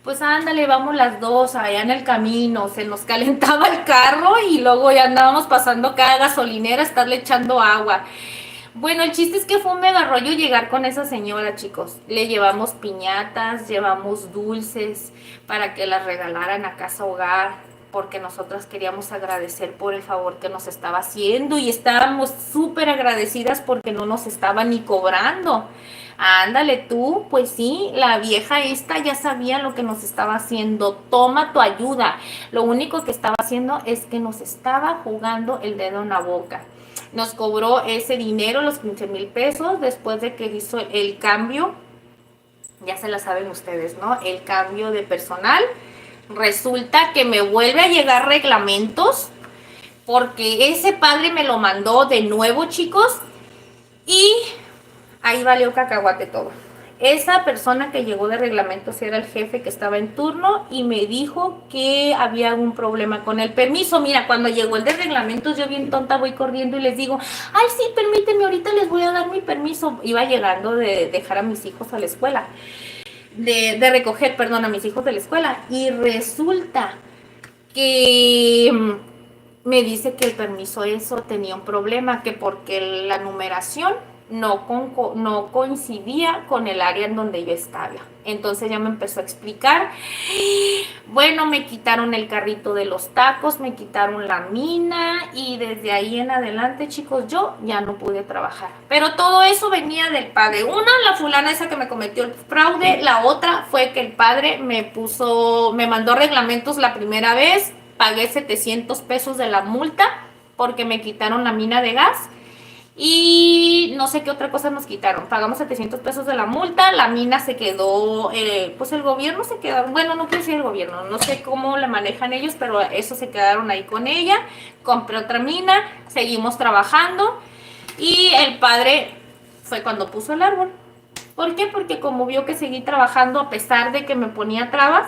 Pues ándale, vamos las dos allá en el camino, se nos calentaba el carro y luego ya andábamos pasando cada gasolinera a estarle echando agua. Bueno, el chiste es que fue un mega rollo llegar con esa señora, chicos. Le llevamos piñatas, llevamos dulces para que las regalaran a casa hogar, porque nosotras queríamos agradecer por el favor que nos estaba haciendo y estábamos súper agradecidas porque no nos estaba ni cobrando. Ándale tú, pues sí, la vieja esta ya sabía lo que nos estaba haciendo. Toma tu ayuda. Lo único que estaba haciendo es que nos estaba jugando el dedo en la boca. Nos cobró ese dinero, los 15,000 pesos, después de que hizo el cambio. Ya se la saben ustedes, ¿no? El cambio de personal. Resulta que me vuelve a llegar reglamentos porque ese padre me lo mandó de nuevo, chicos, y ahí valió cacahuate todo. Esa persona que llegó de reglamentos era el jefe que estaba en turno y me dijo que había un problema con el permiso. Mira, cuando llegó el de reglamentos, yo bien tonta voy corriendo y les digo, ay, sí, permíteme, ahorita les voy a dar mi permiso. Iba llegando de dejar a mis hijos a la escuela, de recoger, perdón, a mis hijos de la escuela. Y resulta que me dice que el permiso eso tenía un problema, que porque la numeración no coincidía con el área en donde yo estaba. Entonces ya me empezó a explicar. Bueno, me quitaron el carrito de los tacos, me quitaron la mina y desde ahí en adelante, chicos, yo ya no pude trabajar. Pero todo eso venía del padre. Una, la fulana esa que me cometió el fraude. La otra fue que el padre me mandó reglamentos la primera vez. Pagué 700 pesos de la multa porque me quitaron la mina de gas. Y no sé qué otra cosa nos quitaron. Pagamos 700 pesos de la multa. La mina se quedó, pues el gobierno se quedó, bueno, no quiero decir el gobierno, no sé cómo la manejan ellos, pero eso se quedaron ahí con ella. Compré otra mina, seguimos trabajando. Y el padre fue cuando puso el árbol. ¿Por qué? Porque como vio que seguí trabajando a pesar de que me ponía trabas,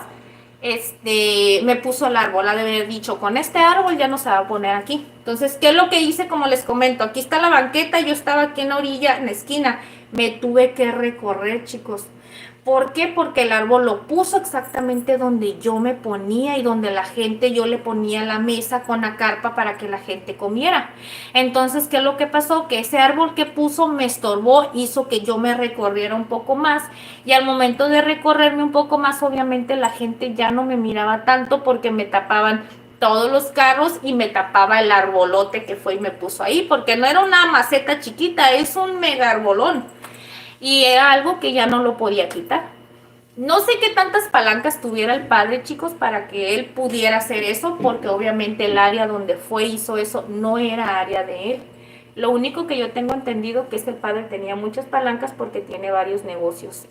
me puso el árbol. Ha de haber dicho, con este árbol ya no se va a poner aquí. Entonces, ¿qué es lo que hice? Como les comento, aquí está la banqueta, yo estaba aquí en la orilla, en la esquina. Me tuve que recorrer, chicos. ¿Por qué? Porque el árbol lo puso exactamente donde yo me ponía y donde la gente, yo le ponía la mesa con la carpa para que la gente comiera. Entonces, ¿qué es lo que pasó? Que ese árbol que puso me estorbó, hizo que yo me recorriera un poco más y al momento de recorrerme un poco más, obviamente la gente ya no me miraba tanto porque me tapaban todos los carros y me tapaba el arbolote que fue y me puso ahí, porque no era una maceta chiquita, es un mega arbolón. Y era algo que ya no lo podía quitar. No sé qué tantas palancas tuviera el padre, chicos, para que él pudiera hacer eso, porque obviamente el área donde fue hizo eso no era área de él. Lo único que yo tengo entendido que es que el padre tenía muchas palancas porque tiene varios negocios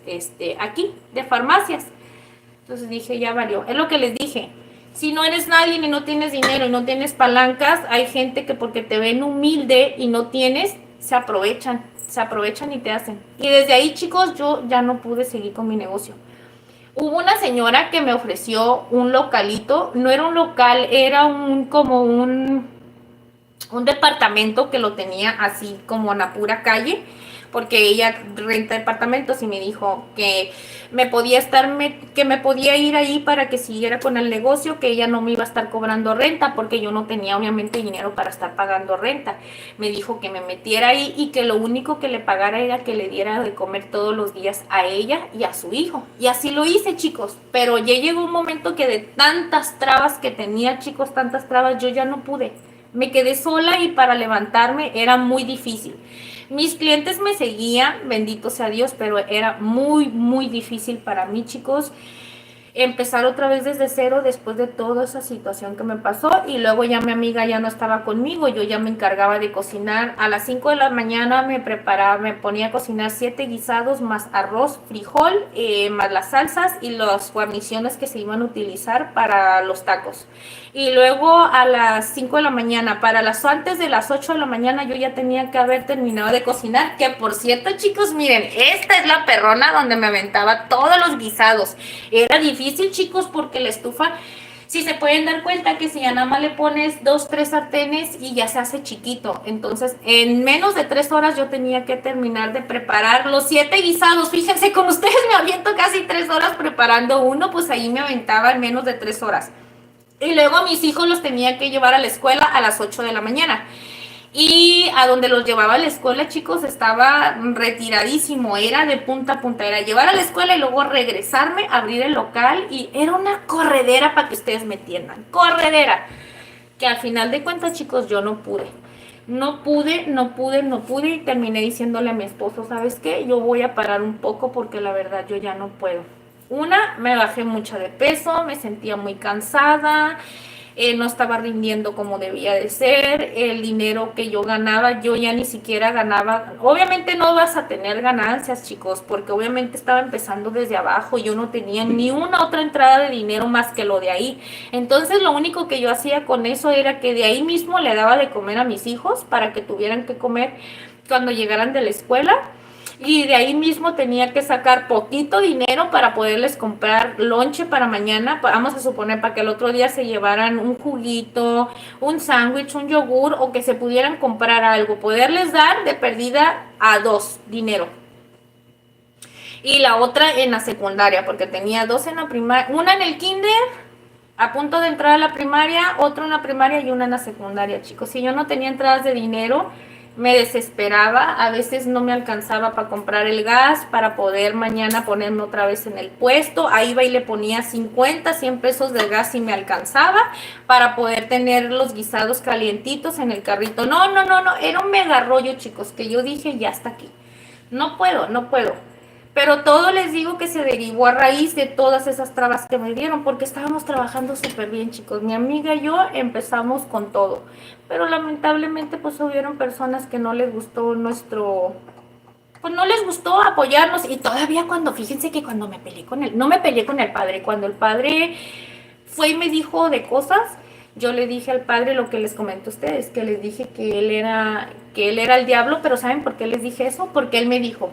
aquí, de farmacias. Entonces dije, ya valió. Es lo que les dije. Si no eres nadie y no tienes dinero y no tienes palancas, hay gente que porque te ven humilde y no tienes, se aprovechan y te hacen. Y desde ahí, chicos, yo ya no pude seguir con mi negocio. Hubo una señora que me ofreció un localito, no era un local, era como un departamento que lo tenía así como en la pura calle. porque ella renta departamentos y me dijo que me podía ir ahí para que siguiera con el negocio, que ella no me iba a estar cobrando renta porque yo no tenía obviamente dinero para estar pagando renta. Me dijo que me metiera ahí y que lo único que le pagara era que le diera de comer todos los días a ella y a su hijo. Y así lo hice, chicos, pero ya llegó un momento que de tantas trabas que tenía, chicos, tantas trabas, yo ya no pude. Me quedé sola y para levantarme era muy difícil. Mis clientes me seguían, bendito sea Dios, pero era muy, muy difícil para mí, chicos, empezar otra vez desde cero después de toda esa situación que me pasó. Y luego ya mi amiga ya no estaba conmigo, yo ya me encargaba de cocinar. A las 5 de la mañana me ponía a cocinar 7 guisados más arroz, frijol, más las salsas y las guarniciones que se iban a utilizar para los tacos. Y luego a las 5 de la mañana, antes de las 8 de la mañana, yo ya tenía que haber terminado de cocinar. Que por cierto, chicos, miren, esta es la perrona donde me aventaba todos los guisados. Era difícil, chicos, porque la estufa, si se pueden dar cuenta que si ya nada más le pones 2, 3 sartenes y ya se hace chiquito. Entonces, en menos de 3 horas yo tenía que terminar de preparar los 7 guisados. Fíjense, con ustedes me aviento casi 3 horas preparando uno, pues ahí me aventaba en menos de 3 horas. Y luego a mis hijos los tenía que llevar a la escuela a las 8 de la mañana. Y a donde los llevaba a la escuela, chicos, estaba retiradísimo. Era de punta a punta. Era llevar a la escuela y luego regresarme, abrir el local. Y era una corredera, para que ustedes me entiendan. Corredera. Que al final de cuentas, chicos, yo no pude. No pude. Y terminé diciéndole a mi esposo, ¿sabes qué? Yo voy a parar un poco porque la verdad yo ya no puedo. Me bajé mucho de peso, me sentía muy cansada, no estaba rindiendo como debía de ser. El dinero que yo ganaba, yo ya ni siquiera ganaba. Obviamente no vas a tener ganancias, chicos, porque obviamente estaba empezando desde abajo. Yo no tenía ni una otra entrada de dinero más que lo de ahí. Entonces lo único que yo hacía con eso era que de ahí mismo le daba de comer a mis hijos para que tuvieran que comer cuando llegaran de la escuela. Y de ahí mismo tenía que sacar poquito dinero para poderles comprar lonche para mañana. Vamos a suponer para que el otro día se llevaran un juguito, un sándwich, un yogur, o que se pudieran comprar algo. Poderles dar de perdida a 2 dinero. Y la otra en la secundaria, porque tenía 2 en la primaria, una en el kinder, a punto de entrar a la primaria, otra en la primaria y una en la secundaria, chicos. Si yo no tenía entradas de dinero, me desesperaba. A veces no me alcanzaba para comprar el gas, para poder mañana ponerme otra vez en el puesto. Ahí iba y le ponía 50, 100 pesos de gas y me alcanzaba para poder tener los guisados calientitos en el carrito. No, era un mega rollo, chicos, que yo dije, ya está aquí. No puedo. Pero todo les digo que se derivó a raíz de todas esas trabas que me dieron, porque estábamos trabajando súper bien, chicos. Mi amiga y yo empezamos con todo, pero lamentablemente pues hubieron personas que no les gustó pues no les gustó apoyarnos. Y todavía fíjense que cuando me peleé con él, no me peleé con el padre, cuando el padre fue y me dijo de cosas, yo le dije al padre lo que les comenté a ustedes, que les dije que él era el diablo. Pero ¿saben por qué les dije eso? Porque él me dijo,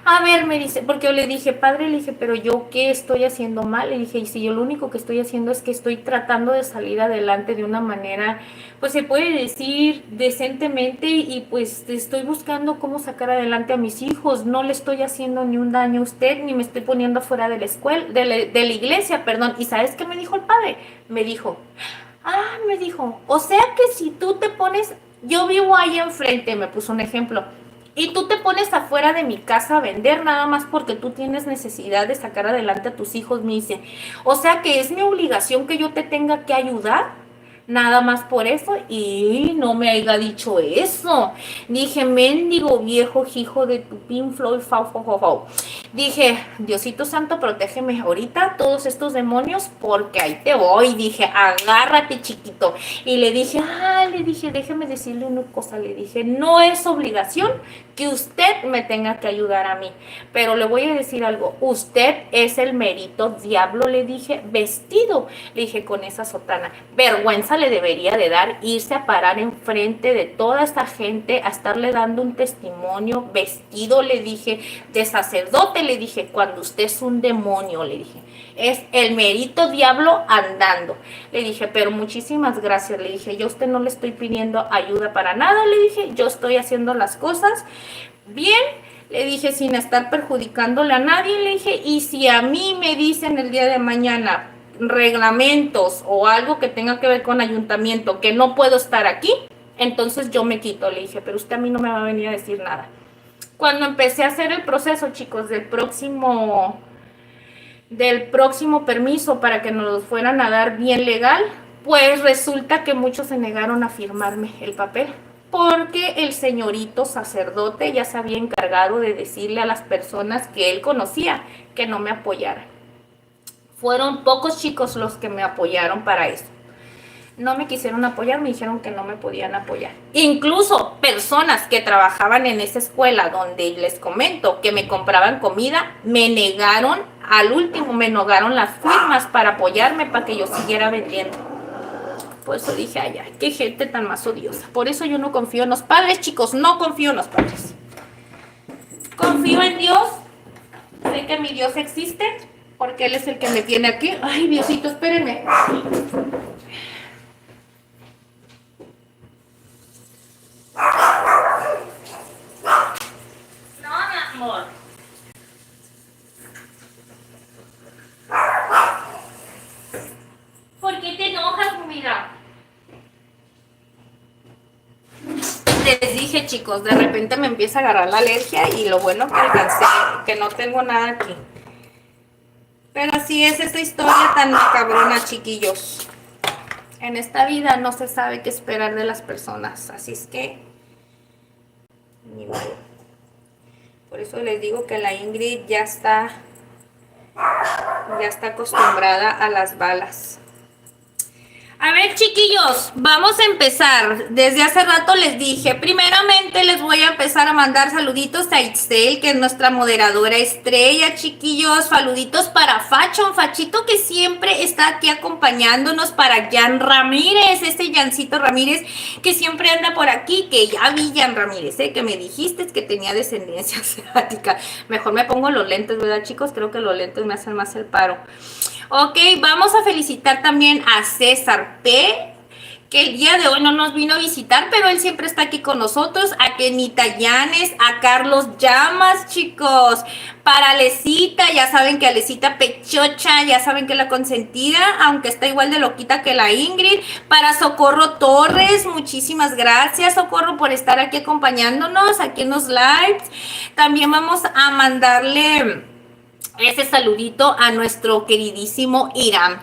a ver, me dice, porque yo le dije, padre, le dije, pero yo ¿qué estoy haciendo mal? Le dije, y si yo lo único que estoy haciendo es que estoy tratando de salir adelante de una manera, pues se puede decir decentemente, y pues estoy buscando cómo sacar adelante a mis hijos. No le estoy haciendo ni un daño a usted, ni me estoy poniendo fuera de la escuela, de la iglesia, perdón. ¿Y sabes qué me dijo el padre? Me dijo, o sea que si tú te pones, yo vivo ahí enfrente, me puso un ejemplo, y tú te pones afuera de mi casa a vender nada más porque tú tienes necesidad de sacar adelante a tus hijos, me dice, o sea que es mi obligación que yo te tenga que ayudar, nada más por eso. Y no me haya dicho eso. Dije, mendigo viejo hijo de tu Pink Floyd, fau. Dije, Diosito Santo, protégeme ahorita todos estos demonios, porque ahí te voy. Dije, agárrate, chiquito. Y le dije, déjeme decirle una cosa. Le dije, no es obligación que usted me tenga que ayudar a mí, pero le voy a decir algo, usted es el mérito diablo, le dije, vestido, le dije, con esa sotana. Vergüenza le debería de dar irse a parar enfrente de toda esta gente a estarle dando un testimonio vestido, le dije, de sacerdote, le dije, cuando usted es un demonio, le dije, es el mérito diablo andando. Le dije, pero muchísimas gracias, le dije, yo a usted no le estoy pidiendo ayuda para nada, le dije, yo estoy haciendo las cosas bien, le dije, sin estar perjudicándole a nadie, le dije, y si a mí me dicen el día de mañana reglamentos o algo que tenga que ver con ayuntamiento, que no puedo estar aquí, entonces yo me quito, le dije, pero usted a mí no me va a venir a decir nada. Cuando empecé a hacer el proceso, chicos, del próximo permiso para que nos lo fueran a dar bien legal, pues resulta que muchos se negaron a firmarme el papel, porque el señorito sacerdote ya se había encargado de decirle a las personas que él conocía que no me apoyaran. Fueron pocos chicos los que me apoyaron para eso. No me quisieron apoyar, me dijeron que no me podían apoyar. Incluso personas que trabajaban en esa escuela donde les comento que me compraban comida, me negaron, al último me negaron las firmas para apoyarme, para que yo siguiera vendiendo. Por eso dije, ay, ay, qué gente tan más odiosa. Por eso yo no confío en los padres, chicos, no confío en los padres. Confío en Dios, sé que mi Dios existe, porque Él es el que me tiene aquí. Ay, Diosito, espérenme. Amor. ¿Por qué te enojas, mira? Les dije, chicos, de repente me empieza a agarrar la alergia y lo bueno que alcancé, que no tengo nada aquí. Pero así es esta historia tan cabrona, chiquillos. En esta vida no se sabe qué esperar de las personas, así es que ni modo. Por eso les digo que la Ingrid ya está acostumbrada a las balas. A ver, chiquillos, vamos a empezar. Desde hace rato les dije, primeramente les voy a empezar a mandar saluditos a Itzel, que es nuestra moderadora estrella, chiquillos. Saluditos para Fachito, que siempre está aquí acompañándonos, para Jan Ramírez, ese Jancito Ramírez, que siempre anda por aquí, que ya vi Jan Ramírez, que me dijiste que tenía descendencia asiática. Mejor me pongo los lentes, ¿verdad, chicos? Creo que los lentes me hacen más el paro. Ok, vamos a felicitar también a César P., que el día de hoy no nos vino a visitar, pero él siempre está aquí con nosotros. A Kenita Llanes, a Carlos Llamas, chicos. Para Alecita, ya saben que Alecita Pechocha, ya saben que la consentida, aunque está igual de loquita que la Ingrid. Para Socorro Torres, muchísimas gracias, Socorro, por estar aquí acompañándonos, aquí en los lives. También vamos a mandarle ese saludito a nuestro queridísimo Irán,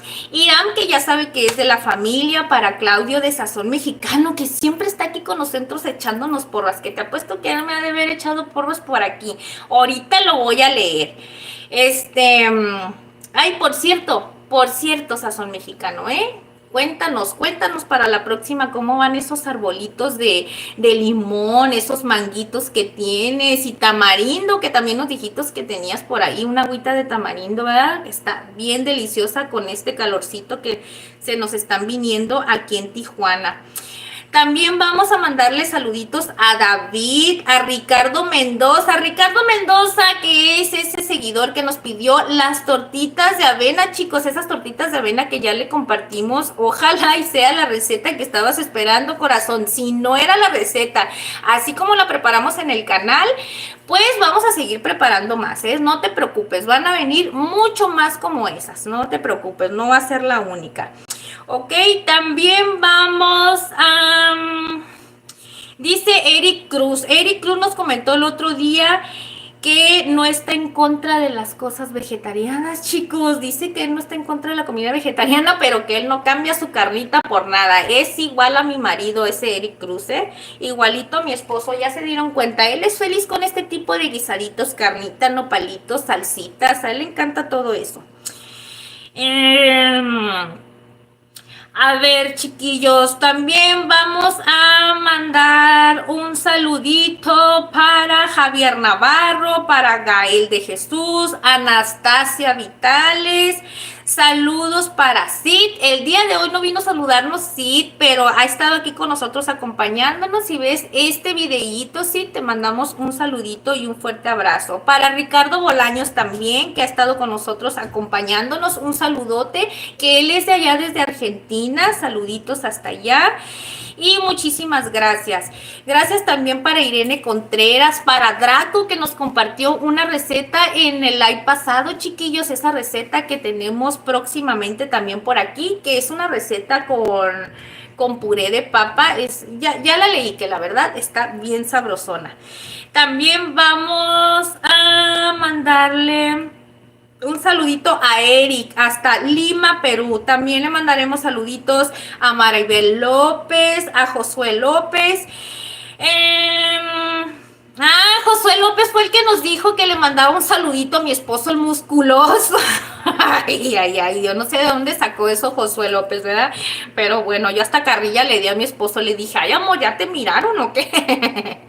que ya sabe que es de la familia. Para Claudio de Sazón Mexicano, que siempre está aquí con nosotros echándonos porras, que te apuesto que él me ha de haber echado porros por aquí. Ahorita lo voy a leer. Ay, por cierto, Sazón Mexicano, Cuéntanos para la próxima cómo van esos arbolitos de limón, esos manguitos que tienes, y tamarindo, que también nos dijiste que tenías por ahí una agüita de tamarindo, ¿verdad? Está bien deliciosa con este calorcito que se nos están viniendo aquí en Tijuana. También vamos a mandarle saluditos a David, a Ricardo Mendoza, que es ese seguidor que nos pidió las tortitas de avena, chicos, esas tortitas de avena que ya le compartimos. Ojalá y sea la receta que estabas esperando, corazón. Si no era la receta, así como la preparamos en el canal, pues vamos a seguir preparando más, no te preocupes, van a venir mucho más como esas, no te preocupes, no va a ser la única. Ok, también vamos a... Dice Eric Cruz nos comentó el otro día que no está en contra de las cosas vegetarianas, chicos. Dice que él no está en contra de la comida vegetariana, pero que él no cambia su carnita por nada. Es igual a mi marido, ese Eric Cruz, igualito a mi esposo, ya se dieron cuenta. Él es feliz con este tipo de guisaditos, carnita, nopalitos, salsitas, a él le encanta todo eso. A ver, chiquillos, también vamos a mandar un saludito para Javier Navarro, para Gael de Jesús, Anastasia Vitales. Saludos para Sid. El día de hoy no vino a saludarnos Sid, pero ha estado aquí con nosotros acompañándonos. Si ves este videíto, Sid, te mandamos un saludito y un fuerte abrazo. Para Ricardo Bolaños también, que ha estado con nosotros acompañándonos, un saludote, que él es de allá desde Argentina. Saluditos hasta allá. Y muchísimas gracias. Gracias también para Irene Contreras, para Draco, que nos compartió una receta en el live pasado, chiquillos. Esa receta que tenemos próximamente también por aquí, que es una receta con puré de papa. Ya la leí, que la verdad está bien sabrosona. También vamos a mandarle un saludito a Eric hasta Lima, Perú. También le mandaremos saluditos a Maribel López, a Josué López. Josué López fue el que nos dijo que le mandaba un saludito a mi esposo el musculoso. Ay, yo no sé de dónde sacó eso Josué López, ¿verdad? Pero bueno, yo hasta carrilla le di a mi esposo, le dije, ay amor, ¿ya te miraron o qué?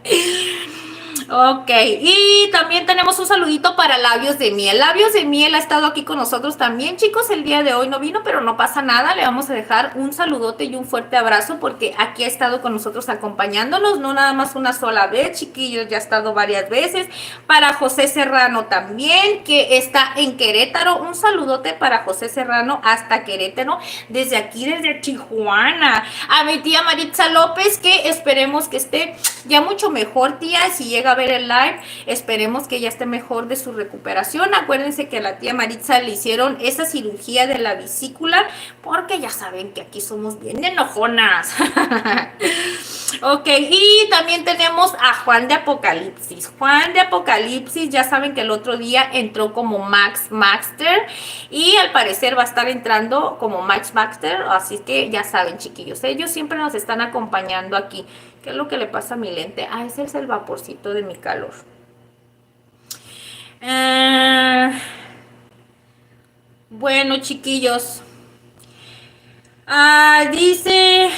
Ok, y también tenemos un saludito para Labios de Miel. Labios de Miel ha estado aquí con nosotros también, chicos. El día de hoy no vino, pero no pasa nada. Le vamos a dejar un saludote y un fuerte abrazo porque aquí ha estado con nosotros acompañándonos, no nada más una sola vez, chiquillos, ya ha estado varias veces. Para José Serrano también, que está en Querétaro. Un saludote para José Serrano hasta Querétaro, desde aquí, desde Tijuana. A mi tía Maritza López, que esperemos que esté ya mucho mejor, tía. Si llega a ver el live, esperemos que ya esté mejor de su recuperación. Acuérdense que a la tía Maritza le hicieron esa cirugía de la vesícula, porque ya saben que aquí somos bien enojonas. Ok, y también tenemos a Juan de Apocalipsis. Juan de Apocalipsis, ya saben que el otro día entró como Max Maxter y al parecer va a estar entrando como Max Maxter, así que ya saben, chiquillos, ellos siempre nos están acompañando aquí. ¿Qué es lo que le pasa a mi lente? Ese es el vaporcito de mi calor. Bueno, chiquillos. Dice...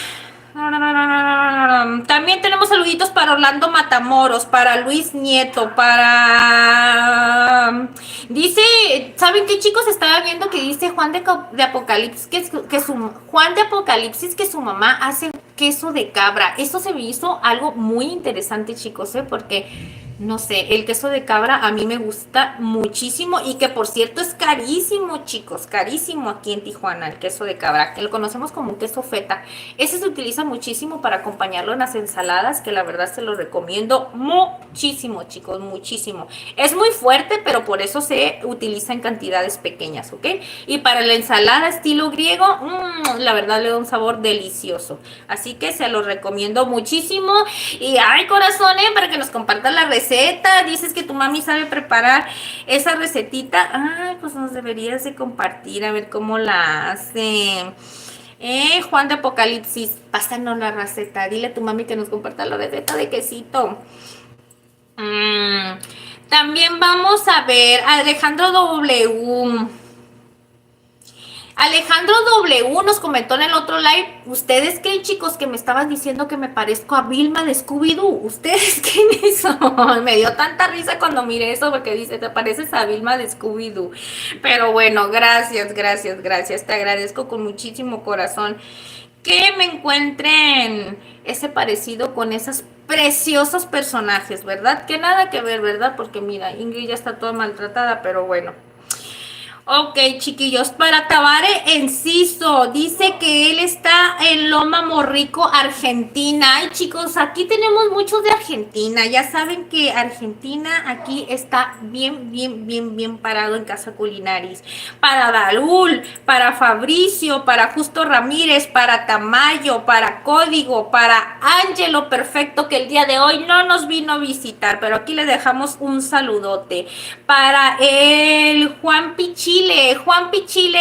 También tenemos saluditos para Orlando Matamoros, para Luis Nieto, para... Dice, ¿saben qué, chicos? Estaba viendo que dice Juan de Apocalipsis Juan de Apocalipsis que su mamá hace queso de cabra. Eso se me hizo algo muy interesante, chicos, porque... No sé, el queso de cabra a mí me gusta muchísimo y que por cierto es carísimo, chicos, carísimo aquí en Tijuana, el queso de cabra, que lo conocemos como un queso feta. Ese se utiliza muchísimo para acompañarlo en las ensaladas, que la verdad se lo recomiendo muchísimo, chicos, muchísimo. Es muy fuerte, pero por eso se utiliza en cantidades pequeñas, ¿ok? Y para la ensalada estilo griego, la verdad le da un sabor delicioso. Así que se lo recomiendo muchísimo. Y ay, corazones, para que nos compartan la receta. Dices que tu mami sabe preparar esa recetita. Ay, pues nos deberías de compartir a ver cómo la hace. Juan de Apocalipsis, pásanos la receta. Dile a tu mami que nos comparta la receta de quesito. También vamos a ver Alejandro W. Alejandro W nos comentó en el otro live. ¿Ustedes creen, chicos, que me estaban diciendo que me parezco a Vilma de Scooby-Doo? ¿Ustedes creen eso? Me dio tanta risa cuando miré eso porque dice, te pareces a Vilma de Scooby-Doo. Pero bueno, gracias. Te agradezco con muchísimo corazón que me encuentren ese parecido con esos preciosos personajes, ¿verdad? Que nada que ver, ¿verdad? Porque mira, Ingrid ya está toda maltratada, pero bueno. Ok, chiquillos, para Tabare Enciso, dice que él está en Loma Morrico, Argentina. Ay, chicos, aquí tenemos muchos de Argentina. Ya saben que Argentina aquí está bien parado en Casa Culinaris. Para Darul, para Fabricio, para Justo Ramírez, para Tamayo, para Código, para Ángelo Perfecto, que el día de hoy no nos vino a visitar, pero aquí le dejamos un saludote. Para el Juan Pichile,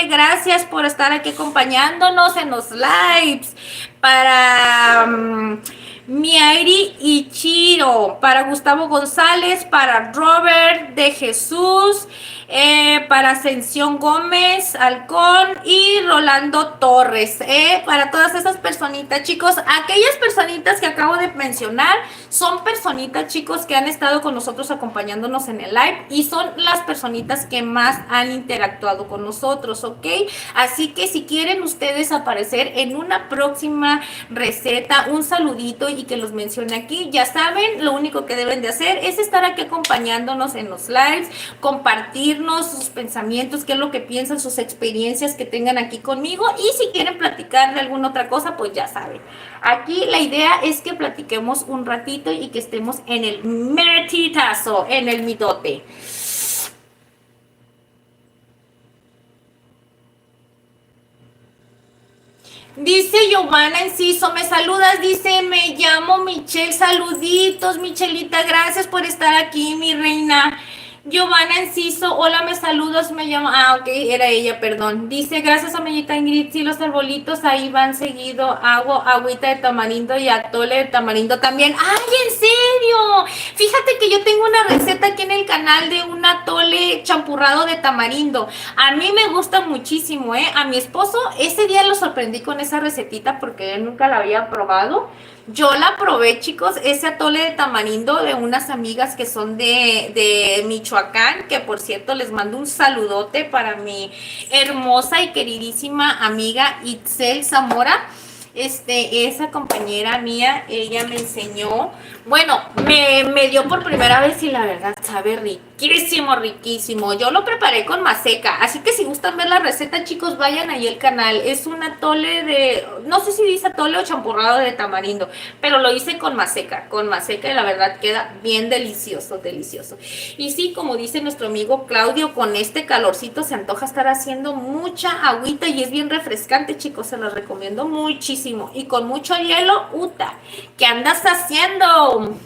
gracias por estar aquí acompañándonos en los lives. Para Miairi Ichiro, para Gustavo González, para Robert de Jesús, para Ascensión Gómez Halcón y Rolando Torres, para todas esas personitas, chicos, aquellas personitas personitas que acabo de mencionar son personitas, chicos, que han estado con nosotros acompañándonos en el live y son las personitas que más han interactuado con nosotros, ¿ok? Así que si quieren ustedes aparecer en una próxima receta, un saludito y que los mencione aquí, ya saben, lo único que deben de hacer es estar aquí acompañándonos en los lives, compartirnos sus pensamientos, qué es lo que piensan, sus experiencias que tengan aquí conmigo, y si quieren platicar de alguna otra cosa, pues ya saben. Aquí la idea es que platiquemos un ratito y que estemos en el metitazo, en el mitote. Dice Giovanna Enciso, me saludas, dice, me llamo Michelle, saluditos, Michelita, gracias por estar aquí, mi reina. Giovanna Enciso, hola, me saludas, me llamo, ok, era ella, perdón. Dice, gracias, amiguita Ingrid, sí, los arbolitos ahí van seguido, agüita de tamarindo y atole de tamarindo también. ¡Ay, en serio! Fíjate que yo tengo una receta aquí en el canal de un atole champurrado de tamarindo. A mí me gusta muchísimo, ¿eh? A mi esposo, ese día lo sorprendí con esa recetita porque él nunca la había probado. Yo la probé, chicos, ese atole de tamarindo de unas amigas que son de Michoacán, que por cierto les mando un saludote para mi hermosa y queridísima amiga Itzel Zamora. Esa compañera mía, ella me enseñó, bueno, me dio por primera vez y la verdad sabe riquísimo, riquísimo. Yo lo preparé con maseca, así que si gustan ver la receta, chicos, vayan ahí al canal. Es un atole de, no sé si dice atole o champurrado de tamarindo, pero lo hice con maseca y la verdad queda bien delicioso, delicioso. Y sí, como dice nuestro amigo Claudio, con este calorcito se antoja estar haciendo mucha agüita y es bien refrescante, chicos, se los recomiendo muchísimo. Y con mucho hielo, Uta, ¿qué andas haciendo?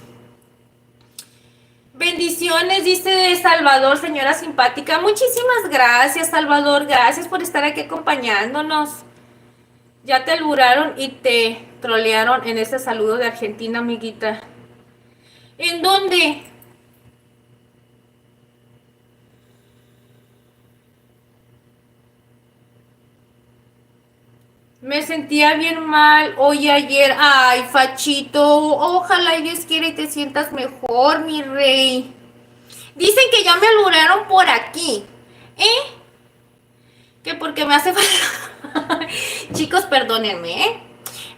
Bendiciones, dice Salvador, señora simpática. Muchísimas gracias, Salvador, gracias por estar aquí acompañándonos. Ya te alburaron y te trolearon en ese saludo de Argentina, amiguita. ¿En dónde? Me sentía bien mal hoy ayer. Ay, Fachito, ojalá y Dios quiera y te sientas mejor, mi rey. Dicen que ya me alburaron por aquí. ¿Eh? Que porque me hace falta. Chicos, perdónenme, ¿eh?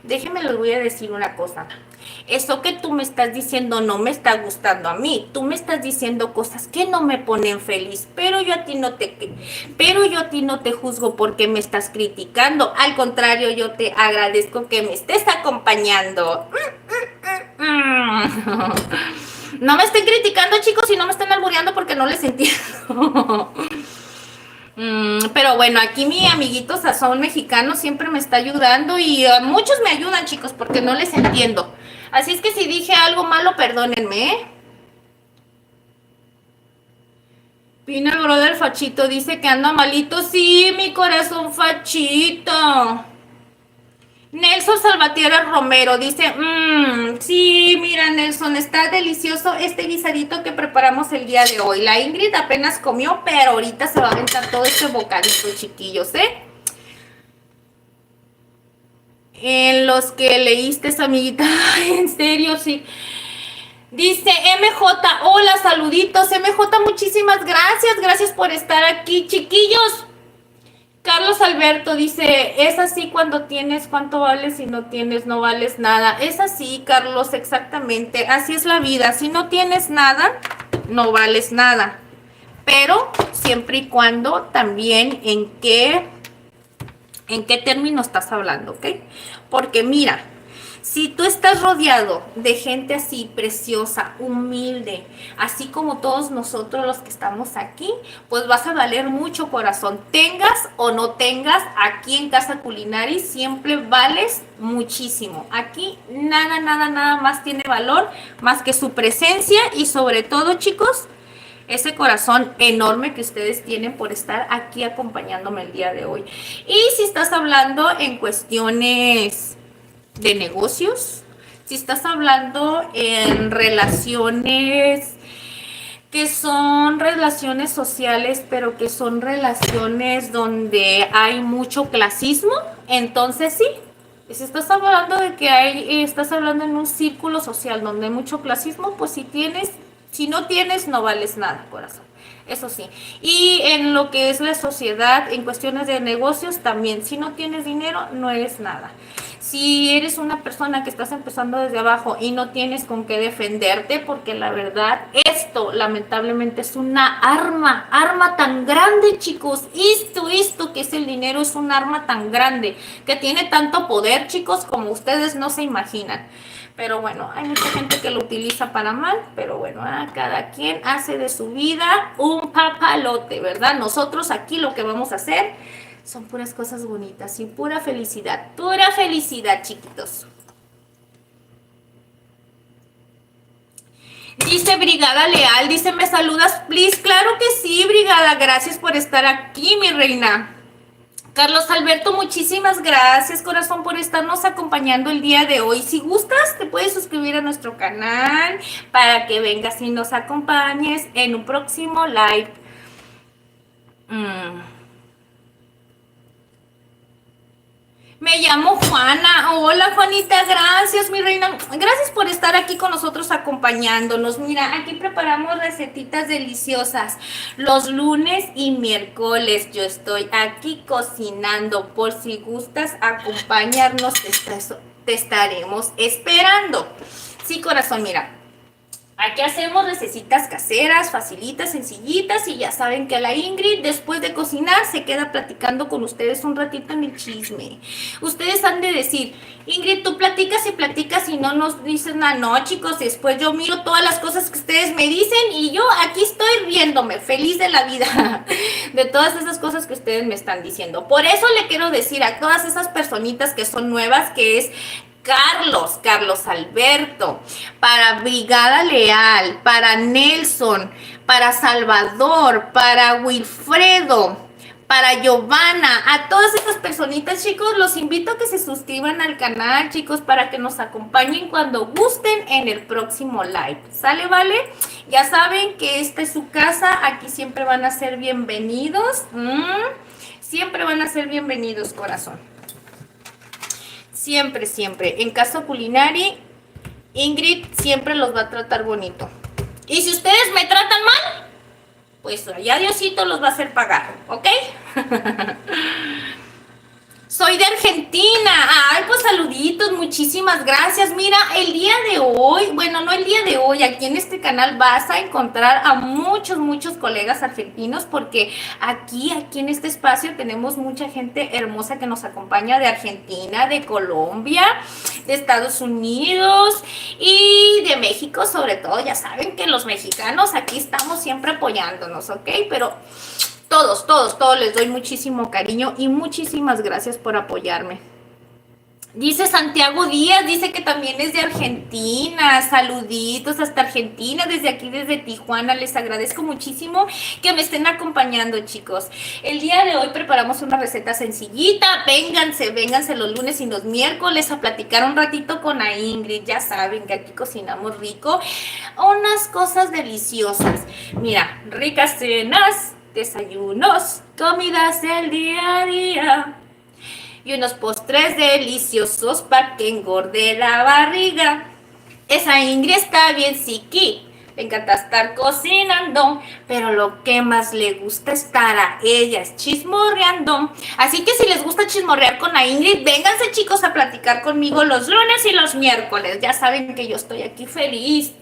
Déjenme, les voy a decir una cosa. Eso que tú me estás diciendo no me está gustando a mí. Tú me estás diciendo cosas que no me ponen feliz, pero yo a ti no te juzgo porque me estás criticando. Al contrario, yo te agradezco que me estés acompañando. No me estén criticando, chicos, y no me estén albureando porque no les entiendo. Pero bueno, aquí mi amiguito Sazón Mexicano siempre me está ayudando y muchos me ayudan, chicos, porque no les entiendo. Así es que si dije algo malo, perdónenme, ¿eh? Pina Brother Fachito dice que anda malito. Sí, mi corazón Fachito. Nelson Salvatierra Romero dice, sí, mira Nelson, está delicioso este guisadito que preparamos el día de hoy. La Ingrid apenas comió, pero ahorita se va a aventar todo este bocadito, chiquillos, ¿eh? En los que leíste, amiguita, en serio, sí. Dice MJ, hola, saluditos, MJ, muchísimas gracias por estar aquí, chiquillos. Carlos Alberto dice, es así cuando tienes, ¿cuánto vales? Si no tienes, no vales nada. Es así, Carlos, exactamente. Así es la vida. Si no tienes nada, no vales nada. Pero siempre y cuando también en qué término estás hablando, ¿ok? Porque mira, si tú estás rodeado de gente así preciosa, humilde, así como todos nosotros los que estamos aquí, pues vas a valer mucho, corazón. Tengas o no tengas, aquí en Casa Culinari siempre vales muchísimo. Aquí nada más tiene valor más que su presencia y sobre todo, chicos, ese corazón enorme que ustedes tienen por estar aquí acompañándome el día de hoy. Y si estás hablando en cuestiones de negocios, si estás hablando en relaciones que son relaciones sociales, pero que son relaciones donde hay mucho clasismo, entonces sí, Si estás hablando de que hay, estás hablando en un círculo social donde hay mucho clasismo, pues si no tienes, no vales nada, corazón. Eso sí. Y en lo que es la sociedad, en cuestiones de negocios, también. Si no tienes dinero, no eres nada. Si eres una persona que estás empezando desde abajo y no tienes con qué defenderte, porque la verdad, esto lamentablemente es una arma tan grande, chicos. Esto que es el dinero es un arma tan grande, que tiene tanto poder, chicos, como ustedes no se imaginan. Pero bueno, hay mucha gente que lo utiliza para mal, pero bueno, cada quien hace de su vida un papalote, ¿verdad? Nosotros aquí lo que vamos a hacer son puras cosas bonitas y pura felicidad, chiquitos. Dice Brigada Leal, dice, ¿me saludas, please? Claro que sí, Brigada, gracias por estar aquí, mi reina. Carlos Alberto, muchísimas gracias, corazón, por estarnos acompañando el día de hoy. Si gustas, te puedes suscribir a nuestro canal para que vengas y nos acompañes en un próximo live. Me llamo Juana. Hola, Juanita, gracias, mi reina. Gracias por estar aquí con nosotros acompañándonos. Mira, aquí preparamos recetitas deliciosas. Los lunes y miércoles yo estoy aquí cocinando. Por si gustas acompañarnos, te estaremos esperando. Sí, corazón, mira. Aquí hacemos recetitas caseras, facilitas, sencillitas, y ya saben que la Ingrid después de cocinar se queda platicando con ustedes un ratito en el chisme. Ustedes han de decir, Ingrid, tú platicas y no nos dices nada. No, chicos, después yo miro todas las cosas que ustedes me dicen y yo aquí estoy riéndome, feliz de la vida, de todas esas cosas que ustedes me están diciendo. Por eso le quiero decir a todas esas personitas que son nuevas, que es Carlos Alberto, para Brigada Leal, para Nelson, para Salvador, para Wilfredo, para Giovanna, a todas estas personitas, chicos, los invito a que se suscriban al canal, chicos, para que nos acompañen cuando gusten en el próximo live. ¿Sale, vale? Ya saben que esta es su casa, aquí siempre van a ser bienvenidos. Siempre van a ser bienvenidos, corazón. Siempre, siempre. En Casa Culinari, Ingrid siempre los va a tratar bonito. Y si ustedes me tratan mal, pues allá Diosito los va a hacer pagar, ¿ok? Soy de Argentina. Ay, pues saluditos, muchísimas gracias. Mira, el día de hoy, bueno, no el día de hoy, aquí en este canal vas a encontrar a muchos colegas argentinos, porque aquí en este espacio tenemos mucha gente hermosa que nos acompaña de Argentina, de Colombia, de Estados Unidos y de México sobre todo. Ya saben que los mexicanos aquí estamos siempre apoyándonos, ¿ok? Pero todos les doy muchísimo cariño y muchísimas gracias por apoyarme. Dice Santiago Díaz, dice que también es de Argentina. Saluditos hasta Argentina, desde aquí, desde Tijuana. Les agradezco muchísimo que me estén acompañando, chicos. El día de hoy preparamos una receta sencillita. Vénganse los lunes y los miércoles a platicar un ratito con la Ingrid. Ya saben que aquí cocinamos rico. Unas cosas deliciosas. Mira, ricas cenas, desayunos, comidas del día a día y unos postres deliciosos para que engorde la barriga. Esa Ingrid está bien psiqui, le encanta estar cocinando, pero lo que más le gusta estar a ella es chismorreando. Así que si les gusta chismorrear con la Ingrid, vénganse, chicos, a platicar conmigo los lunes y los miércoles. Ya saben que yo estoy aquí feliz.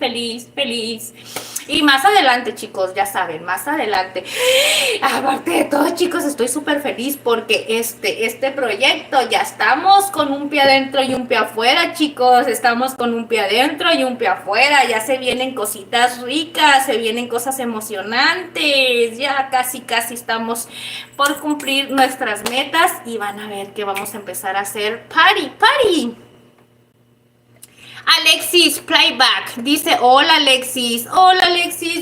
Y más adelante, chicos, ya saben, más adelante. Aparte de todo, chicos, estoy súper feliz porque este proyecto ya estamos con un pie adentro y un pie afuera, chicos. Estamos con un pie adentro y un pie afuera. Ya se vienen cositas ricas, se vienen cosas emocionantes. Ya casi estamos por cumplir nuestras metas y van a ver que vamos a empezar a hacer party. Alexis Playback dice, hola Alexis,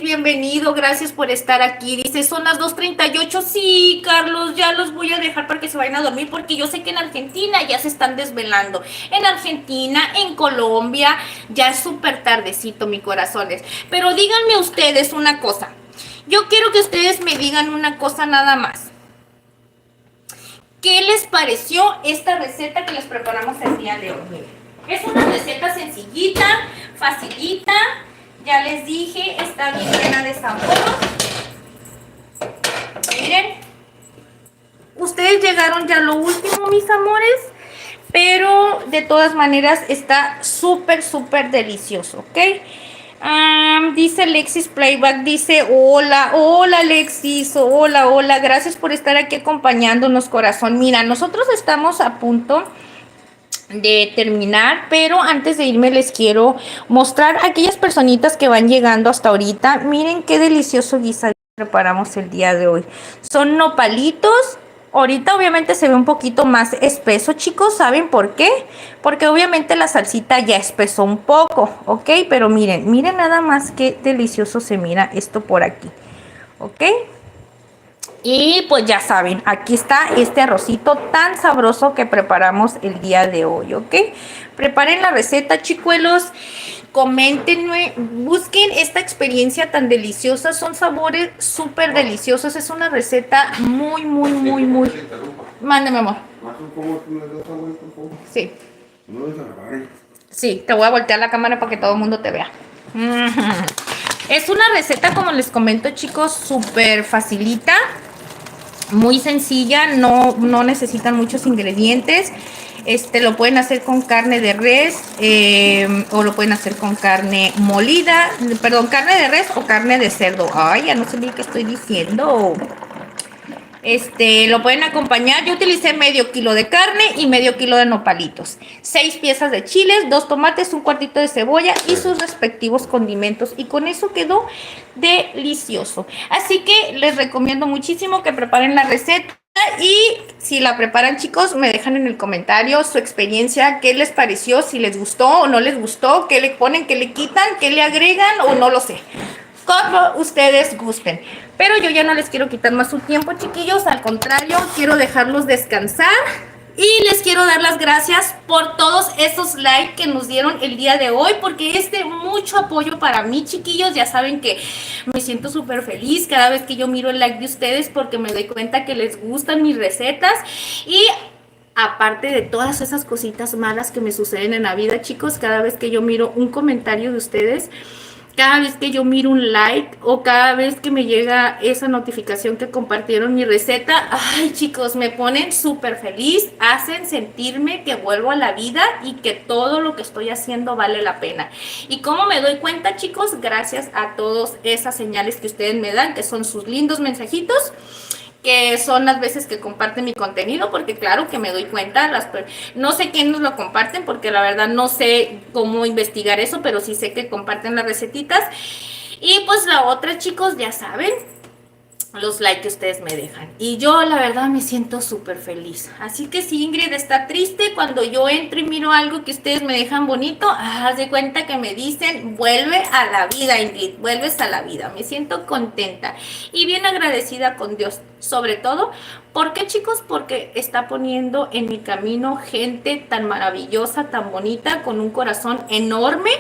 bienvenido, gracias por estar aquí. Dice, son las 2:38. Sí, Carlos, ya los voy a dejar para que se vayan a dormir, porque yo sé que en Argentina ya se están desvelando. En Argentina, en Colombia, ya es súper tardecito, mis corazones. Pero díganme ustedes una cosa. Yo quiero que ustedes me digan una cosa nada más. ¿qué les pareció esta receta que les preparamos el día de hoy? Miren, es una receta sencillita, facilita, ya les dije, está bien llena de sabor. Miren, ustedes llegaron ya a lo último, mis amores, pero de todas maneras está súper, súper delicioso, ¿ok? Dice Alexis Playback, dice hola, hola Alexis, hola, hola, gracias por estar aquí acompañándonos, corazón. Mira, nosotros estamos a punto de terminar, pero antes de irme les quiero mostrar a aquellas personitas que van llegando hasta ahorita. Miren qué delicioso guisado preparamos el día de hoy. Son nopalitos. Ahorita obviamente se ve un poquito más espeso, chicos. ¿Saben por qué? Porque obviamente la salsita ya espesó un poco, ¿ok? Pero miren, miren nada más qué delicioso se mira esto por aquí, ¿ok? Y pues ya saben, aquí está este arrocito tan sabroso que preparamos el día de hoy, ¿ok? Preparen la receta, chicuelos. Coméntenme, busquen esta experiencia tan deliciosa. Son sabores súper deliciosos. Es una receta muy, muy, muy, muy... Mándeme, amor. Sí. Sí, te voy a voltear la cámara para que todo el mundo te vea. Es una receta, como les comento, chicos, súper facilita. Muy sencilla, no necesitan muchos ingredientes. Lo pueden hacer con carne de res o lo pueden hacer con carne molida, perdón, carne de res o carne de cerdo. Ay, ya no sé ni qué estoy diciendo. Lo pueden acompañar. Yo utilicé medio kilo de carne y medio kilo de nopalitos, 6 piezas de chiles, 2 tomates, un cuartito de cebolla y sus respectivos condimentos, y con eso quedó delicioso. Así que les recomiendo muchísimo que preparen la receta. Y si la preparan, chicos, me dejan en el comentario su experiencia, qué les pareció, si les gustó o no les gustó, qué le ponen, qué le quitan, qué le agregan o no lo sé, como ustedes gusten. Pero yo ya no les quiero quitar más su tiempo, chiquillos. Al contrario, quiero dejarlos descansar. Y les quiero dar las gracias por todos esos likes que nos dieron el día de hoy, porque es de mucho apoyo para mí, chiquillos. Ya saben que me siento súper feliz cada vez que yo miro el like de ustedes, porque me doy cuenta que les gustan mis recetas. Y aparte de todas esas cositas malas que me suceden en la vida, chicos, cada vez que yo miro un comentario de ustedes, cada vez que yo miro un like o cada vez que me llega esa notificación que compartieron mi receta, ay, chicos, me ponen súper feliz, hacen sentirme que vuelvo a la vida y que todo lo que estoy haciendo vale la pena. ¿Y cómo me doy cuenta, chicos? Gracias a todas esas señales que ustedes me dan, que son sus lindos mensajitos, que son las veces que comparten mi contenido, porque claro que me doy cuenta, no sé quiénes lo comparten, porque la verdad no sé cómo investigar eso, pero sí sé que comparten las recetitas. Y pues la otra, chicos, ya saben, los likes que ustedes me dejan, y yo la verdad me siento súper feliz. Así que si Ingrid está triste, cuando yo entro y miro algo que ustedes me dejan bonito, haz de cuenta que me dicen, vuelve a la vida, Ingrid, vuelves a la vida. Me siento contenta y bien agradecida con Dios, sobre todo. ¿Por qué, chicos? Porque está poniendo en mi camino gente tan maravillosa, tan bonita, con un corazón enorme,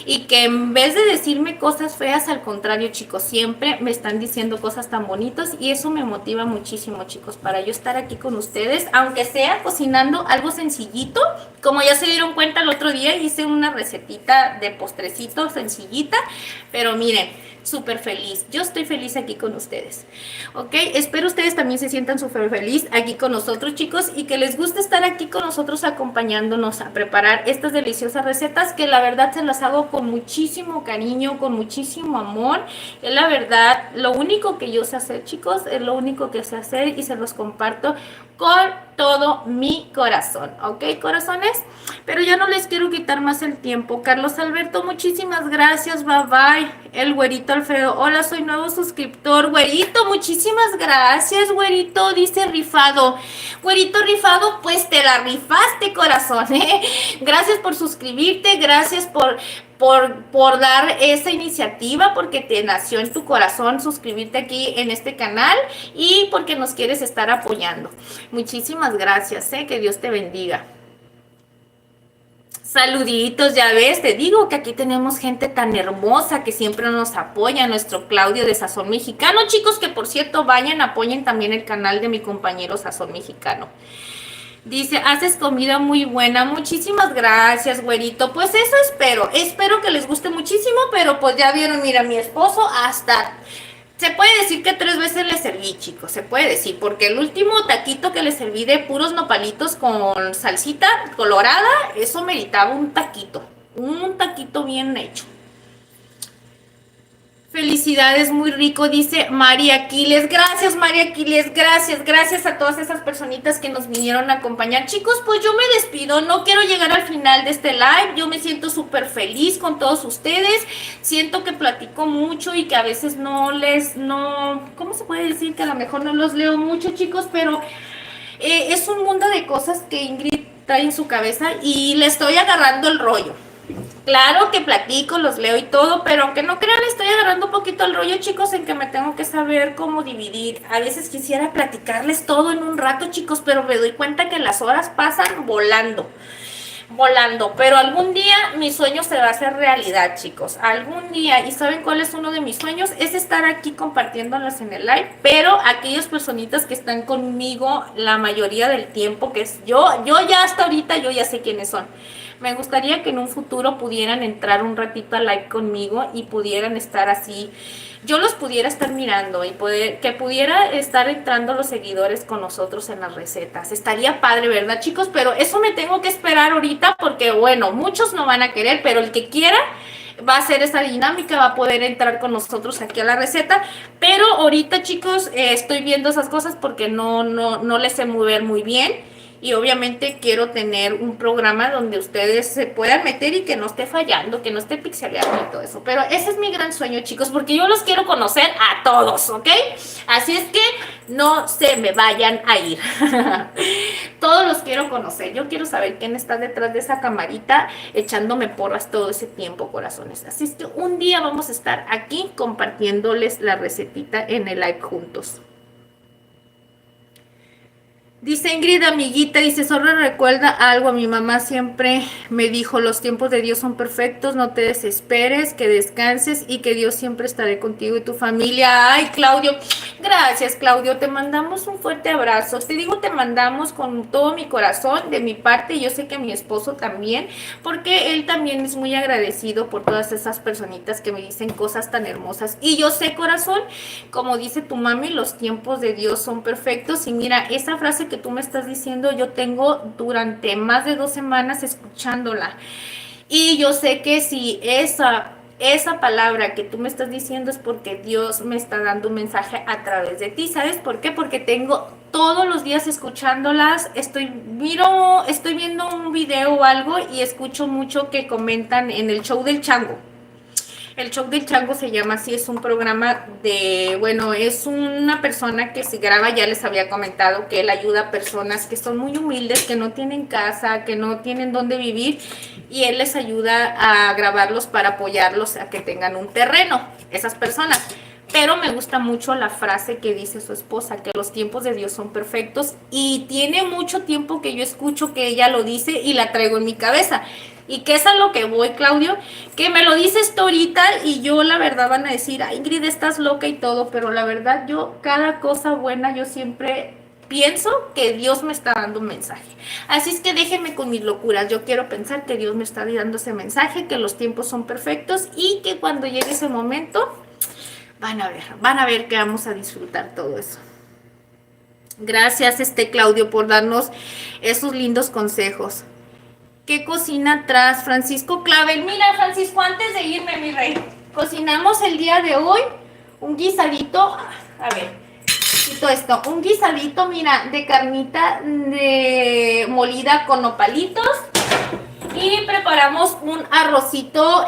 y que en vez de decirme cosas feas, al contrario, chicos, siempre me están diciendo cosas tan bonitas, y eso me motiva muchísimo, chicos, para yo estar aquí con ustedes, aunque sea cocinando algo sencillito. Como ya se dieron cuenta, el otro día hice una recetita de postrecito sencillita, pero miren, súper feliz. Yo estoy feliz aquí con ustedes, ¿ok? Espero ustedes también se sientan súper feliz aquí con nosotros, chicos, y que les guste estar aquí con nosotros acompañándonos a preparar estas deliciosas recetas, que la verdad se las hago con muchísimo cariño, con muchísimo amor. Es la verdad, lo único que yo sé hacer, chicos, es lo único que sé hacer, y se los comparto con todo mi corazón, ¿ok, corazones? Pero ya no les quiero quitar más el tiempo. Carlos Alberto, muchísimas gracias, bye bye. El güerito Alfredo, hola, soy nuevo suscriptor. Güerito, muchísimas gracias, güerito, dice rifado. Güerito rifado, pues te la rifaste, corazón, ¿eh? Gracias por suscribirte, gracias por dar esa iniciativa, porque te nació en tu corazón suscribirte aquí en este canal, y porque nos quieres estar apoyando. Muchísimas gracias, que Dios te bendiga. Saluditos, ya ves, te digo que aquí tenemos gente tan hermosa que siempre nos apoya, nuestro Claudio de Sazón Mexicano, chicos, que por cierto vayan, apoyen también el canal de mi compañero Sazón Mexicano. Dice, haces comida muy buena, muchísimas gracias, güerito, pues eso espero que les guste muchísimo, pero pues ya vieron, mira, mi esposo hasta... Se puede decir que 3 veces le serví, chicos, se puede decir, porque el último taquito que le serví de puros nopalitos con salsita colorada, eso meritaba un taquito bien hecho. Felicidades, muy rico, dice María Aquiles. Gracias, María Aquiles, gracias a todas esas personitas que nos vinieron a acompañar. Chicos, pues yo me despido, no quiero llegar al final de este live, yo me siento súper feliz con todos ustedes, siento que platico mucho y que a veces ¿cómo se puede decir? Que a lo mejor no los leo mucho, chicos, pero es un mundo de cosas que Ingrid trae en su cabeza y le estoy agarrando el rollo. Claro que platico, los leo y todo, pero aunque no crean, estoy agarrando un poquito el rollo, chicos, en que me tengo que saber cómo dividir. A veces quisiera platicarles todo en un rato, chicos, pero me doy cuenta que las horas pasan volando, pero algún día mi sueño se va a hacer realidad, chicos, algún día. ¿Y saben cuál es uno de mis sueños? Es estar aquí compartiéndolas en el live, pero aquellas personitas que están conmigo la mayoría del tiempo, que es yo ya hasta ahorita, yo ya sé quiénes son. Me gustaría que en un futuro pudieran entrar un ratito al live conmigo y pudieran estar así, yo los pudiera estar mirando y que pudiera estar entrando los seguidores con nosotros en las recetas. Estaría padre, ¿verdad, chicos? Pero eso me tengo que esperar ahorita porque, bueno, muchos no van a querer, pero el que quiera va a hacer esa dinámica, va a poder entrar con nosotros aquí a la receta. Pero ahorita, chicos, estoy viendo esas cosas porque no les sé mover muy bien. Y obviamente quiero tener un programa donde ustedes se puedan meter y que no esté fallando, que no esté pixeleando y todo eso. Pero ese es mi gran sueño, chicos, porque yo los quiero conocer a todos, ¿ok? Así es que no se me vayan a ir. Todos los quiero conocer. Yo quiero saber quién está detrás de esa camarita echándome porras todo ese tiempo, corazones. Así es que un día vamos a estar aquí compartiéndoles la recetita en el live juntos. Dice Ingrid, amiguita, dice, solo recuerda algo, a mi mamá siempre me dijo, los tiempos de Dios son perfectos, no te desesperes, que descanses y que Dios siempre estará contigo y tu familia. Ay, Claudio, gracias, Claudio, te mandamos un fuerte abrazo. Te digo, te mandamos con todo mi corazón, de mi parte, y yo sé que mi esposo también, porque él también es muy agradecido por todas esas personitas que me dicen cosas tan hermosas. Y yo sé, corazón, como dice tu mami, los tiempos de Dios son perfectos. Y mira, esa frase que tú me estás diciendo, yo tengo durante más de 2 semanas escuchándola. Y yo sé que si esa palabra que tú me estás diciendo es porque Dios me está dando un mensaje a través de ti. ¿Sabes por qué? Porque tengo todos los días escuchándolas, estoy viendo un video o algo y escucho mucho que comentan en el show del chango. El show del chango se llama así, es un programa es una persona que se graba, ya les había comentado que él ayuda a personas que son muy humildes, que no tienen casa, que no tienen dónde vivir, y él les ayuda a grabarlos para apoyarlos a que tengan un terreno, esas personas. Pero me gusta mucho la frase que dice su esposa, que los tiempos de Dios son perfectos, y tiene mucho tiempo que yo escucho que ella lo dice y la traigo en mi cabeza. Y que es a lo que voy, Claudio, que me lo dices tú ahorita y yo la verdad van a decir, ay, Ingrid, estás loca y todo, pero la verdad yo, cada cosa buena, yo siempre pienso que Dios me está dando un mensaje. Así es que déjenme con mis locuras, yo quiero pensar que Dios me está dando ese mensaje, que los tiempos son perfectos y que cuando llegue ese momento, van a ver que vamos a disfrutar todo eso. Gracias, Claudio, por darnos esos lindos consejos. ¿Qué cocina tras Francisco Clavel? Mira, Francisco, antes de irme, mi rey, cocinamos el día de hoy un guisadito, a ver, quito esto, un guisadito, mira, de carnita molida con nopalitos. Y preparamos un arrocito,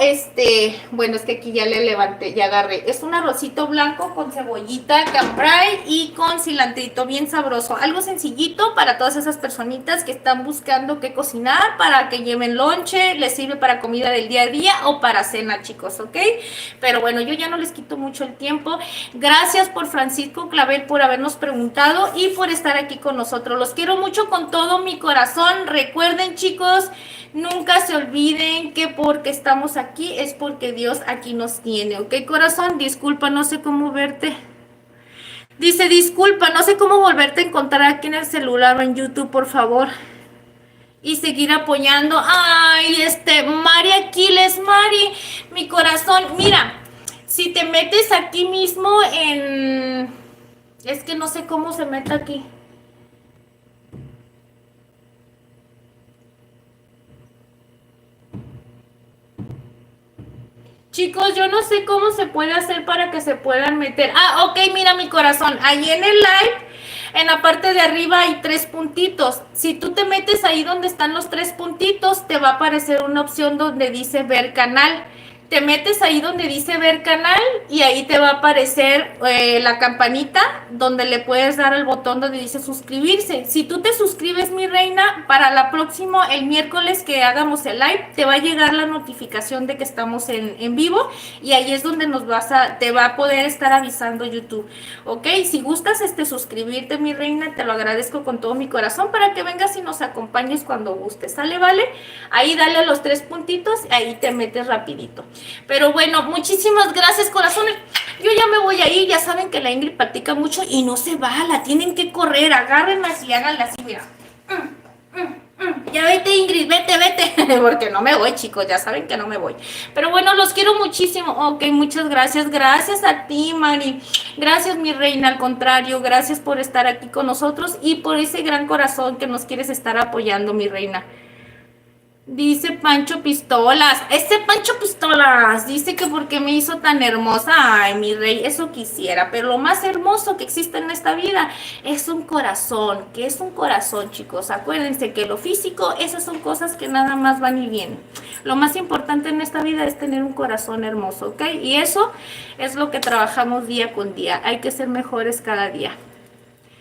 bueno, es que aquí ya le levanté, ya agarré. Es un arrocito blanco con cebollita, cambray y con cilantrito, bien sabroso. Algo sencillito para todas esas personitas que están buscando qué cocinar, para que lleven lonche, les sirve para comida del día a día o para cena, chicos, ¿ok? Pero bueno, yo ya no les quito mucho el tiempo. Gracias por Francisco Clavel por habernos preguntado y por estar aquí con nosotros. Los quiero mucho con todo mi corazón. Recuerden, chicos, nunca nunca se olviden que porque estamos aquí es porque Dios aquí nos tiene, ¿ok, corazón? Disculpa, no sé cómo verte. Dice, disculpa, no sé cómo volverte a encontrar aquí en el celular o en YouTube, por favor. Y seguir apoyando. Ay, Mari Aquiles, Mari, mi corazón. Mira, si te metes aquí mismo en... Es que no sé cómo se mete aquí. Chicos, yo no sé cómo se puede hacer para que se puedan meter. Ah, ok, mira mi corazón. Ahí en el live, en la parte de arriba hay 3 puntitos. Si tú te metes ahí donde están los 3 puntitos, te va a aparecer una opción donde dice ver canal. Te metes ahí donde dice ver canal y ahí te va a aparecer la campanita donde le puedes dar al botón donde dice suscribirse. Si tú te suscribes, mi reina, para la próxima, el miércoles que hagamos el live, te va a llegar la notificación de que estamos en vivo y ahí es donde te va a poder estar avisando YouTube. ¿Ok? Si gustas suscribirte, mi reina, te lo agradezco con todo mi corazón para que vengas y nos acompañes cuando gustes. ¿Sale? ¿Vale? Ahí dale a los 3 puntitos, ahí te metes rapidito. Pero bueno, muchísimas gracias, corazones. Yo ya me voy a ir, ya saben que la Ingrid practica mucho y no se va, la tienen que correr, agárrenlas y háganla así, mira. Ya vete, Ingrid, vete, porque no me voy, chicos, ya saben que no me voy. Pero bueno, los quiero muchísimo. Ok, muchas gracias, gracias a ti, Mari. Gracias, mi reina, al contrario, gracias por estar aquí con nosotros y por ese gran corazón que nos quieres estar apoyando, mi reina. Dice Pancho Pistolas, Pancho Pistolas, dice que porque me hizo tan hermosa. Ay, mi rey, eso quisiera, pero lo más hermoso que existe en esta vida es un corazón, que es un corazón, chicos. Acuérdense que lo físico, esas son cosas que nada más van y vienen. Lo más importante en esta vida es tener un corazón hermoso, ¿ok? Y eso es lo que trabajamos día con día, hay que ser mejores cada día.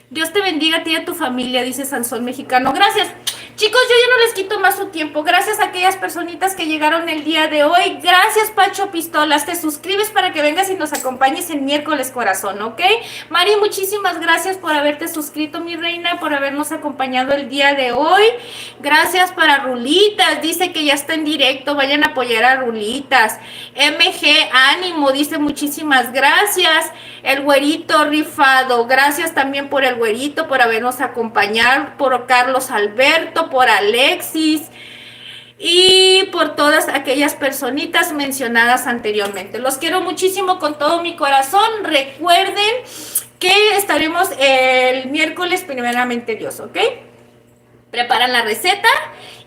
Dios te bendiga a ti y a tu familia, dice Sansón Mexicano. Gracias. Chicos, yo ya no les quito más su tiempo. Gracias a aquellas personitas que llegaron el día de hoy. Gracias, Pancho Pistolas. Te suscribes para que vengas y nos acompañes el miércoles, corazón, ¿ok? Mari, muchísimas gracias por haberte suscrito, mi reina, por habernos acompañado el día de hoy. Gracias para Rulitas. Dice que ya está en directo. Vayan a apoyar a Rulitas. MG Ánimo dice muchísimas gracias. El güerito rifado. Gracias también por el güerito, por habernos acompañado. Por Carlos Alberto, por Alexis y por todas aquellas personitas mencionadas anteriormente. Los quiero muchísimo con todo mi corazón. Recuerden que estaremos el miércoles, primeramente Dios, ¿ok? Preparan la receta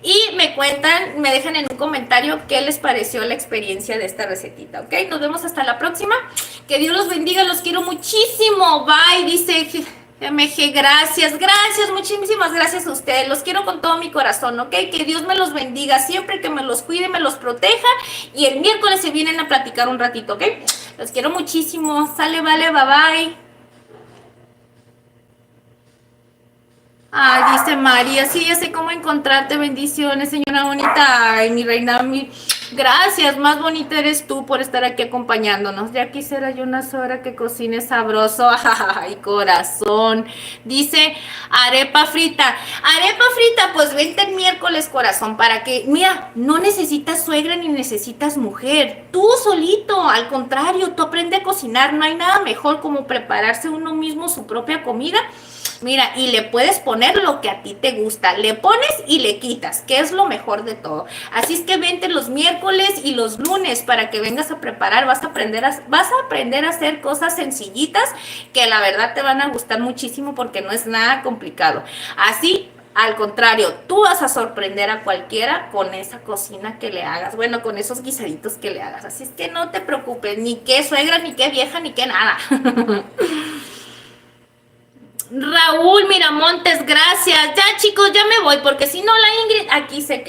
y me cuentan, me dejan en un comentario qué les pareció la experiencia de esta recetita, ¿ok? Nos vemos hasta la próxima. Que Dios los bendiga, los quiero muchísimo. Bye, dice MG, gracias, muchísimas gracias a ustedes. Los quiero con todo mi corazón, ¿ok? Que Dios me los bendiga siempre, que me los cuide, me los proteja. Y el miércoles se vienen a platicar un ratito, ¿ok? Los quiero muchísimo. Sale, vale, bye, bye. Ay, dice María, sí, ya sé cómo encontrarte, bendiciones, señora bonita. Ay, mi reina, gracias, más bonita eres tú por estar aquí acompañándonos. Ya quisiera yo una suegra que cocine sabroso. Ay, corazón. Dice arepa frita, pues vente el miércoles, corazón, para que, mira, no necesitas suegra ni necesitas mujer. Tú solito, al contrario, tú aprende a cocinar. No hay nada mejor como prepararse uno mismo su propia comida. Mira, y le puedes poner lo que a ti te gusta. Le pones y le quitas, que es lo mejor de todo. Así es que vente los miércoles y los lunes para que vengas a preparar. Vas a aprender a hacer cosas sencillitas que la verdad te van a gustar muchísimo porque no es nada complicado. Así, al contrario, tú vas a sorprender a cualquiera con esa cocina que le hagas. Bueno, con esos guisaditos que le hagas. Así es que no te preocupes, ni qué suegra, ni qué vieja, ni qué nada. Raúl Miramontes, gracias. Ya, chicos, ya me voy porque si no la Ingrid aquí se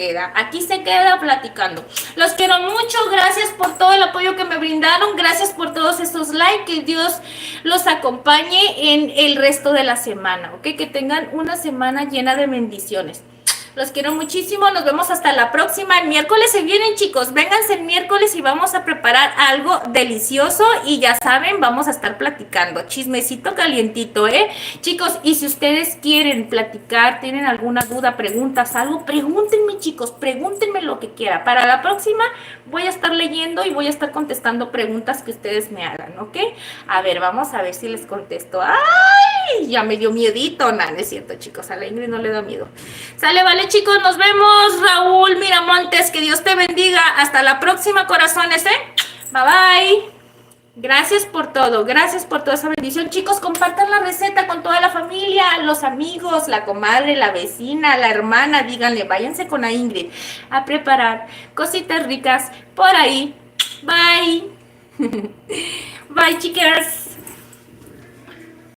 queda platicando. Los quiero mucho, gracias por todo el apoyo que me brindaron, gracias por todos esos likes, que Dios los acompañe en el resto de la semana, ¿ok? Que tengan una semana llena de bendiciones. Los quiero muchísimo. Nos vemos hasta la próxima. El miércoles se vienen, chicos. Vénganse el miércoles y vamos a preparar algo delicioso. Y ya saben, vamos a estar platicando. Chismecito calientito, ¿eh? Chicos, y si ustedes quieren platicar, tienen alguna duda, preguntas, algo, pregúntenme, chicos. Pregúntenme lo que quiera. Para la próxima voy a estar leyendo y voy a estar contestando preguntas que ustedes me hagan, ¿ok? A ver, vamos a ver si les contesto. ¡Ay! Ya me dio miedito. No, no es cierto, chicos. A la Ingrid no le da miedo. Sale, vale, chicos. Nos vemos. Raúl Miramontes, que Dios te bendiga. Hasta la próxima, corazones, ¿eh? Bye, bye. Gracias por todo. Gracias por toda esa bendición. Chicos, compartan la receta con toda la familia, los amigos, la comadre, la vecina, la hermana. Díganle, váyanse con la Ingrid a preparar cositas ricas por ahí. Bye. Bye, chicas.